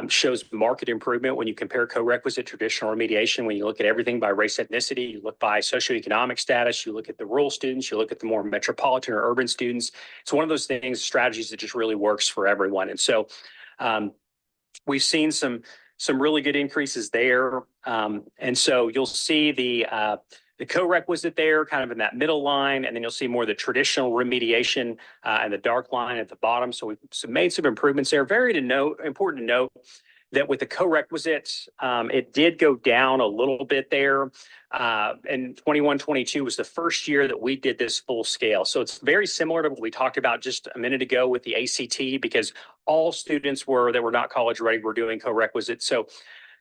shows marked improvement when you compare co-requisite traditional remediation. When you look at everything by race, ethnicity, you look by socioeconomic status, you look at the rural students, you look at the more metropolitan or urban students. It's one of those things, strategies that just really works for everyone. And so we've seen some really good increases there. And so you'll see the co-requisite there kind of in that middle line, and then you'll see more of the traditional remediation and the dark line at the bottom. So we've made some improvements there. Important to note that with the co-requisites, it did go down a little bit there. And 21-22 was the first year that we did this full scale. So it's very similar to what we talked about just a minute ago with the ACT, because all students that were not college ready were doing co-requisites. So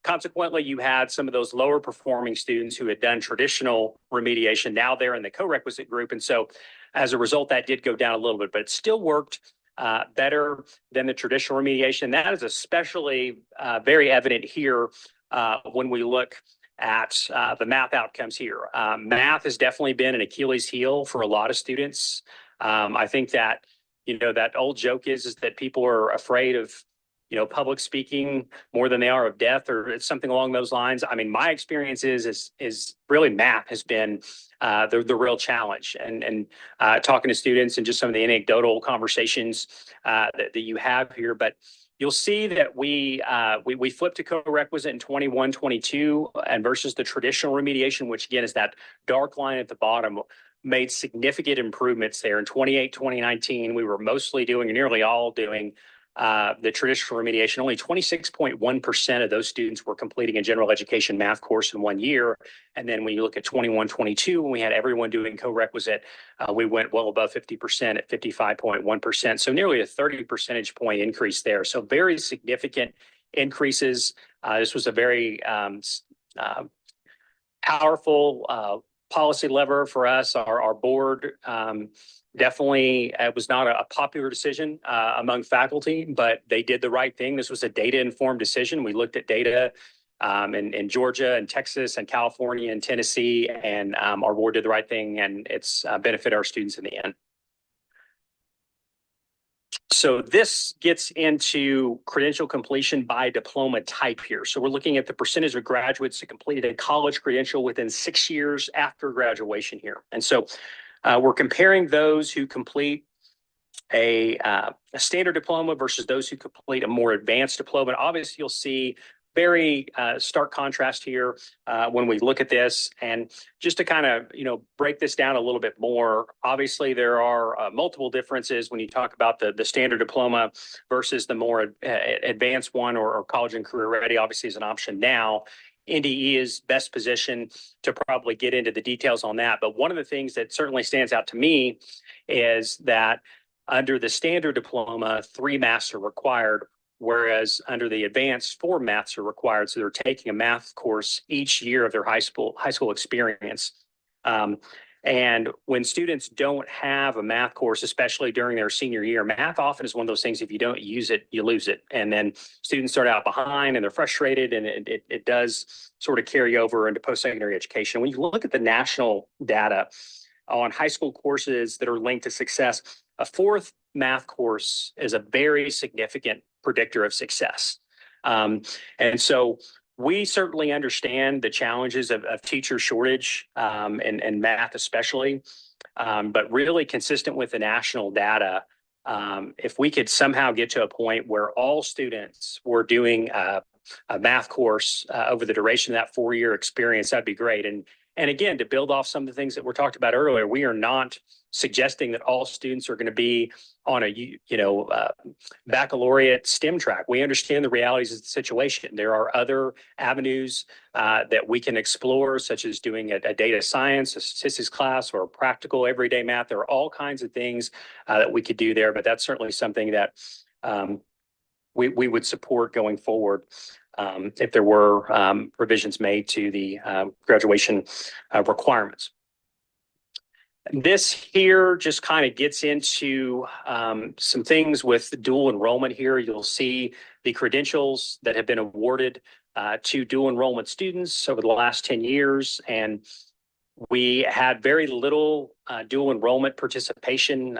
consequently, you had some of those lower performing students who had done traditional remediation. Now they're in the co-requisite group. And so as a result, that did go down a little bit, but it still worked better than the traditional remediation. That is especially very evident here when we look at the math outcomes here. Math has definitely been an Achilles heel for a lot of students. I think that, that old joke is that people are afraid of public speaking more than they are of death, or it's something along those lines. I mean, my experience is really math has been the real challenge, and talking to students and just some of the anecdotal conversations that you have here. But you'll see that we flipped to co-requisite in 21-22 and versus the traditional remediation, which again is that dark line at the bottom, made significant improvements there. In 2019, we were mostly doing, nearly all doing the traditional remediation. Only 26.1% of those students were completing a general education math course in 1 year. And then when you look at 21-22, when we had everyone doing co-requisite, we went well above 50% at 55.1%. So nearly a 30 percentage point increase there. So very significant increases. This was a very powerful policy lever for us. Our board definitely, it was not a popular decision among faculty, but they did the right thing. This was a data-informed decision. We looked at data in Georgia and Texas and California and Tennessee, and our board did the right thing, and it's benefited our students in the end. So this gets into credential completion by diploma type here. So we're looking at the percentage of graduates that completed a college credential within 6 years after graduation here. And so we're comparing those who complete a standard diploma versus those who complete a more advanced diploma. And obviously, you'll see very stark contrast here when we look at this. And just to kind of, break this down a little bit more, obviously there are multiple differences when you talk about the standard diploma versus the more advanced one or college and career ready, obviously is an option now. NDE is best positioned to probably get into the details on that. But one of the things that certainly stands out to me is that under the standard diploma, 3 masts are required. whereas under the advanced, 4 maths are required. So they're taking a math course each year of their high school experience. And when students don't have a math course, especially during their senior year, math often is one of those things, if you don't use it, you lose it. And then students start out behind and they're frustrated, and it does sort of carry over into post-secondary education. When you look at the national data on high school courses that are linked to success, a 4th math course is a very significant predictor of success. And so we certainly understand the challenges of teacher shortage and math especially, but really consistent with the national data, if we could somehow get to a point where all students were doing a math course over the duration of that 4-year experience, that'd be great. And again, to build off some of the things that were talked about earlier, we are not suggesting that all students are going to be on a baccalaureate STEM track. We understand the realities of the situation. There are other avenues that we can explore, such as doing a data science, a statistics class, or a practical everyday math. There are all kinds of things that we could do there, but that's certainly something that we would support going forward. If there were provisions made to the graduation requirements. This here just kind of gets into some things with dual enrollment here. You'll see the credentials that have been awarded to dual enrollment students over the last 10 years. And we had very little dual enrollment participation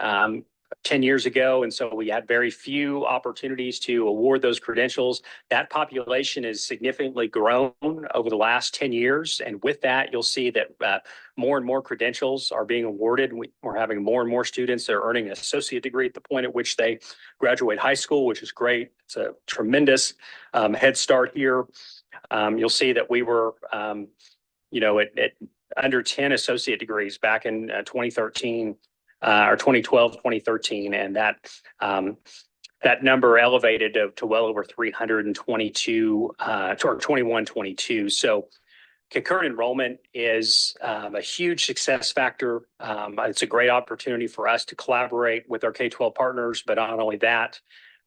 10 years ago. And so we had very few opportunities to award those credentials. That population has significantly grown over the last 10 years. And with that, you'll see that more and more credentials are being awarded. We're having more and more students that are earning an associate degree at the point at which they graduate high school, which is great. It's a tremendous head start here. You'll see that we were, at under 10 associate degrees back in 2013. Or 2012, 2013, and that number elevated to well over 322 or 21, 22. So concurrent enrollment is a huge success factor. It's a great opportunity for us to collaborate with our K-12 partners, but not only that,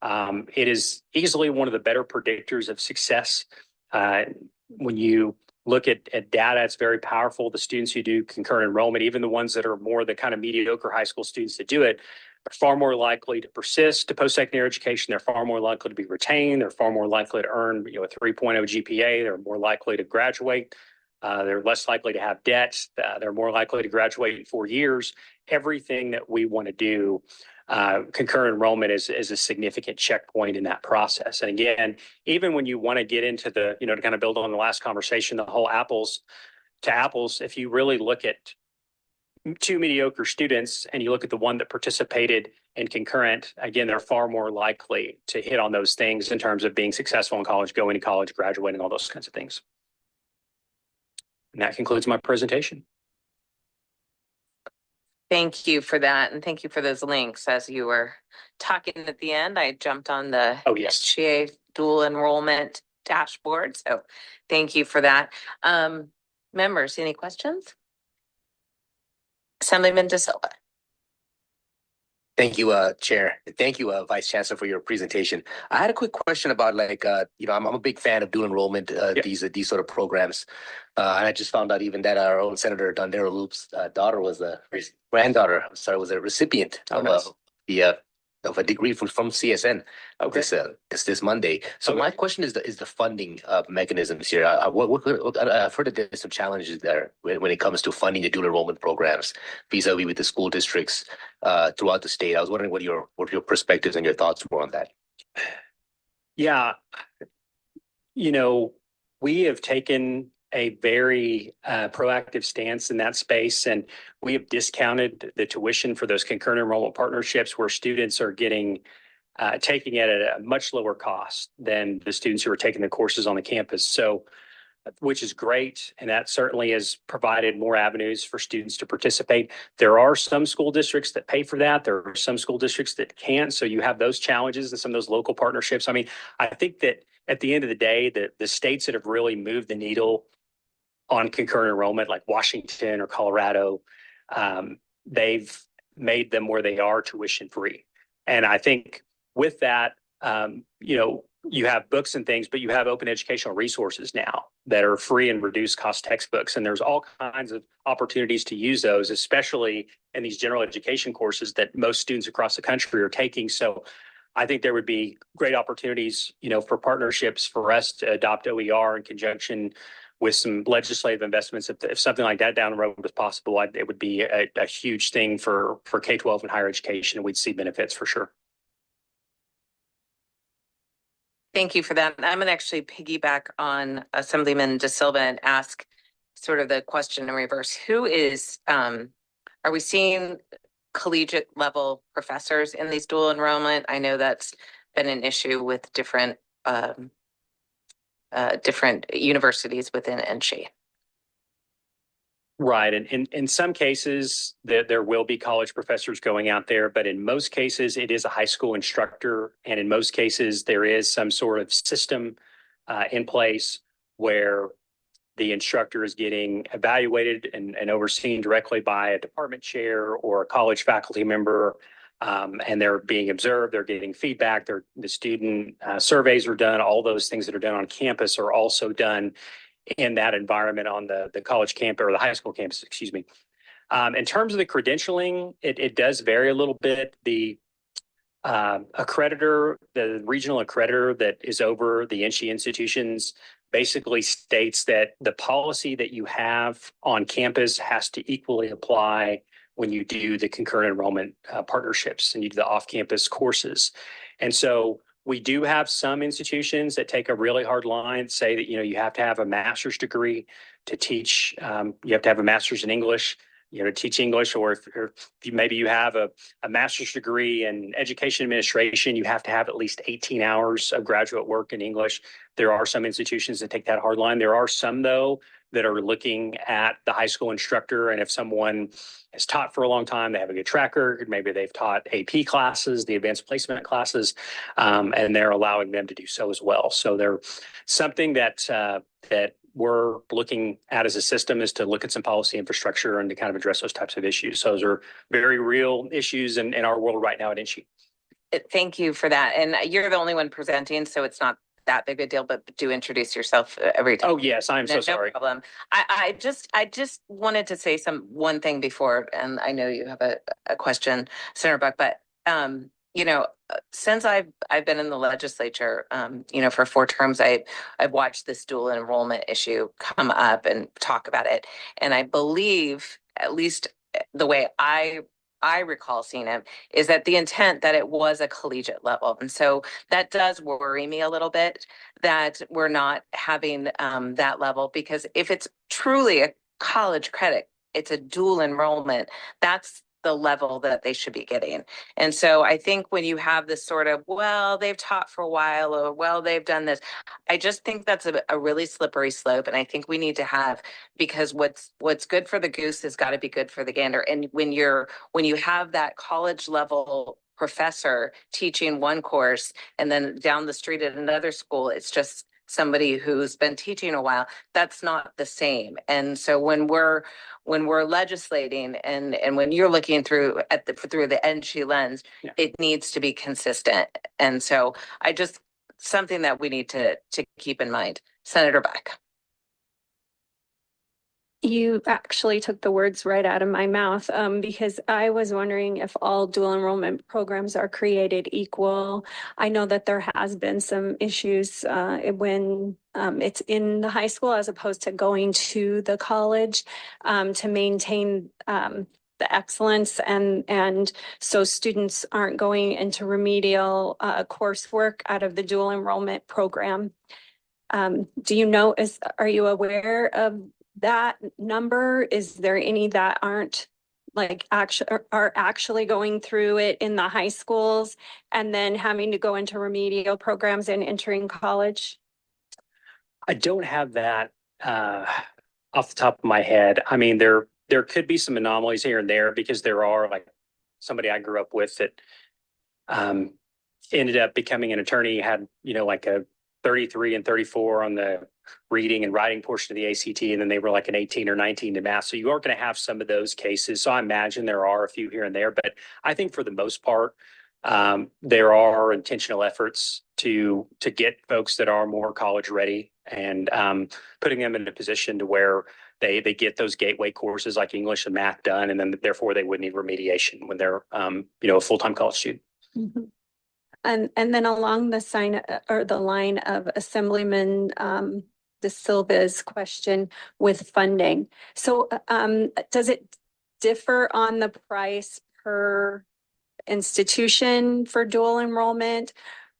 it is easily one of the better predictors of success. When you look at data, it's very powerful. The students who do concurrent enrollment, even the ones that are more the kind of mediocre high school students that do it, are far more likely to persist to post-secondary education. They're far more likely to be retained. They're far more likely to earn a 3.0 GPA. They're more likely to graduate. They're less likely to have debt. They're more likely to graduate in 4 years. Everything that we want to do, concurrent enrollment is a significant checkpoint in that process. And again, even when you want to get into the, to kind of build on the last conversation, the whole apples to apples, if you really look at 2 mediocre students and you look at the one that participated in concurrent, again, they're far more likely to hit on those things in terms of being successful in college, going to college, graduating, all those kinds of things. And that concludes my presentation. Thank you for that. And thank you for those links. As you were talking at the end, I jumped on the HGA dual enrollment dashboard. So thank you for that. Members, any questions? Assemblyman De Silva. Thank you, Chair. Thank you, Vice Chancellor, for your presentation. I had a quick question about I'm a big fan of dual enrollment, these sort of programs. And I just found out even that our own Senator Dondero Loop's daughter was a recipient of a degree from CSN this Monday. So my question is the funding mechanisms here. I've heard that there's some challenges there when it comes to funding the dual enrollment programs vis-a-vis with the school districts throughout the state. I was wondering what your perspectives and your thoughts were on that. Yeah, we have taken a very proactive stance in that space, and we have discounted the tuition for those concurrent enrollment partnerships where students are taking it at a much lower cost than the students who are taking the courses on the campus. So, which is great, and that certainly has provided more avenues for students to participate. There are some school districts that pay for that. There are some school districts that can't. So you have those challenges and some of those local partnerships. I mean, I think that at the end of the day, the states that have really moved the needle on concurrent enrollment, like Washington or Colorado, they've made them where they are tuition free. And I think with that, you have books and things, but you have open educational resources now that are free and reduced cost textbooks. And there's all kinds of opportunities to use those, especially in these general education courses that most students across the country are taking. So I think there would be great opportunities, for partnerships for us to adopt OER in conjunction with some legislative investments. If something like that down the road was possible, it would be a huge thing for K-12 and higher education, and we'd see benefits for sure. Thank you for that. I'm going to actually piggyback on Assemblyman De Silva and ask sort of the question in reverse. Are we seeing collegiate level professors in these dual enrollment? I know that's been an issue with different universities within NSHE. Right. And in some cases, there will be college professors going out there, but in most cases, it is a high school instructor. And in most cases, there is some sort of system in place where the instructor is getting evaluated and overseen directly by a department chair or a college faculty member. And they're being observed, they're getting feedback, the student surveys are done. All those things that are done on campus are also done in that environment on the college campus or the high school campus, excuse me. In terms of the credentialing, it does vary a little bit. The accreditor, the regional accreditor that is over the NSHE institutions basically states that the policy that you have on campus has to equally apply when you do the concurrent enrollment partnerships and you do the off-campus courses. And so we do have some institutions that take a really hard line, say that, you have to have a master's degree to teach. You have to have a master's in English, to teach English, or if maybe you have a master's degree in education administration, you have to have at least 18 hours of graduate work in English. There are some institutions that take that hard line. There are some, though, that are looking at the high school instructor. And if someone has taught for a long time, they have a good track record, maybe they've taught AP classes, the advanced placement classes, and they're allowing them to do so as well. So they're something that we're looking at as a system is to look at some policy infrastructure and to kind of address those types of issues. So those are very real issues in our world right now at NSHE. Thank you for that. And you're the only one presenting, so it's not that big a deal, but do introduce yourself every time. Oh yes, I'm so sorry. No problem. I just wanted to say one thing before, and I know you have a question, Senator Buck, but since I've been in the legislature, for 4 terms, I've watched this dual enrollment issue come up and talk about it. And I believe, at least the way I recall seeing it, is that the intent that it was a collegiate level. And so that does worry me a little bit that we're not having that level, because if it's truly a college credit, it's a dual enrollment, that's the level that they should be getting. And so I think when you have this sort of, well, they've taught for a while, or, well, they've done this, I just think that's a really slippery slope. And I think we need to have, because what's good for the goose has got to be good for the gander. And when you have that college level professor teaching one course and then down the street at another school, it's just somebody who's been teaching a while, that's not the same. And so when we're legislating and when you're looking through the NSHE lens, it needs to be consistent. And so something that we need to keep in mind. Senator Beck. You actually took the words right out of my mouth, because I was wondering if all dual enrollment programs are created equal. I know that there has been some issues when it's in the high school as opposed to going to the college to maintain the excellence, and so students aren't going into remedial coursework out of the dual enrollment program. Do you know, are you aware of that number? Is there any that aren't are actually going through it in the high schools and then having to go into remedial programs and entering college? I don't have that off the top of my head. I mean, there could be some anomalies here and there, because there are, like, somebody I grew up with that ended up becoming an attorney, had, like a 33 and 34 on the reading and writing portion of the ACT, and then they were like an 18 or 19 to math. So you are going to have some of those cases. So I imagine there are a few here and there, but I think for the most part, There are intentional efforts to get folks that are more college ready and putting them in a position to where they get those gateway courses like English and math done, and then therefore they would need remediation when they're a full-time college student. Mm-hmm. And then along the line of Assemblyman De Silva's question with funding. So does it differ on the price per institution for dual enrollment?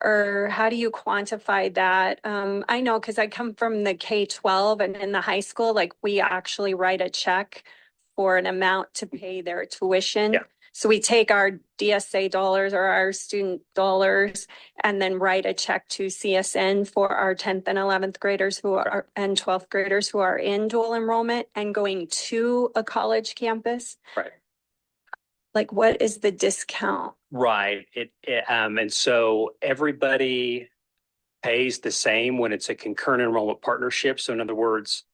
Or how do you quantify that? I know because I come from the K-12 and in the high school, like we actually write a check for an amount to pay their tuition. Yeah. So we take our DSA dollars or our student dollars and then write a check to CSN for our 10th and 11th graders and 12th graders who are in dual enrollment and going to a college campus. Right. Like, what is the discount? Right. And so everybody pays the same when it's a concurrent enrollment partnership. So in other words,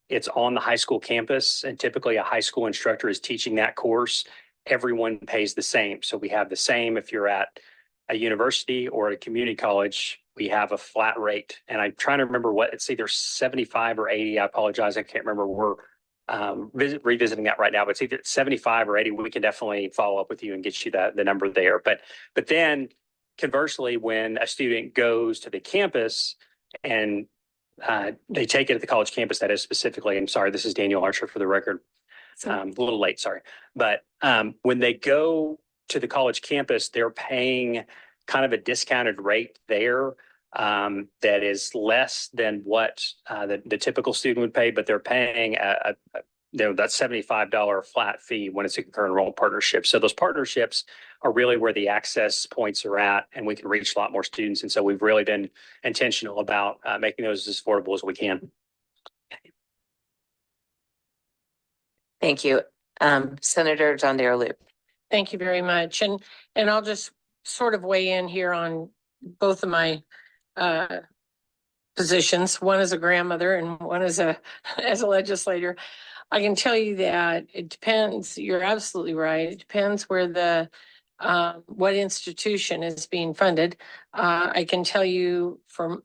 it's on the high school campus, and typically a high school instructor is teaching that course. Everyone pays the same. So we have the same if you're at a university or a community college, we have a flat rate. And I'm trying to remember what it's either 75 or 80. I apologize. I can't remember. We're revisiting that right now, but it's either 75 or 80. We can definitely follow up with you and get you the number there. But then conversely, when a student goes to the campus and they take it at the college campus, that is specifically, I'm sorry, this is Daniel Archer for the record. A little late, sorry. But when they go to the college campus, they're paying kind of a discounted rate there that is less than what the typical student would pay, but they're paying that $75 flat fee when it's a concurrent enrollment partnership. So those partnerships are really where the access points are at, and we can reach a lot more students. And so we've really been intentional about making those as affordable as we can. Thank you. Senator John Loop. Thank you very much. And I'll just sort of weigh in here on both of my positions, one as a grandmother and one as a legislator. I can tell you that it depends. You're absolutely right. It depends where the what institution is being funded. I can tell you from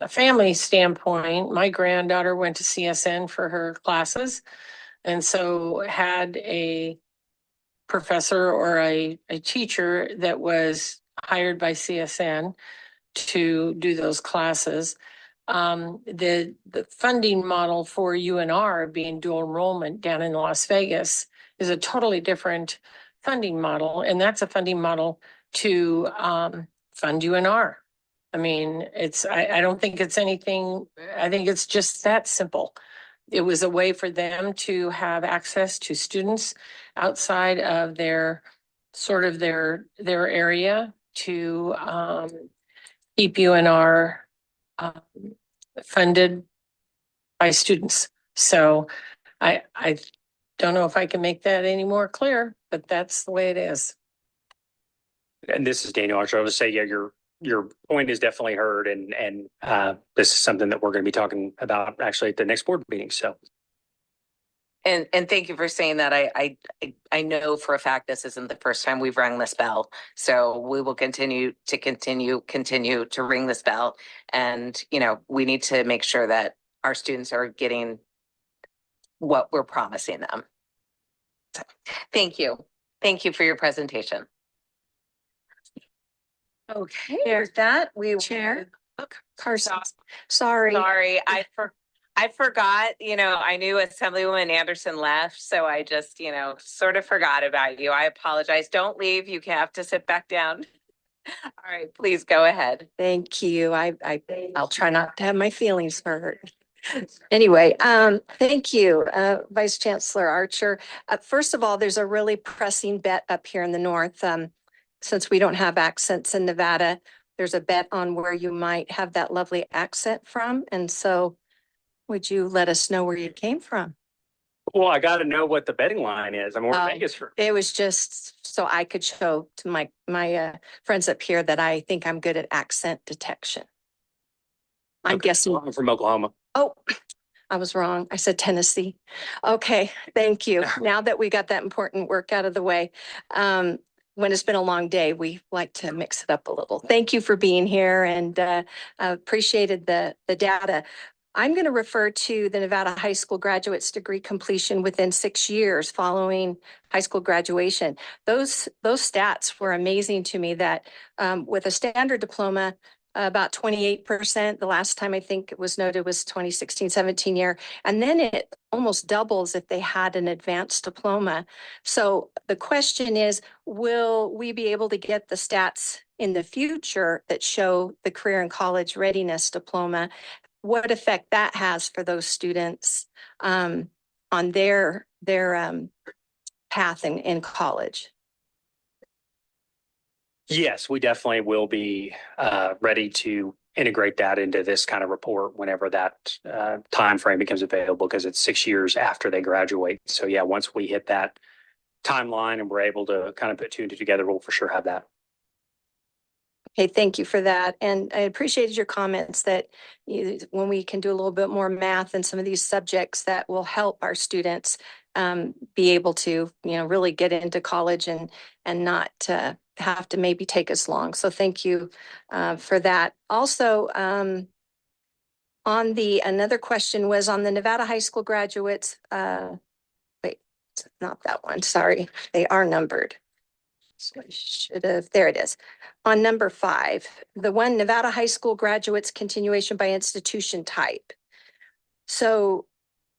a family standpoint, my granddaughter went to CSN for her classes, and so had a professor or a teacher that was hired by CSN to do those classes. The funding model for UNR being dual enrollment down in Las Vegas is a totally different funding model. And that's a funding model to fund UNR. I mean, I don't think it's anything, I think it's just that simple. It was a way for them to have access to students outside of their area to keep UNR funded by students. So I don't know if I can make that any more clear, but that's the way it is. And this is Daniel Archer. I would say, yeah, your point is definitely heard, and this is something that we're going to be talking about actually at the next board meeting. So. And thank you for saying that. I know for a fact this isn't the first time we've rung this bell. So we will continue to ring this bell. And, we need to make sure that our students are getting what we're promising them. So, thank you. Thank you for your presentation. Okay. With that, we Chair. Carson. Sorry. I forgot, I knew Assemblywoman Anderson left, so I just, sort of forgot about you. I apologize. Don't leave. You have to sit back down. All right, please go ahead. Thank you. I'll try not to have my feelings hurt. Anyway, thank you, Vice Chancellor Archer. First of all, there's a really pressing bet up here in the north. Since we don't have accents in Nevada, there's a bet on where you might have that lovely accent from. And so would you let us know where you came from? Well, I got to know what the betting line is. I'm in Vegas for. It was just so I could show to my friends up here that I think I'm good at accent detection. I'm guessing. I'm from Oklahoma. Oh, I was wrong. I said Tennessee. Okay, thank you. Now that we got that important work out of the way, when it's been a long day, we like to mix it up a little. Thank you for being here, and appreciated the data. I'm going to refer to the Nevada High School graduates degree completion within 6 years following high school graduation. Those stats were amazing to me, that with a standard diploma, about 28%. The last time I think it was noted was 2016-17 year. And then it almost doubles if they had an advanced diploma. So the question is, will we be able to get the stats in the future that show the career and college readiness diploma? What effect that has for those students on their path in college? Yes, we definitely will be ready to integrate that into this kind of report whenever that time frame becomes available, because it's 6 years after they graduate. So yeah, once we hit that timeline and we're able to kind of put two and two together, we'll for sure have that. Okay, thank you for that. And I appreciated your comments that when we can do a little bit more math in some of these subjects, that will help our students be able to, really get into college and not have to maybe take as long. So thank you for that. Also, another question was on the Nevada high school graduates. Wait, it's not that one. Sorry, they are numbered. So I should have, there it is. On number 5, the one Nevada high school graduates continuation by institution type. So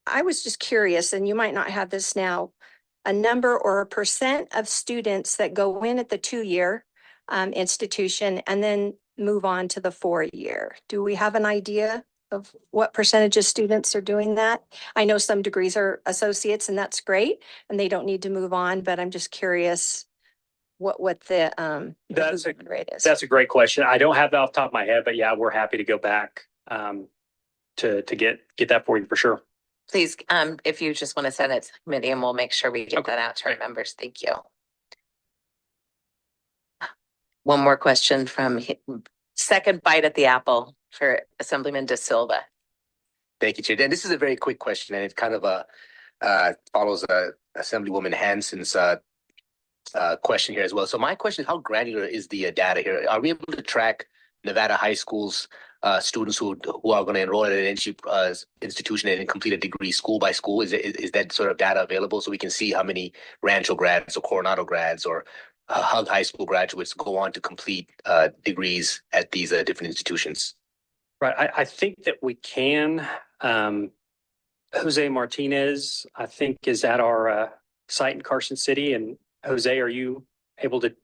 I was just curious, and you might not have this now, a number or a percent of students that go in at the 2-year institution and then move on to the 4-year. Do we have an idea of what percentage of students are doing that? I know some degrees are associates, and that's great, and they don't need to move on, but I'm just curious what the rate is. That's a great question. I don't have that off the top of my head, but yeah, we're happy to go back to get that for you for sure. Please, if you just want to send it to the committee, and we'll make sure we get that out to our members. Thank you. One more question from second bite at the apple for Assemblyman De Silva. Thank you, Chair. And this is a very quick question, and it kind of follows Assemblywoman Hansen's question here as well. So my question is, how granular is the data here? Are we able to track Nevada high schools students who are going to enroll at an institution and complete a degree school by school? Is that sort of data available, so we can see how many Rancho grads or Coronado grads or Hug High School graduates go on to complete degrees at these different institutions? Right. I think that we can. Jose Martinez, I think, is at our site in Carson City. And Jose, are you able to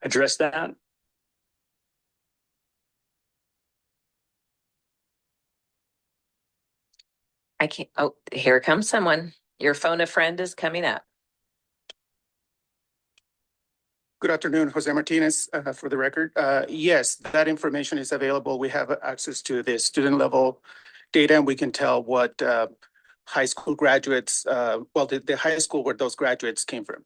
address that? I can't. Oh, here comes someone. Your phone a friend is coming up. Good afternoon, Jose Martinez, for the record. Yes, that information is available. We have access to the student level data, and we can tell what high school graduates, the high school where those graduates came from.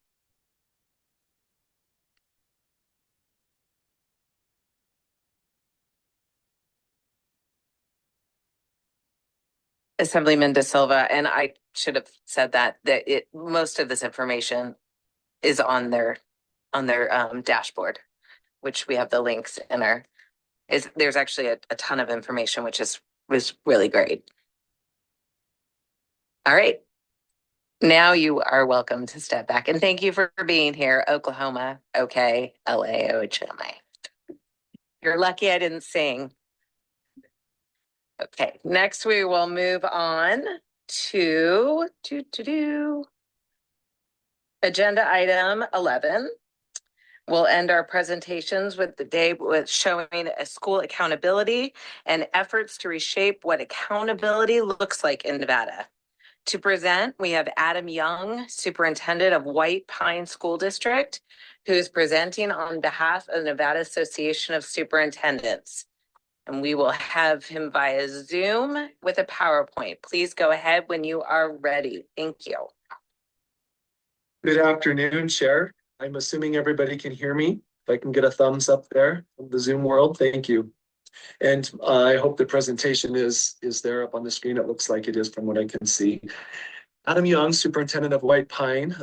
Assemblyman De Silva, and I should have said that most of this information is on their dashboard, which we have the links in there's actually a ton of information, which was really great. All right. Now you are welcome to step back, and thank you for being here. Oklahoma, okay, LA, OHMA. You're lucky I didn't sing. Okay, next we will move on to agenda item 11. We'll end our presentations with the day with showing a school accountability and efforts to reshape what accountability looks like in Nevada. To present, we have Adam Young, Superintendent of White Pine School District, who is presenting on behalf of the Nevada Association of Superintendents. And we will have him via Zoom with a PowerPoint. Please go ahead when you are ready. Thank you. Good afternoon, Chair. I'm assuming everybody can hear me. If I can get a thumbs up there from the Zoom world, thank you. And I hope the presentation is there up on the screen. It looks like it is from what I can see. Adam Young, Superintendent of White Pine.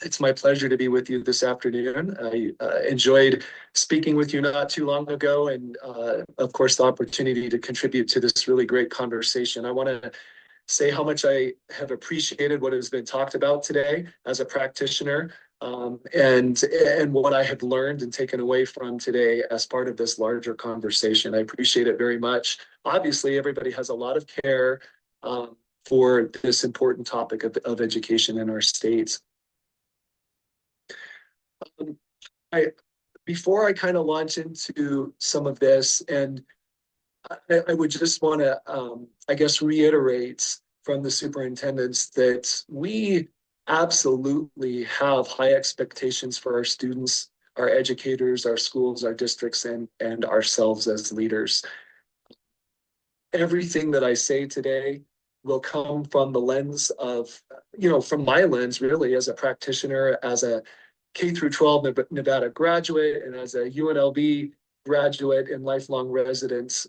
It's my pleasure to be with you this afternoon. I enjoyed speaking with you not too long ago, and of course, the opportunity to contribute to this really great conversation. I want to say how much I have appreciated what has been talked about today as a practitioner, and what I have learned and taken away from today as part of this larger conversation. I appreciate it very much. Obviously, everybody has a lot of care for this important topic of education in our states. I, before I kind of launch into some of this, and I would just want to, I guess, reiterate from the superintendents that we absolutely have high expectations for our students, our educators, our schools, our districts, and ourselves as leaders. Everything that I say today will come from the lens of, from my lens, really, as a practitioner, as a K through 12 Nevada graduate, and as a UNLV graduate and lifelong resident.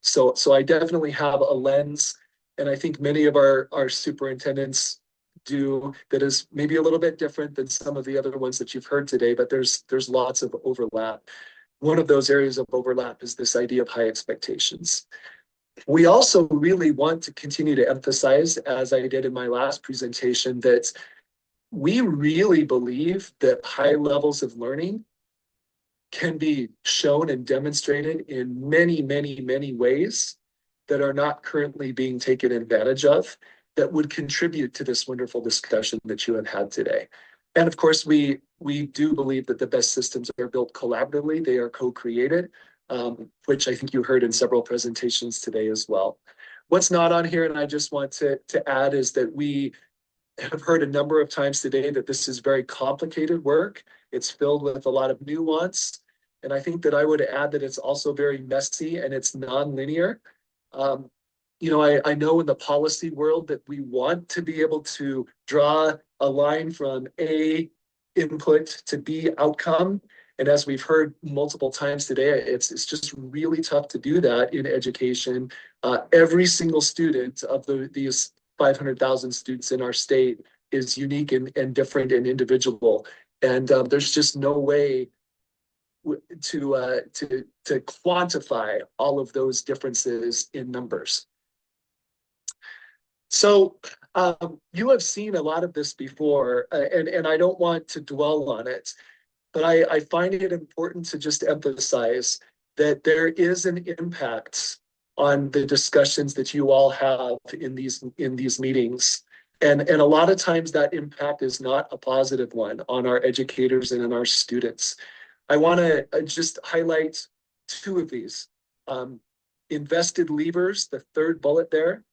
So I definitely have a lens, and I think many of our superintendents do, that is maybe a little bit different than some of the other ones that you've heard today, but there's lots of overlap. One of those areas of overlap is this idea of high expectations. We also really want to continue to emphasize, as I did in my last presentation, that we really believe that high levels of learning can be shown and demonstrated in many, many, many ways that are not currently being taken advantage of, that would contribute to this wonderful discussion that you have had today. And of course, we do believe that the best systems are built collaboratively. They are co-created, which I think you heard in several presentations today as well. What's not on here, and I just want to add, is that we have heard a number of times today that this is very complicated work. It's filled with a lot of nuance. And I think that I would add that it's also very messy and it's non-linear. I know in the policy world that we want to be able to draw a line from A input to B outcome. And as we've heard multiple times today, it's just really tough to do that in education. Every single student of these 500,000 students in our state is unique and different and individual. And there's just no way to quantify all of those differences in numbers. So you have seen a lot of this before, and I don't want to dwell on it, but I find it important to just emphasize that there is an impact on the discussions that you all have in these meetings. And a lot of times that impact is not a positive one on our educators and on our students. I want to just highlight two of these. Invested leavers, the third bullet there.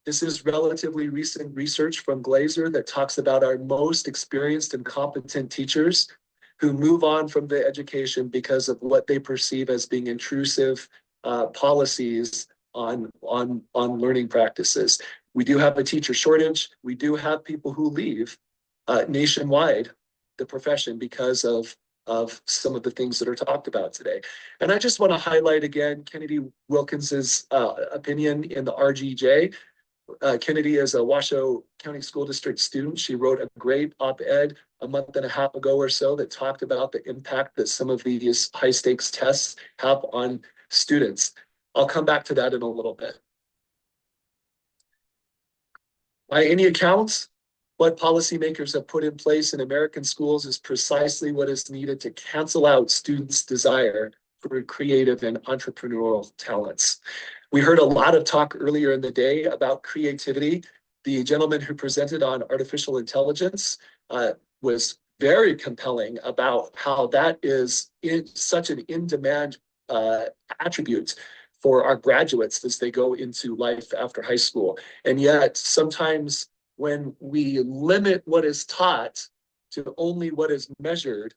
This is relatively recent research from Glaser that talks about our most experienced and competent teachers who move on from the education because of what they perceive as being intrusive policies on learning practices. We do have a teacher shortage. We do have people who leave nationwide the profession because of some of the things that are talked about today. And I just want to highlight again Kennedy Wilkins's opinion in the RGJ. Kennedy is a Washoe County School District student. She wrote a great op-ed a month and a half ago or so that talked about the impact that some of these high stakes tests have on students. I'll come back to that in a little bit. By any accounts, what policymakers have put in place in American schools is precisely what is needed to cancel out students' desire for creative and entrepreneurial talents. We heard a lot of talk earlier in the day about creativity. The gentleman who presented on artificial intelligence was very compelling about how that is such an in-demand attribute for our graduates as they go into life after high school. And yet sometimes when we limit what is taught to only what is measured,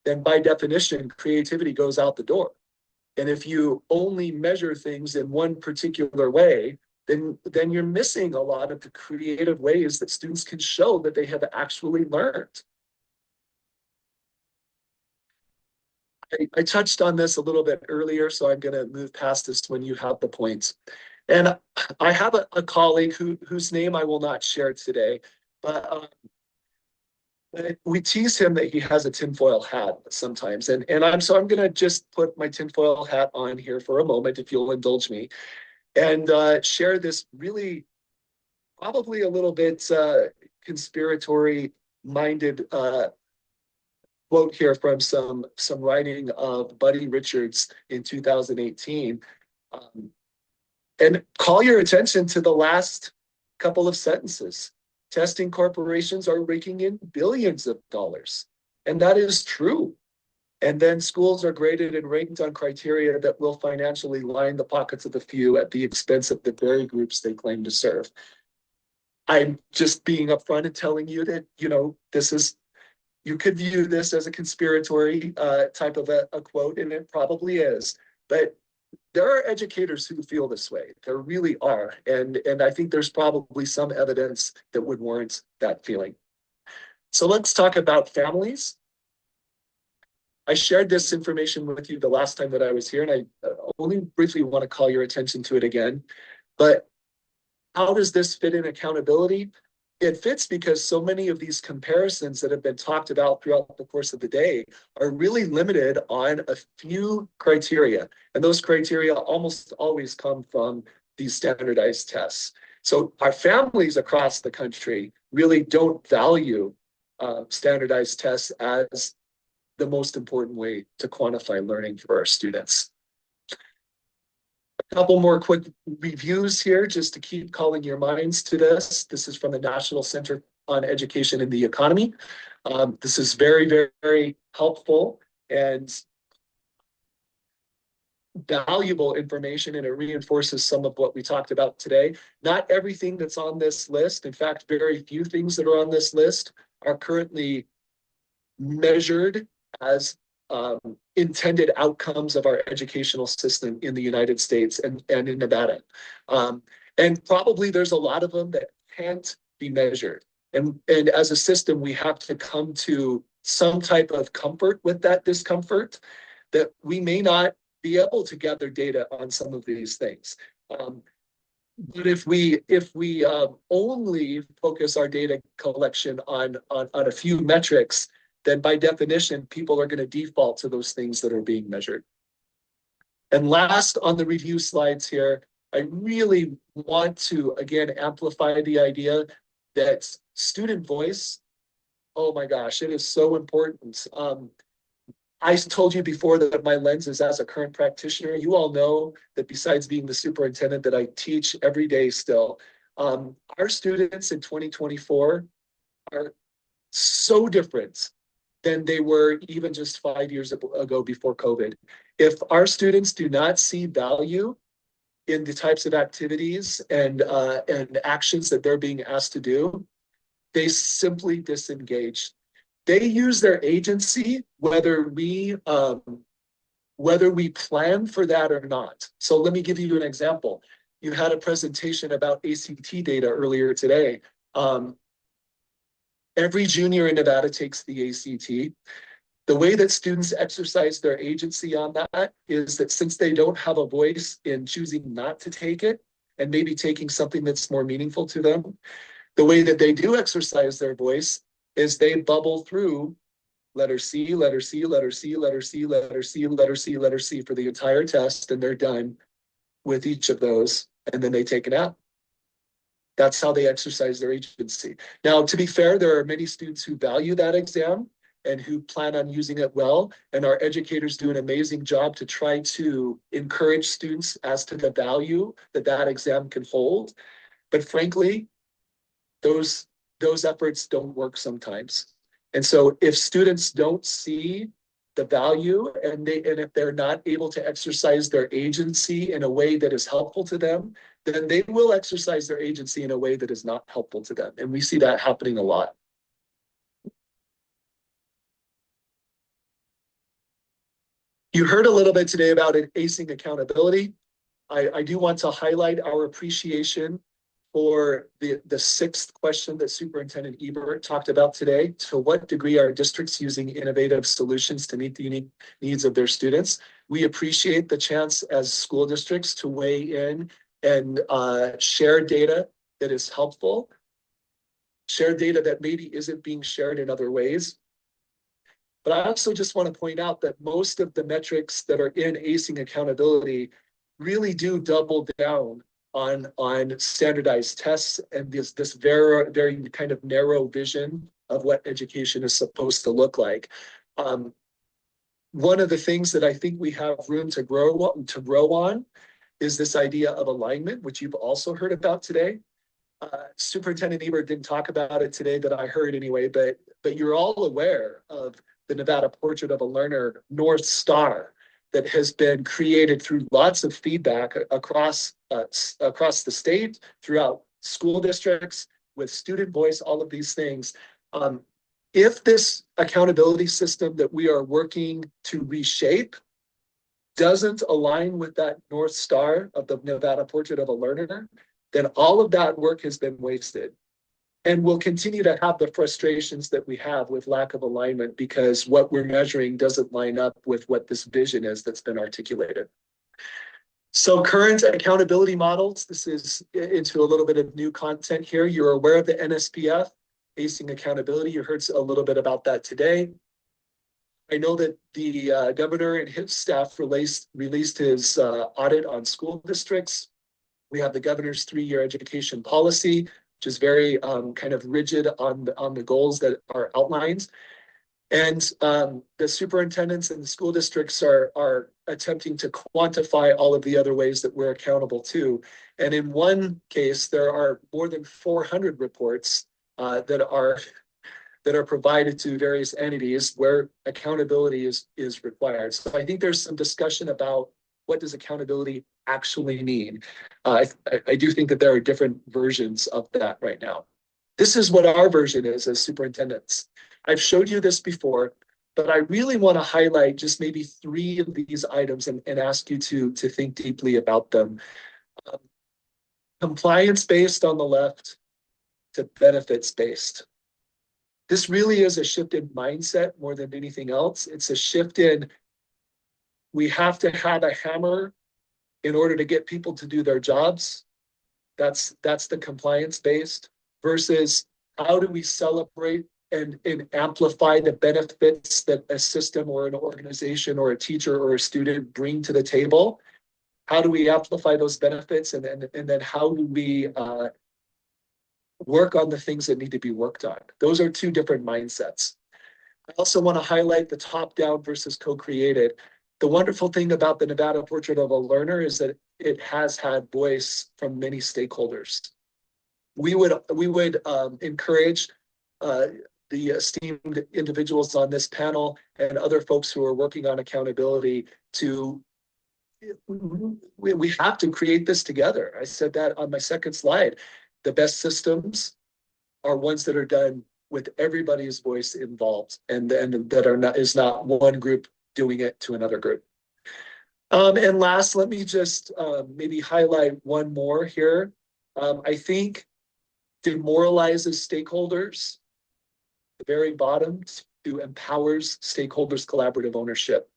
then by definition, creativity goes out the door. And if you only measure things in one particular way, then you're missing a lot of the creative ways that students can show that they have actually learned. I touched on this a little bit earlier, so I'm going to move past this when you have the points. And I have a colleague whose name I will not share today, but we tease him that he has a tinfoil hat sometimes. And I'm going to just put my tinfoil hat on here for a moment, if you'll indulge me, and share this really probably a little bit conspiratory minded quote here from some writing of Buddy Richards in 2018. And call your attention to the last couple of sentences. Testing corporations are raking in billions of dollars. And that is true. And then schools are graded and ranked on criteria that will financially line the pockets of the few at the expense of the very groups they claim to serve. I'm just being upfront and telling you that, you could view this as a conspiratory type of a quote, and it probably is. But there are educators who feel this way. There really are. And I think there's probably some evidence that would warrant that feeling. So let's talk about families. I shared this information with you the last time that I was here, and I only briefly want to call your attention to it again. But how does this fit in accountability? It fits because so many of these comparisons that have been talked about throughout the course of the day are really limited on a few criteria. And those criteria almost always come from these standardized tests. So our families across the country really don't value standardized tests as the most important way to quantify learning for our students. A couple more quick reviews here just to keep calling your minds to this. This is from the National Center on Education and the Economy. This is very, very, very helpful and valuable information, and it reinforces some of what we talked about today. Not everything that's on this list, in fact, very few things that are on this list are currently measured as intended outcomes of our educational system in the United States and in Nevada. And probably there's a lot of them that can't be measured. And as a system, we have to come to some type of comfort with that discomfort, that we may not be able to gather data on some of these things. But if we only focus our data collection on a few metrics, then by definition, people are going to default to those things that are being measured. And last on the review slides here, I really want to, again, amplify the idea that student voice, oh my gosh, it is so important. I told you before that my lens is as a current practitioner. You all know that besides being the superintendent that I teach every day still, our students in 2024 are so different than they were even just 5 years ago before COVID. If our students do not see value in the types of activities and actions that they're being asked to do, they simply disengage. They use their agency whether we plan for that or not. So let me give you an example. You had a presentation about ACT data earlier today. Every junior in Nevada takes the ACT. The way that students exercise their agency on that is that since they don't have a voice in choosing not to take it and maybe taking something that's more meaningful to them, the way that they do exercise their voice is they bubble through letter C, letter C, letter C, letter C, letter C, letter C, letter C for the entire test, and they're done with each of those, and then they take it out. That's how they exercise their agency. Now, to be fair, there are many students who value that exam and who plan on using it well. And our educators do an amazing job to try to encourage students as to the value that that exam can hold. But frankly, those efforts don't work sometimes. And so if students don't see the value and if they're not able to exercise their agency in a way that is helpful to them, then they will exercise their agency in a way that is not helpful to them. And we see that happening a lot. You heard a little bit today about acing accountability. I do want to highlight our appreciation for the sixth question that Superintendent Ebert talked about today. To what degree are districts using innovative solutions to meet the unique needs of their students? We appreciate the chance as school districts to weigh in and share data that is helpful, share data that maybe isn't being shared in other ways. But I also just want to point out that most of the metrics that are in acing accountability really do double down on standardized tests and this very kind of narrow vision of what education is supposed to look like. One of the things that I think we have room to grow on is this idea of alignment, which you've also heard about today. Superintendent Ebert didn't talk about it today that I heard anyway, but you're all aware of the Nevada Portrait of a Learner North Star that has been created through lots of feedback across the state, throughout school districts, with student voice, all of these things. If this accountability system that we are working to reshape doesn't align with that North Star of the Nevada Portrait of a Learner, then all of that work has been wasted. And we'll continue to have the frustrations that we have with lack of alignment because what we're measuring doesn't line up with what this vision is that's been articulated. So current accountability models, this is into a little bit of new content here. You're aware of the NSPF, Acing Accountability. You heard a little bit about that today. I know that the governor and his staff released his audit on school districts. We have the governor's 3-year education policy, which is very kind of rigid on the goals that are outlined. And the superintendents and the school districts are attempting to quantify all of the other ways that we're accountable to. And in one case, there are more than 400 reports that are provided to various entities where accountability is required. So I think there's some discussion about what does accountability actually mean. I do think that there are different versions of that right now. This is what our version is as superintendents. I've showed you this before, but I really want to highlight just maybe 3 of these items and ask you to think deeply about them. Compliance-based on the left to benefits-based. This really is a shift in mindset more than anything else. It's a shift in we have to have a hammer in order to get people to do their jobs. That's the compliance-based versus how do we celebrate and amplify the benefits that a system or an organization or a teacher or a student bring to the table? How do we amplify those benefits? And then how do we work on the things that need to be worked on? Those are 2 different mindsets. I also want to highlight the top-down versus co-created. The wonderful thing about the Nevada Portrait of a Learner is that it has had voice from many stakeholders. We would encourage the esteemed individuals on this panel and other folks who are working on accountability to, we have to create this together. I said that on my second slide. The best systems are ones that are done with everybody's voice involved and that is not one group doing it to another group. And last, let me just maybe highlight one more here. I think demoralizes stakeholders, the very bottom, to empowers stakeholders' collaborative ownership.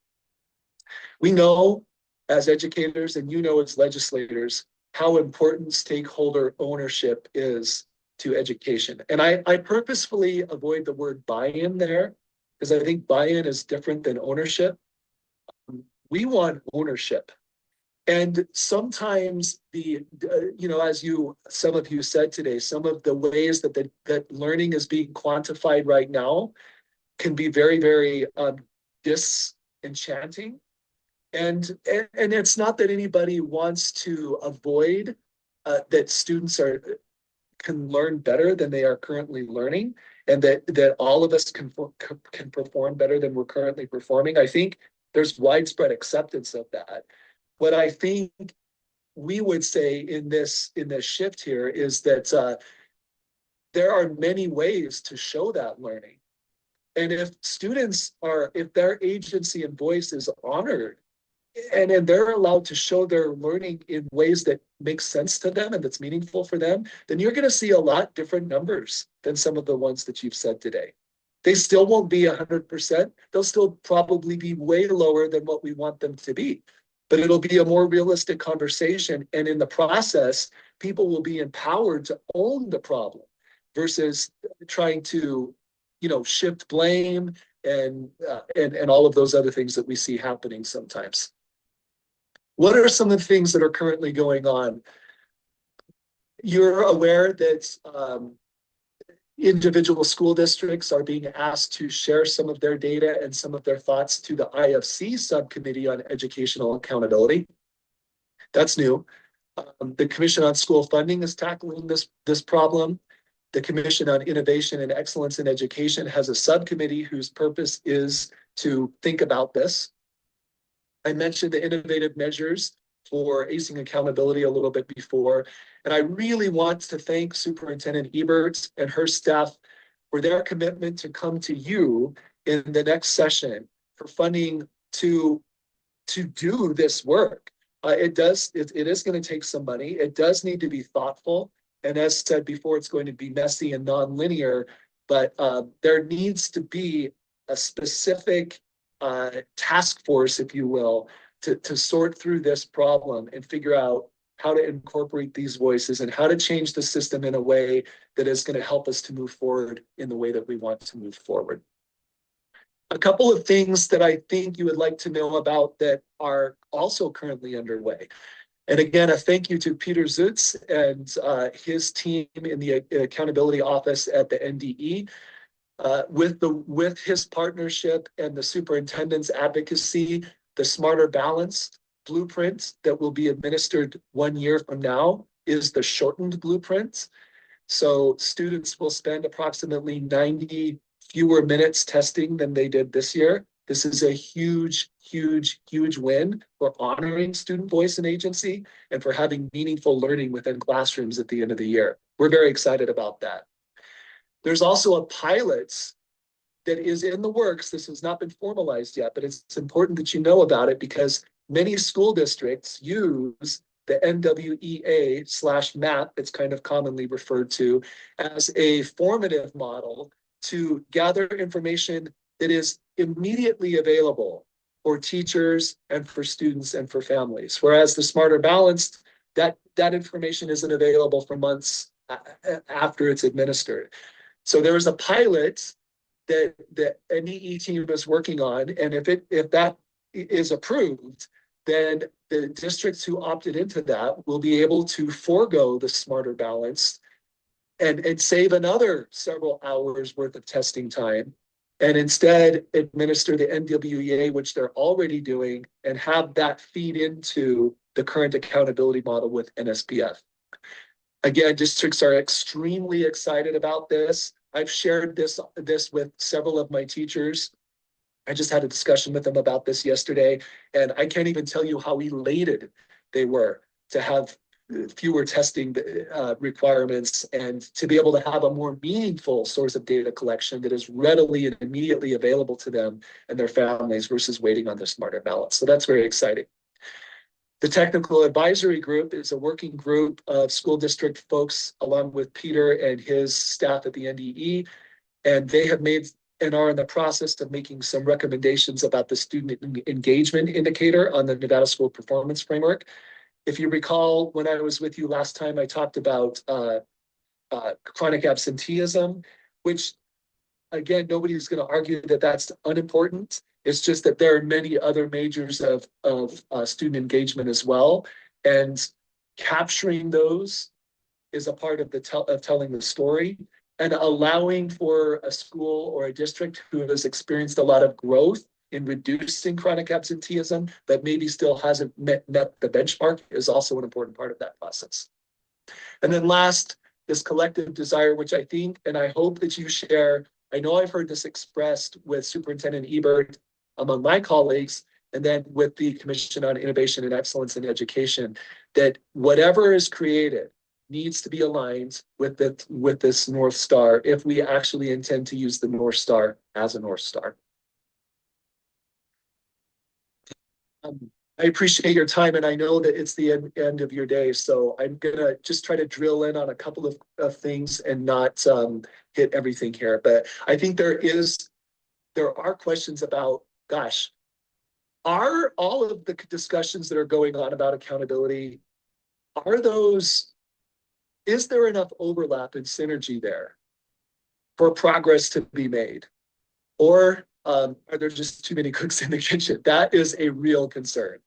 We know as educators and you know as legislators how important stakeholder ownership is to education. And I purposefully avoid the word buy-in there because I think buy-in is different than ownership. We want ownership. And sometimes as some of you said today, some of the ways that learning is being quantified right now can be very, very disenchanting. And it's not that anybody wants to avoid that students can learn better than they are currently learning, and that all of us can perform better than we're currently performing. I think there's widespread acceptance of that. What I think we would say in this shift here is that there are many ways to show that learning. And if their agency and voice is honored, and they're allowed to show their learning in ways that make sense to them and that's meaningful for them, then you're going to see a lot different numbers than some of the ones that you've said today. They still won't be 100%. They'll still probably be way lower than what we want them to be. but it'll be a more realistic conversation. And in the process, people will be empowered to own the problem versus trying to, shift blame and all of those other things that we see happening sometimes. What are some of the things that are currently going on? You're aware that individual school districts are being asked to share some of their data and some of their thoughts to the IFC Subcommittee on Educational Accountability. That's new. The Commission on School Funding is tackling this problem. The Commission on Innovation and Excellence in Education has a subcommittee whose purpose is to think about this. I mentioned the innovative measures for acing accountability a little bit before, and I really want to thank Superintendent Ebert and her staff for their commitment to come to you in the next session for funding to do this work. It is going to take some money. It does need to be thoughtful. And as said before, it's going to be messy and nonlinear, but there needs to be a specific task force, if you will, to sort through this problem and figure out how to incorporate these voices and how to change the system in a way that is going to help us to move forward in the way that we want to move forward. A couple of things that I think you would like to know about that are also currently underway. And again, a thank you to Peter Zutz and his team in the Accountability Office at the NDE. With his partnership and the superintendent's advocacy, the Smarter Balance blueprint that will be administered 1 year from now is the shortened blueprint. So students will spend approximately 90 fewer minutes testing than they did this year. This is a huge, huge, huge win for honoring student voice and agency and for having meaningful learning within classrooms at the end of the year. We're very excited about that. There's also a pilot that is in the works. This has not been formalized yet, but it's important that you know about it because many school districts use the NWEA/MAP, it's kind of commonly referred to as a formative model to gather information that is immediately available for teachers and for students and for families. Whereas the Smarter Balanced, that information isn't available for months after it's administered. So there is a pilot that the NEE team is working on, and if that is approved, then the districts who opted into that will be able to forego the Smarter Balance and save another several hours worth of testing time and instead administer the NWEA, which they're already doing, and have that feed into the current accountability model with NSPF. Again, districts are extremely excited about this. I've shared this with several of my teachers. I just had a discussion with them about this yesterday, and I can't even tell you how elated they were to have fewer testing requirements and to be able to have a more meaningful source of data collection that is readily and immediately available to them and their families versus waiting on the Smarter Balance. So that's very exciting. The Technical Advisory Group is a working group of school district folks along with Peter and his staff at the NDE, and they have made and are in the process of making some recommendations about the student engagement indicator on the Nevada School Performance Framework. If you recall, when I was with you last time, I talked about chronic absenteeism, which again, nobody's going to argue that that's unimportant. It's just that there are many other measures of student engagement as well. And capturing those is a part of telling the story and allowing for a school or a district who has experienced a lot of growth in reducing chronic absenteeism, but maybe still hasn't met the benchmark is also an important part of that process. And then last, this collective desire, which I think, and I hope that you share, I know I've heard this expressed with Superintendent Ebert among my colleagues, and then with the Commission on Innovation and Excellence in Education, that whatever is created needs to be aligned with this North Star if we actually intend to use the North Star as a North Star. I appreciate your time, and I know that it's the end of your day, so I'm gonna just try to drill in on a couple of things and not hit everything here. But I think there are questions about, gosh, Are all of the discussions that are going on about accountability, are those, is there enough overlap and synergy there for progress to be made? Or are there just too many cooks in the kitchen? That is a real concern.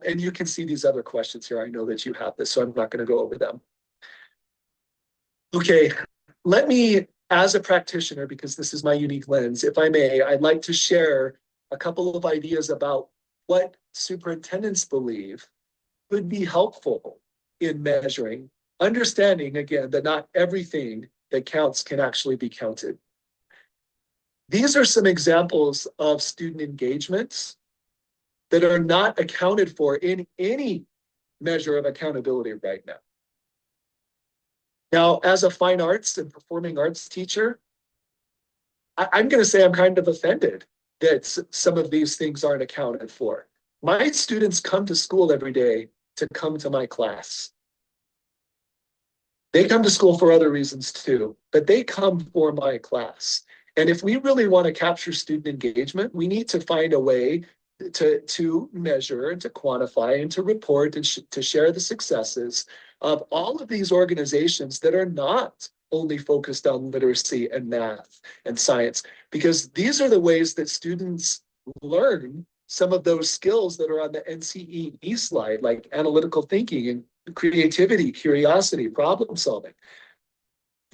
And you can see these other questions here. I know that you have this, so I'm not going to go over them. Okay, let me, as a practitioner, because this is my unique lens, if I may, I'd like to share a couple of ideas about what superintendents believe could be helpful in measuring, understanding, again, that not everything that counts can actually be counted. These are some examples of student engagements that are not accounted for in any measure of accountability right now. Now, as a fine arts and performing arts teacher, I'm going to say I'm kind of offended that some of these things aren't accounted for. My students come to school every day to come to my class. They come to school for other reasons too, but they come for my class. And if we really want to capture student engagement, we need to find a way to measure and to quantify and to report and to share the successes of all of these organizations that are not only focused on literacy and math and science, because these are the ways that students learn some of those skills that are on the NCEE slide, like analytical thinking and creativity, curiosity, problem solving.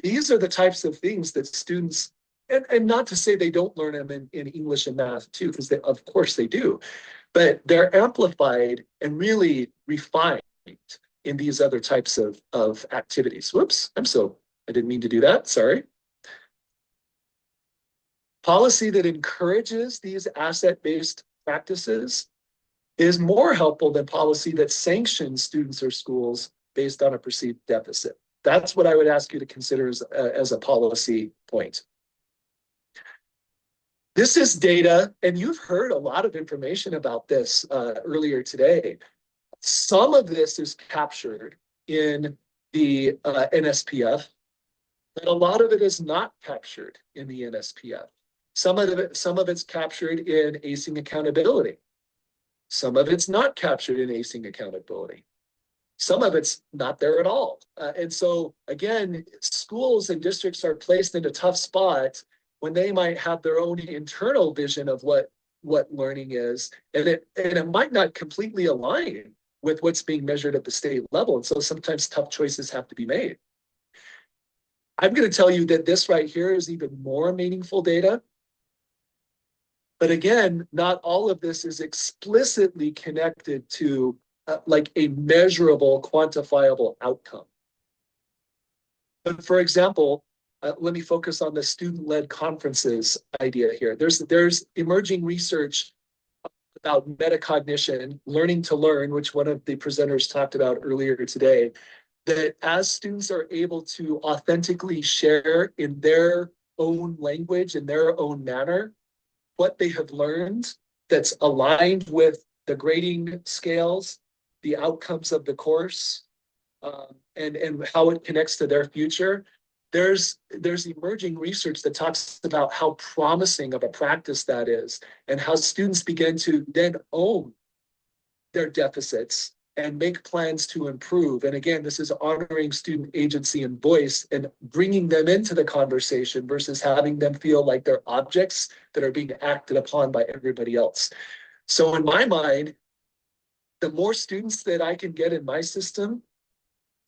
These are the types of things that students, and not to say they don't learn them in English and math too, because of course they do, but they're amplified and really refined in these other types of activities. Whoops, I didn't mean to do that, sorry. Policy that encourages these asset-based practices is more helpful than policy that sanctions students or schools based on a perceived deficit. That's what I would ask you to consider as a policy point. This is data, and you've heard a lot of information about this earlier today. Some of this is captured in the NSPF, but a lot of it is not captured in the NSPF. Some of it's captured in ACing accountability. Some of it's not captured in ACing accountability. Some of it's not there at all. And so again, schools and districts are placed in a tough spot when they might have their own internal vision of what learning is, and it might not completely align with what's being measured at the state level. And so sometimes tough choices have to be made. I'm going to tell you that this right here is even more meaningful data. But again, not all of this is explicitly connected to like a measurable, quantifiable outcome. But for example, let me focus on the student-led conferences idea here. There's emerging research about metacognition, learning to learn, which one of the presenters talked about earlier today, that as students are able to authentically share in their own language, in their own manner, what they have learned that's aligned with the grading scales, the outcomes of the course, and how it connects to their future. There's emerging research that talks about how promising of a practice that is, and how students begin to then own their deficits and make plans to improve. And again, this is honoring student agency and voice and bringing them into the conversation versus having them feel like they're objects that are being acted upon by everybody else. So in my mind, the more students that I can get in my system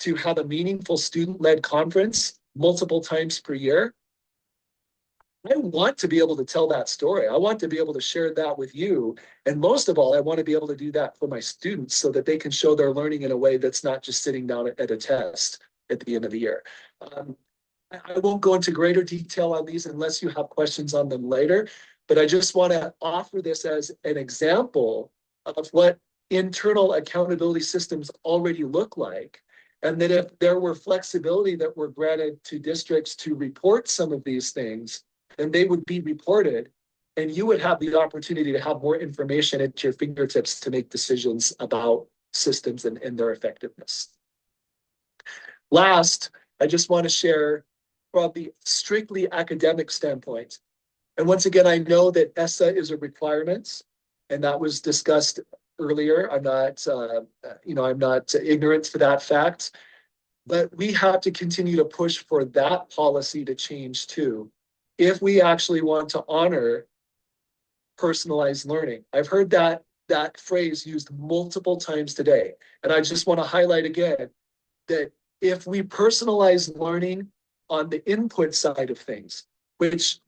to have a meaningful student-led conference multiple times per year, I want to be able to tell that story. I want to be able to share that with you. And most of all, I want to be able to do that for my students so that they can show their learning in a way that's not just sitting down at a test at the end of the year. I won't go into greater detail on these unless you have questions on them later, but I just want to offer this as an example of what internal accountability systems already look like. And that if there were flexibility that were granted to districts to report some of these things, then they would be reported, and you would have the opportunity to have more information at your fingertips to make decisions about systems and their effectiveness. Last, I just want to share from the strictly academic standpoint. And once again, I know that ESSA is a requirement, and that was discussed earlier. I'm not, I'm not ignorant to that fact. But we have to continue to push for that policy to change too, if we actually want to honor personalized learning. I've heard that phrase used multiple times today. And I just want to highlight again that if we personalize learning on the input side of things, which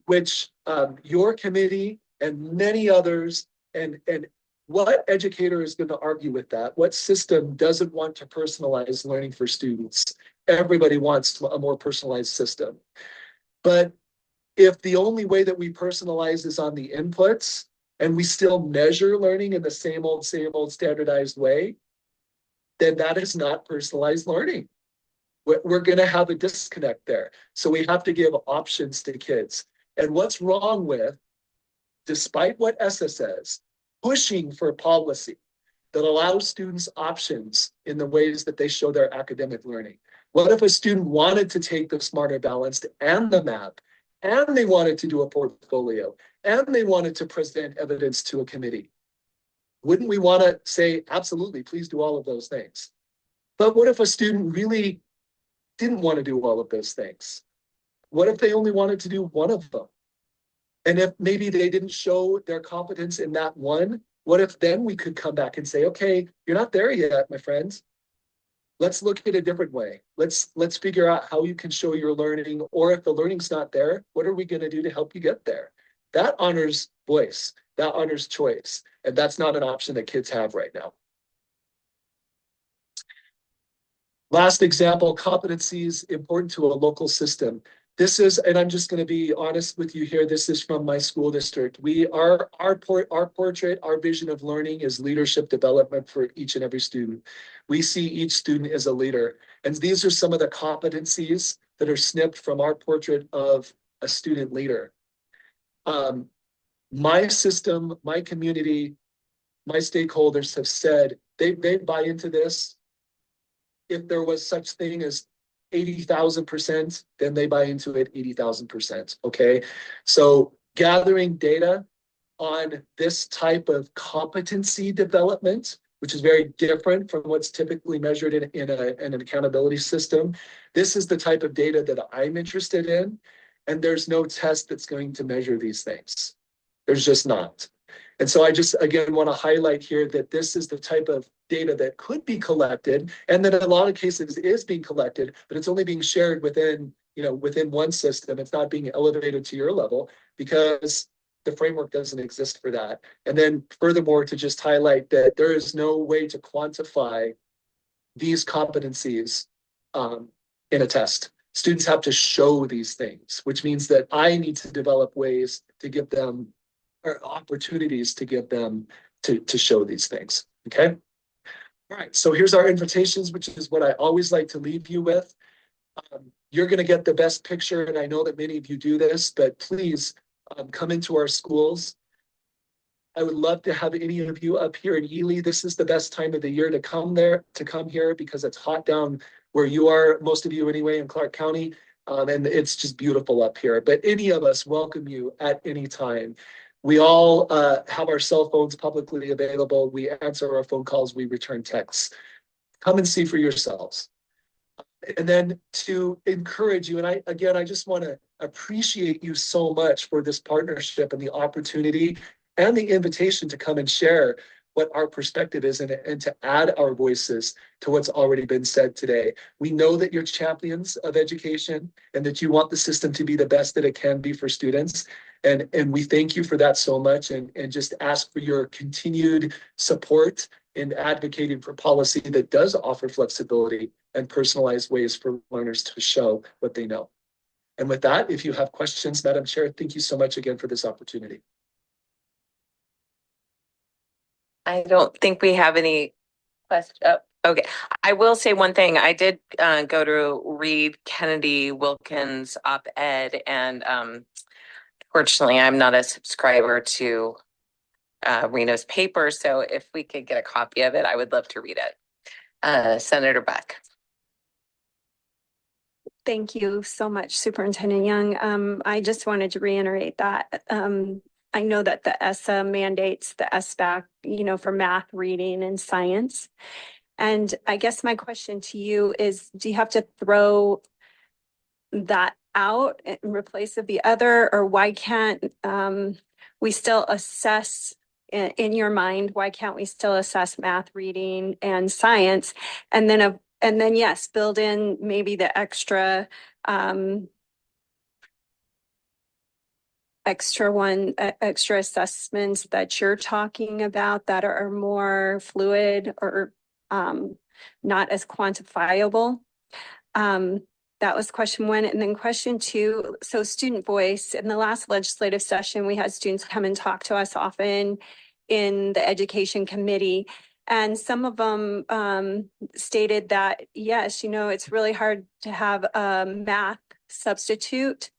your committee and many others and what educator is going to argue with that? What system doesn't want to personalize learning for students? Everybody wants a more personalized system. But if the only way that we personalize is on the inputs and we still measure learning in the same old standardized way, then that is not personalized learning. We're going to have a disconnect there. So we have to give options to kids. And what's wrong with, despite what ESSA says, pushing for policy that allows students options in the ways that they show their academic learning? What if a student wanted to take the Smarter Balanced and the MAP, and they wanted to do a portfolio, and they wanted to present evidence to a committee? Wouldn't we want to say, absolutely, please do all of those things? But what if a student really didn't want to do all of those things? What if they only wanted to do one of them? And if maybe they didn't show their competence in that one, what if then we could come back and say, okay, you're not there yet, my friends. Let's look at a different way. Let's figure out how you can show your learning, or if the learning's not there, what are we going to do to help you get there? That honors voice, that honors choice. And that's not an option that kids have right now. Last example, competencies important to a local system. This is, and I'm just going to be honest with you here, this is from my school district. Our portrait, our vision of learning is leadership development for each and every student. We see each student as a leader. And these are some of the competencies that are snipped from our portrait of a student leader. My system, my community, my stakeholders have said they buy into this. If there was such thing as 80,000%, then they buy into it 80,000%. Okay. So gathering data on this type of competency development, which is very different from what's typically measured in an accountability system. This is the type of data that I'm interested in. And there's no test that's going to measure these things. There's just not. And so I just, again, want to highlight here that this is the type of data that could be collected, and that in a lot of cases is being collected, but it's only being shared within one system. It's not being elevated to your level because the framework doesn't exist for that. And then furthermore, to just highlight that there is no way to quantify these competencies in a test. Students have to show these things, which means that I need to develop ways to give them, or opportunities to give them to show these things. Okay. All right. So here's our invitations, which is what I always like to leave you with. You're going to get the best picture, and I know that many of you do this, but please come into our schools. I would love to have any of you up here in Ely. This is the best time of the year to come here because it's hot down where you are, most of you anyway, in Clark County. And it's just beautiful up here. But any of us welcome you at any time. We all have our cell phones publicly available. We answer our phone calls. We return texts. Come and see for yourselves. And then to encourage you, and I just want to appreciate you so much for this partnership and the opportunity and the invitation to come and share what our perspective is and to add our voices to what's already been said today. We know that you're champions of education and that you want the system to be the best that it can be for students. And we thank you for that so much, and just ask for your continued support in advocating for policy that does offer flexibility and personalized ways for learners to show what they know. And with that, if you have questions, Madam Chair, thank you so much again for this opportunity. I don't think we have any questions. Oh, okay. I will say one thing. I did go to read Kennedy Wilkins' op-ed, and fortunately, I'm not a subscriber to Reno's paper. So if we could get a copy of it, I would love to read it. Senator Beck. Thank you so much, Superintendent Young. I just wanted to reiterate that I know that the ESSA mandates the SBAC, for math, reading, and science. And I guess my question to you is, do you have to throw that out in replace of the other, or why can't we still assess in your mind, why can't we still assess math, reading, and science? And then yes, build in maybe the extra extra assessments that you're talking about that are more fluid or not as quantifiable. That was question one. And then question two, so student voice. In the last legislative session, we had students come and talk to us often in the education committee. And some of them stated that, yes, it's really hard to have a substitute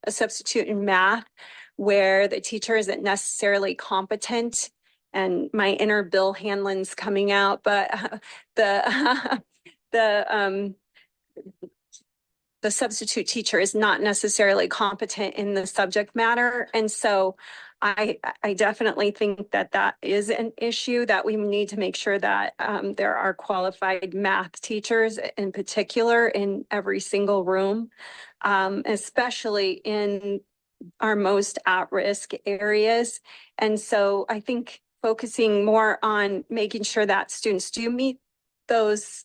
in math where the teacher isn't necessarily competent. And my inner Bill Hanlon's coming out, but the substitute teacher is not necessarily competent in the subject matter. And so I definitely think that is an issue that we need to make sure that there are qualified math teachers in particular in every single room, especially in our most at-risk areas. And so I think focusing more on making sure that students do meet those,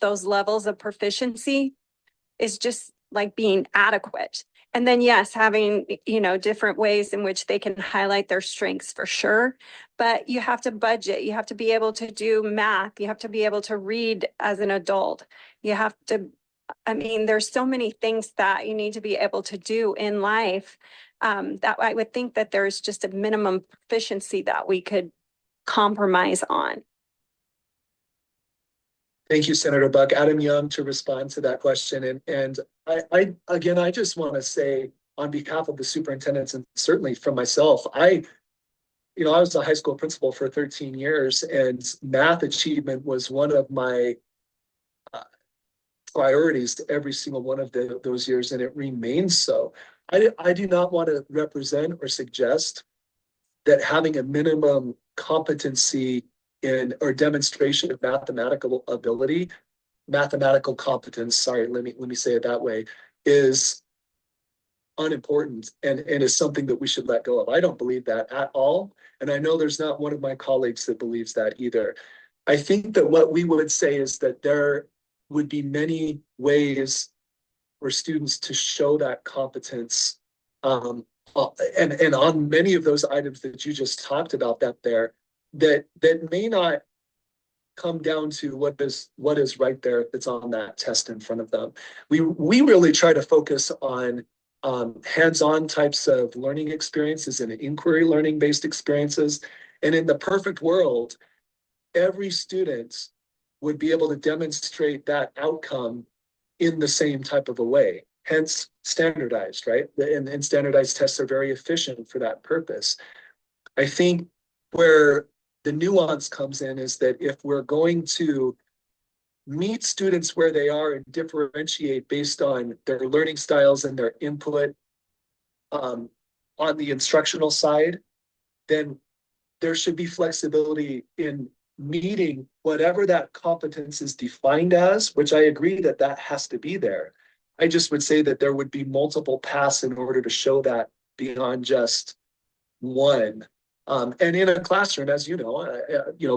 those levels of proficiency is just like being adequate. And then yes, having, different ways in which they can highlight their strengths for sure. But you have to budget, you have to be able to do math, you have to be able to read as an adult. You have to, there's so many things that you need to be able to do in life that I would think that there's just a minimum proficiency that we could compromise on. Thank you, Senator Buck. Adam Young to respond to that question. And I just want to say on behalf of the superintendents and certainly from myself, I was a high school principal for 13 years and math achievement was one of my priorities to every single one of those years, and it remains so. I do not want to represent or suggest that having a minimum competency in or demonstration of mathematical ability, mathematical competence, sorry, let me say it that way, is unimportant and is something that we should let go of. I don't believe that at all. And I know there's not one of my colleagues that believes that either. I think that what we would say is that there would be many ways for students to show that competence. And on many of those items that you just talked about that may not come down to what is right there that's on that test in front of them. We really try to focus on hands-on types of learning experiences and inquiry learning based experiences. And in the perfect world, every student would be able to demonstrate that outcome in the same type of a way, hence standardized, right? And standardized tests are very efficient for that purpose. I think where the nuance comes in is that if we're going to meet students where they are and differentiate based on their learning styles and their input on the instructional side, then there should be flexibility in meeting whatever that competence is defined as, which I agree that has to be there. I just would say that there would be multiple paths in order to show that beyond just one. And in a classroom, as you know,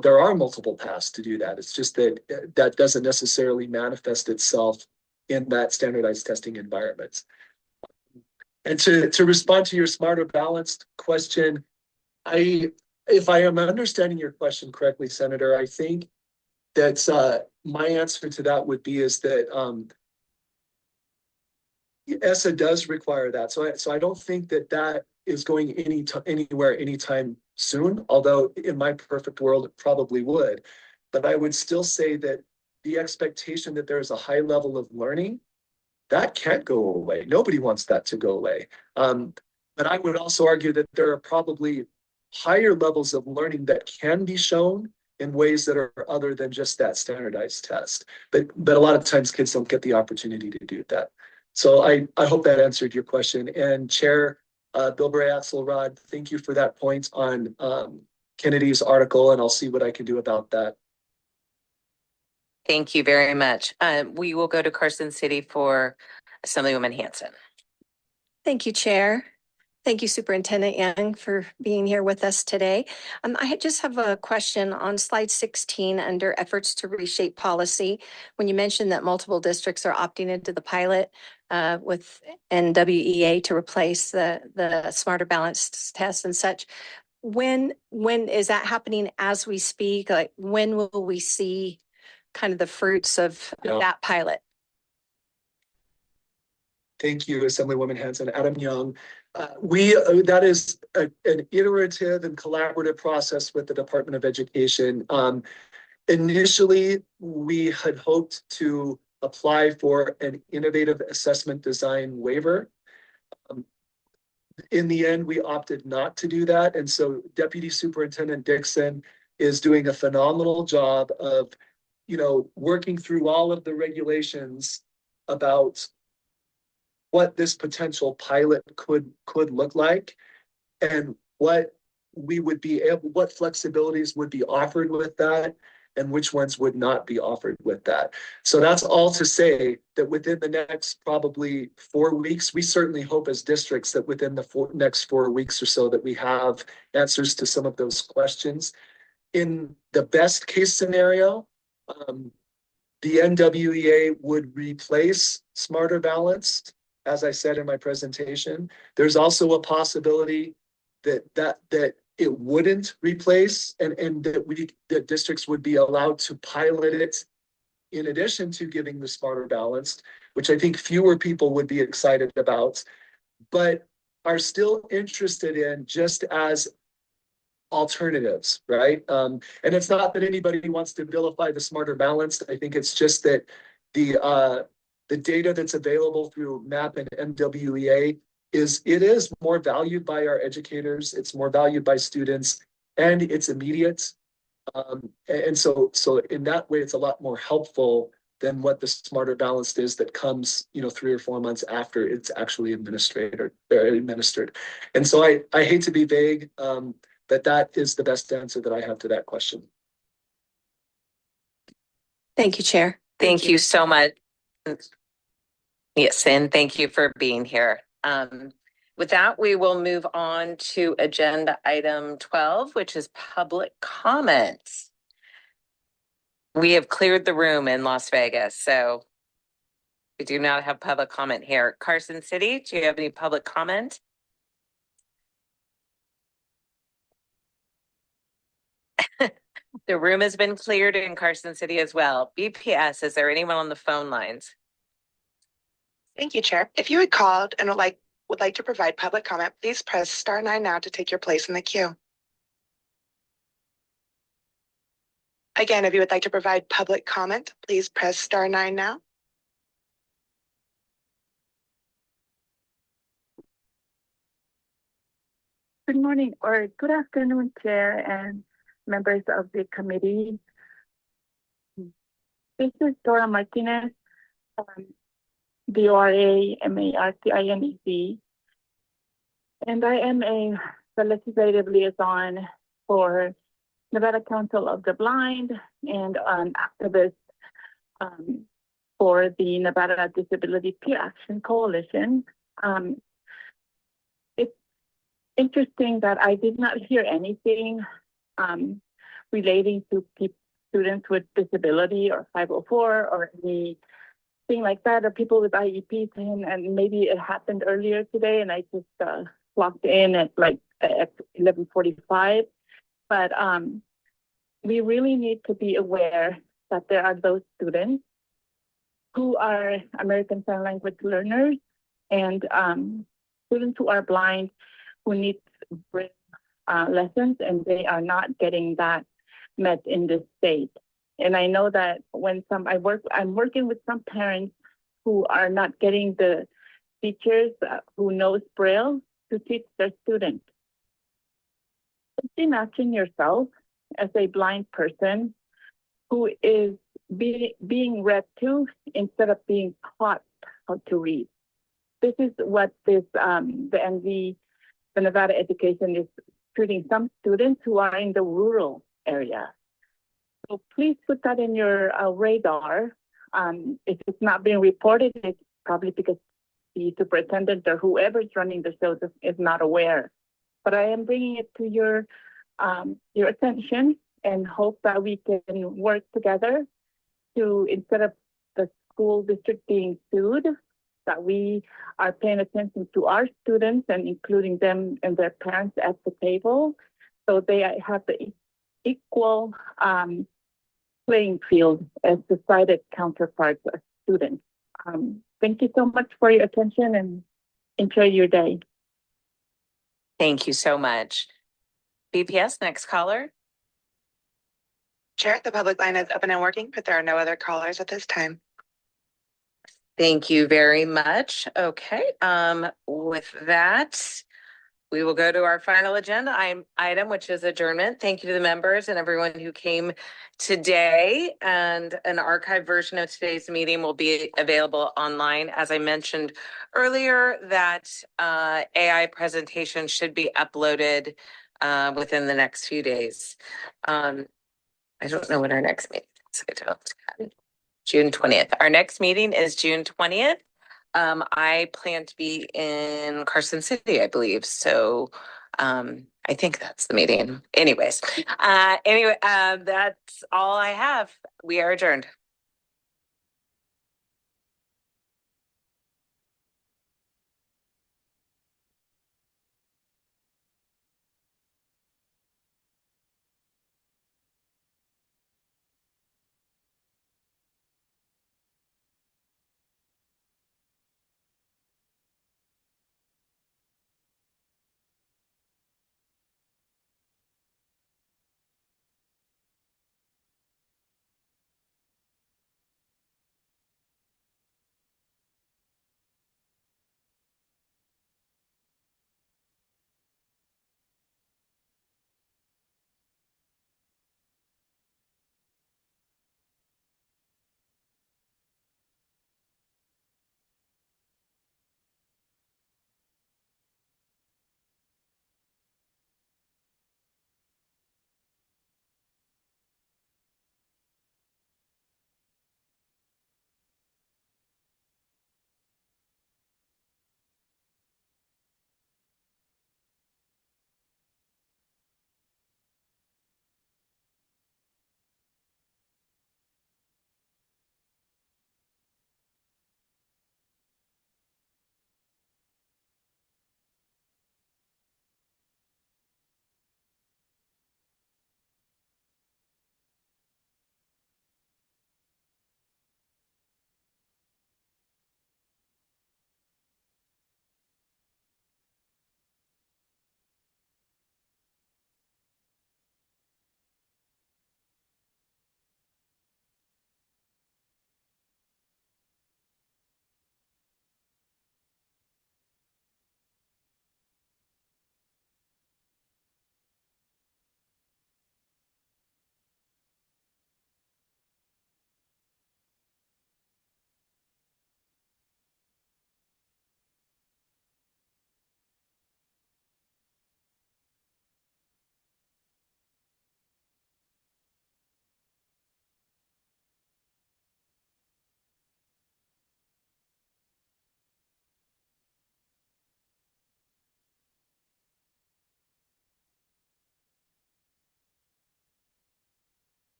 there are multiple paths to do that. It's just that doesn't necessarily manifest itself in that standardized testing environment. And to respond to your smarter balanced question, if I am understanding your question correctly, Senator, I think that my answer to that would be is that ESSA does require that. So I don't think that is going anywhere anytime soon, although in my perfect world, it probably would. But I would still say that the expectation that there is a high level of learning, that can't go away. Nobody wants that to go away. But I would also argue that there are probably higher levels of learning that can be shown in ways that are other than just that standardized test. But a lot of times kids don't get the opportunity to do that. So I hope that answered your question. And Chair, Bilberry Axelrod, thank you for that point on Kennedy's article, and I'll see what I can do about that. Thank you very much. We will go to Carson City for Assemblywoman Hanson. Thank you, Chair. Thank you, Superintendent Young, for being here with us today. I just have a question on slide 16 under efforts to reshape policy. When you mentioned that multiple districts are opting into the pilot with NWEA to replace the Smarter Balance test and such, when is that happening as we speak? Like, when will we see kind of the fruits of that pilot? Thank you, Assemblywoman Hanson. Adam Young. That is an iterative and collaborative process with the Department of Education. Initially, we had hoped to apply for an innovative assessment design waiver. In the end, we opted not to do that. And so Deputy Superintendent Dixon is doing a phenomenal job of, working through all of the regulations about what this potential pilot could look like and what flexibilities would be offered with that and which ones would not be offered with that. So that's all to say that within the next probably 4 weeks, we certainly hope as districts that within the next 4 weeks or so that we have answers to some of those questions. In the best case scenario, the NWEA would replace Smarter Balanced. As I said in my presentation, there's also a possibility that it wouldn't replace and that districts would be allowed to pilot it in addition to giving the Smarter Balanced, which I think fewer people would be excited about, but are still interested in just as alternatives, right? And it's not that anybody wants to vilify the Smarter Balanced. I think it's just that the data that's available through MAP and NWEA is more valued by our educators. It's more valued by students, and it's immediate. And so in that way, it's a lot more helpful than what the Smarter Balanced is that comes, 3 or 4 months after it's actually administered. And so I hate to be vague, but that is the best answer that I have to that question. Thank you, Chair. Thank you so much. Yes, and thank you for being here. With that, we will move on to agenda item 12, which is public comments. We have cleared the room in Las Vegas, so we do not have public comment here. Carson City, do you have any public comment? The room has been cleared in Carson City as well. BPS, is there anyone on the phone lines? Thank you, Chair. If you had called and would like to provide public comment, please press *9 now to take your place in the queue. Again, if you would like to provide public comment, please press *9 now. Good morning or good afternoon, Chair and members of the committee. This is Dora Martinez, DORA-MARTINEZ, and I am the legislative liaison for Nevada Council of the Blind and an activist for the Nevada Disability Peer Action Coalition. It's interesting that I did not hear anything relating to students with disability or 504 or anything like that, or people with IEPs, and maybe it happened earlier today and I just logged in at 11:45. But we really need to be aware that there are those students who are American Sign Language learners and students who are blind who need braille lessons, and they are not getting that met in this state. And I know that when I'm working with some parents who are not getting the teachers who knows braille to teach their students. Just imagine yourself as a blind person who is being read to instead of being taught how to read. This is what the NV the Nevada education is treating some students who are in the rural area. So please put that in your radar. If it's not being reported, it's probably because the superintendent or whoever's running the show is not aware. But I am bringing it to your attention and hope that we can work together to, instead of the school district being sued, that we are paying attention to our students and including them and their parents at the table, so they have the equal playing field as decided counterparts of students. Thank you so much for your attention and enjoy your day. Thank you so much. BPS, next caller. Chair, the public line is open and working, but there are no other callers at this time. Thank you very much. Okay, with that, we will go to our final agenda item, which is adjournment. Thank you to the members and everyone who came today. And an archived version of today's meeting will be available online. As I mentioned earlier, that AI presentation should be uploaded within the next few days. I don't know when our next meeting is. I don't. June 20th. Our next meeting is June 20th. I plan to be in Carson City, I believe. So I think that's the meeting. Anyways, that's all I have. We are adjourned.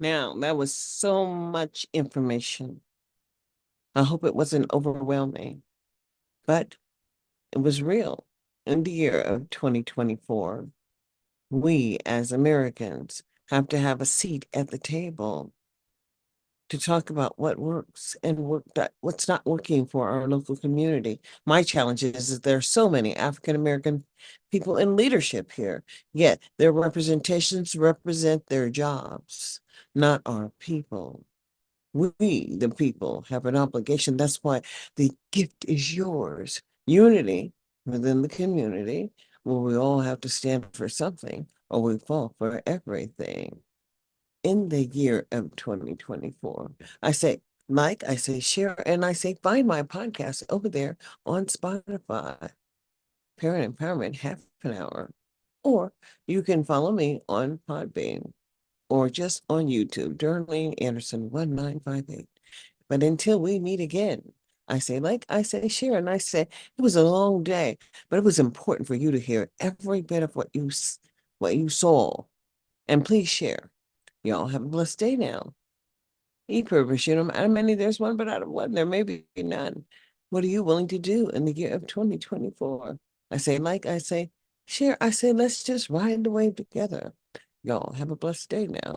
Now, that was so much information. I hope it wasn't overwhelming, but it was real. In the year of 2024, we as Americans have to have a seat at the table to talk about what works and what's not working for our local community. My challenge is that there are so many African American people in leadership here, yet their representations represent their jobs, not our people. We, the people, have an obligation. That's why the gift is yours. Unity within the community, where we all have to stand for something or we fall for everything. In the year of 2024, I say like, I say share, and I say find my podcast over there on Spotify, Parent Empowerment Half an Hour. Or you can follow me on Podbean or just on YouTube, Darlene Anderson 1958. But until we meet again, I say like, I say share, and I say it was a long day, but it was important for you to hear every bit of what you saw. And please share. Y'all have a blessed day now. E-purpose, out of many there's one, but out of one there may be none. What are you willing to do in the year of 2024? I say like, I say share, I say let's just ride the wave together. Y'all have a blessed day now.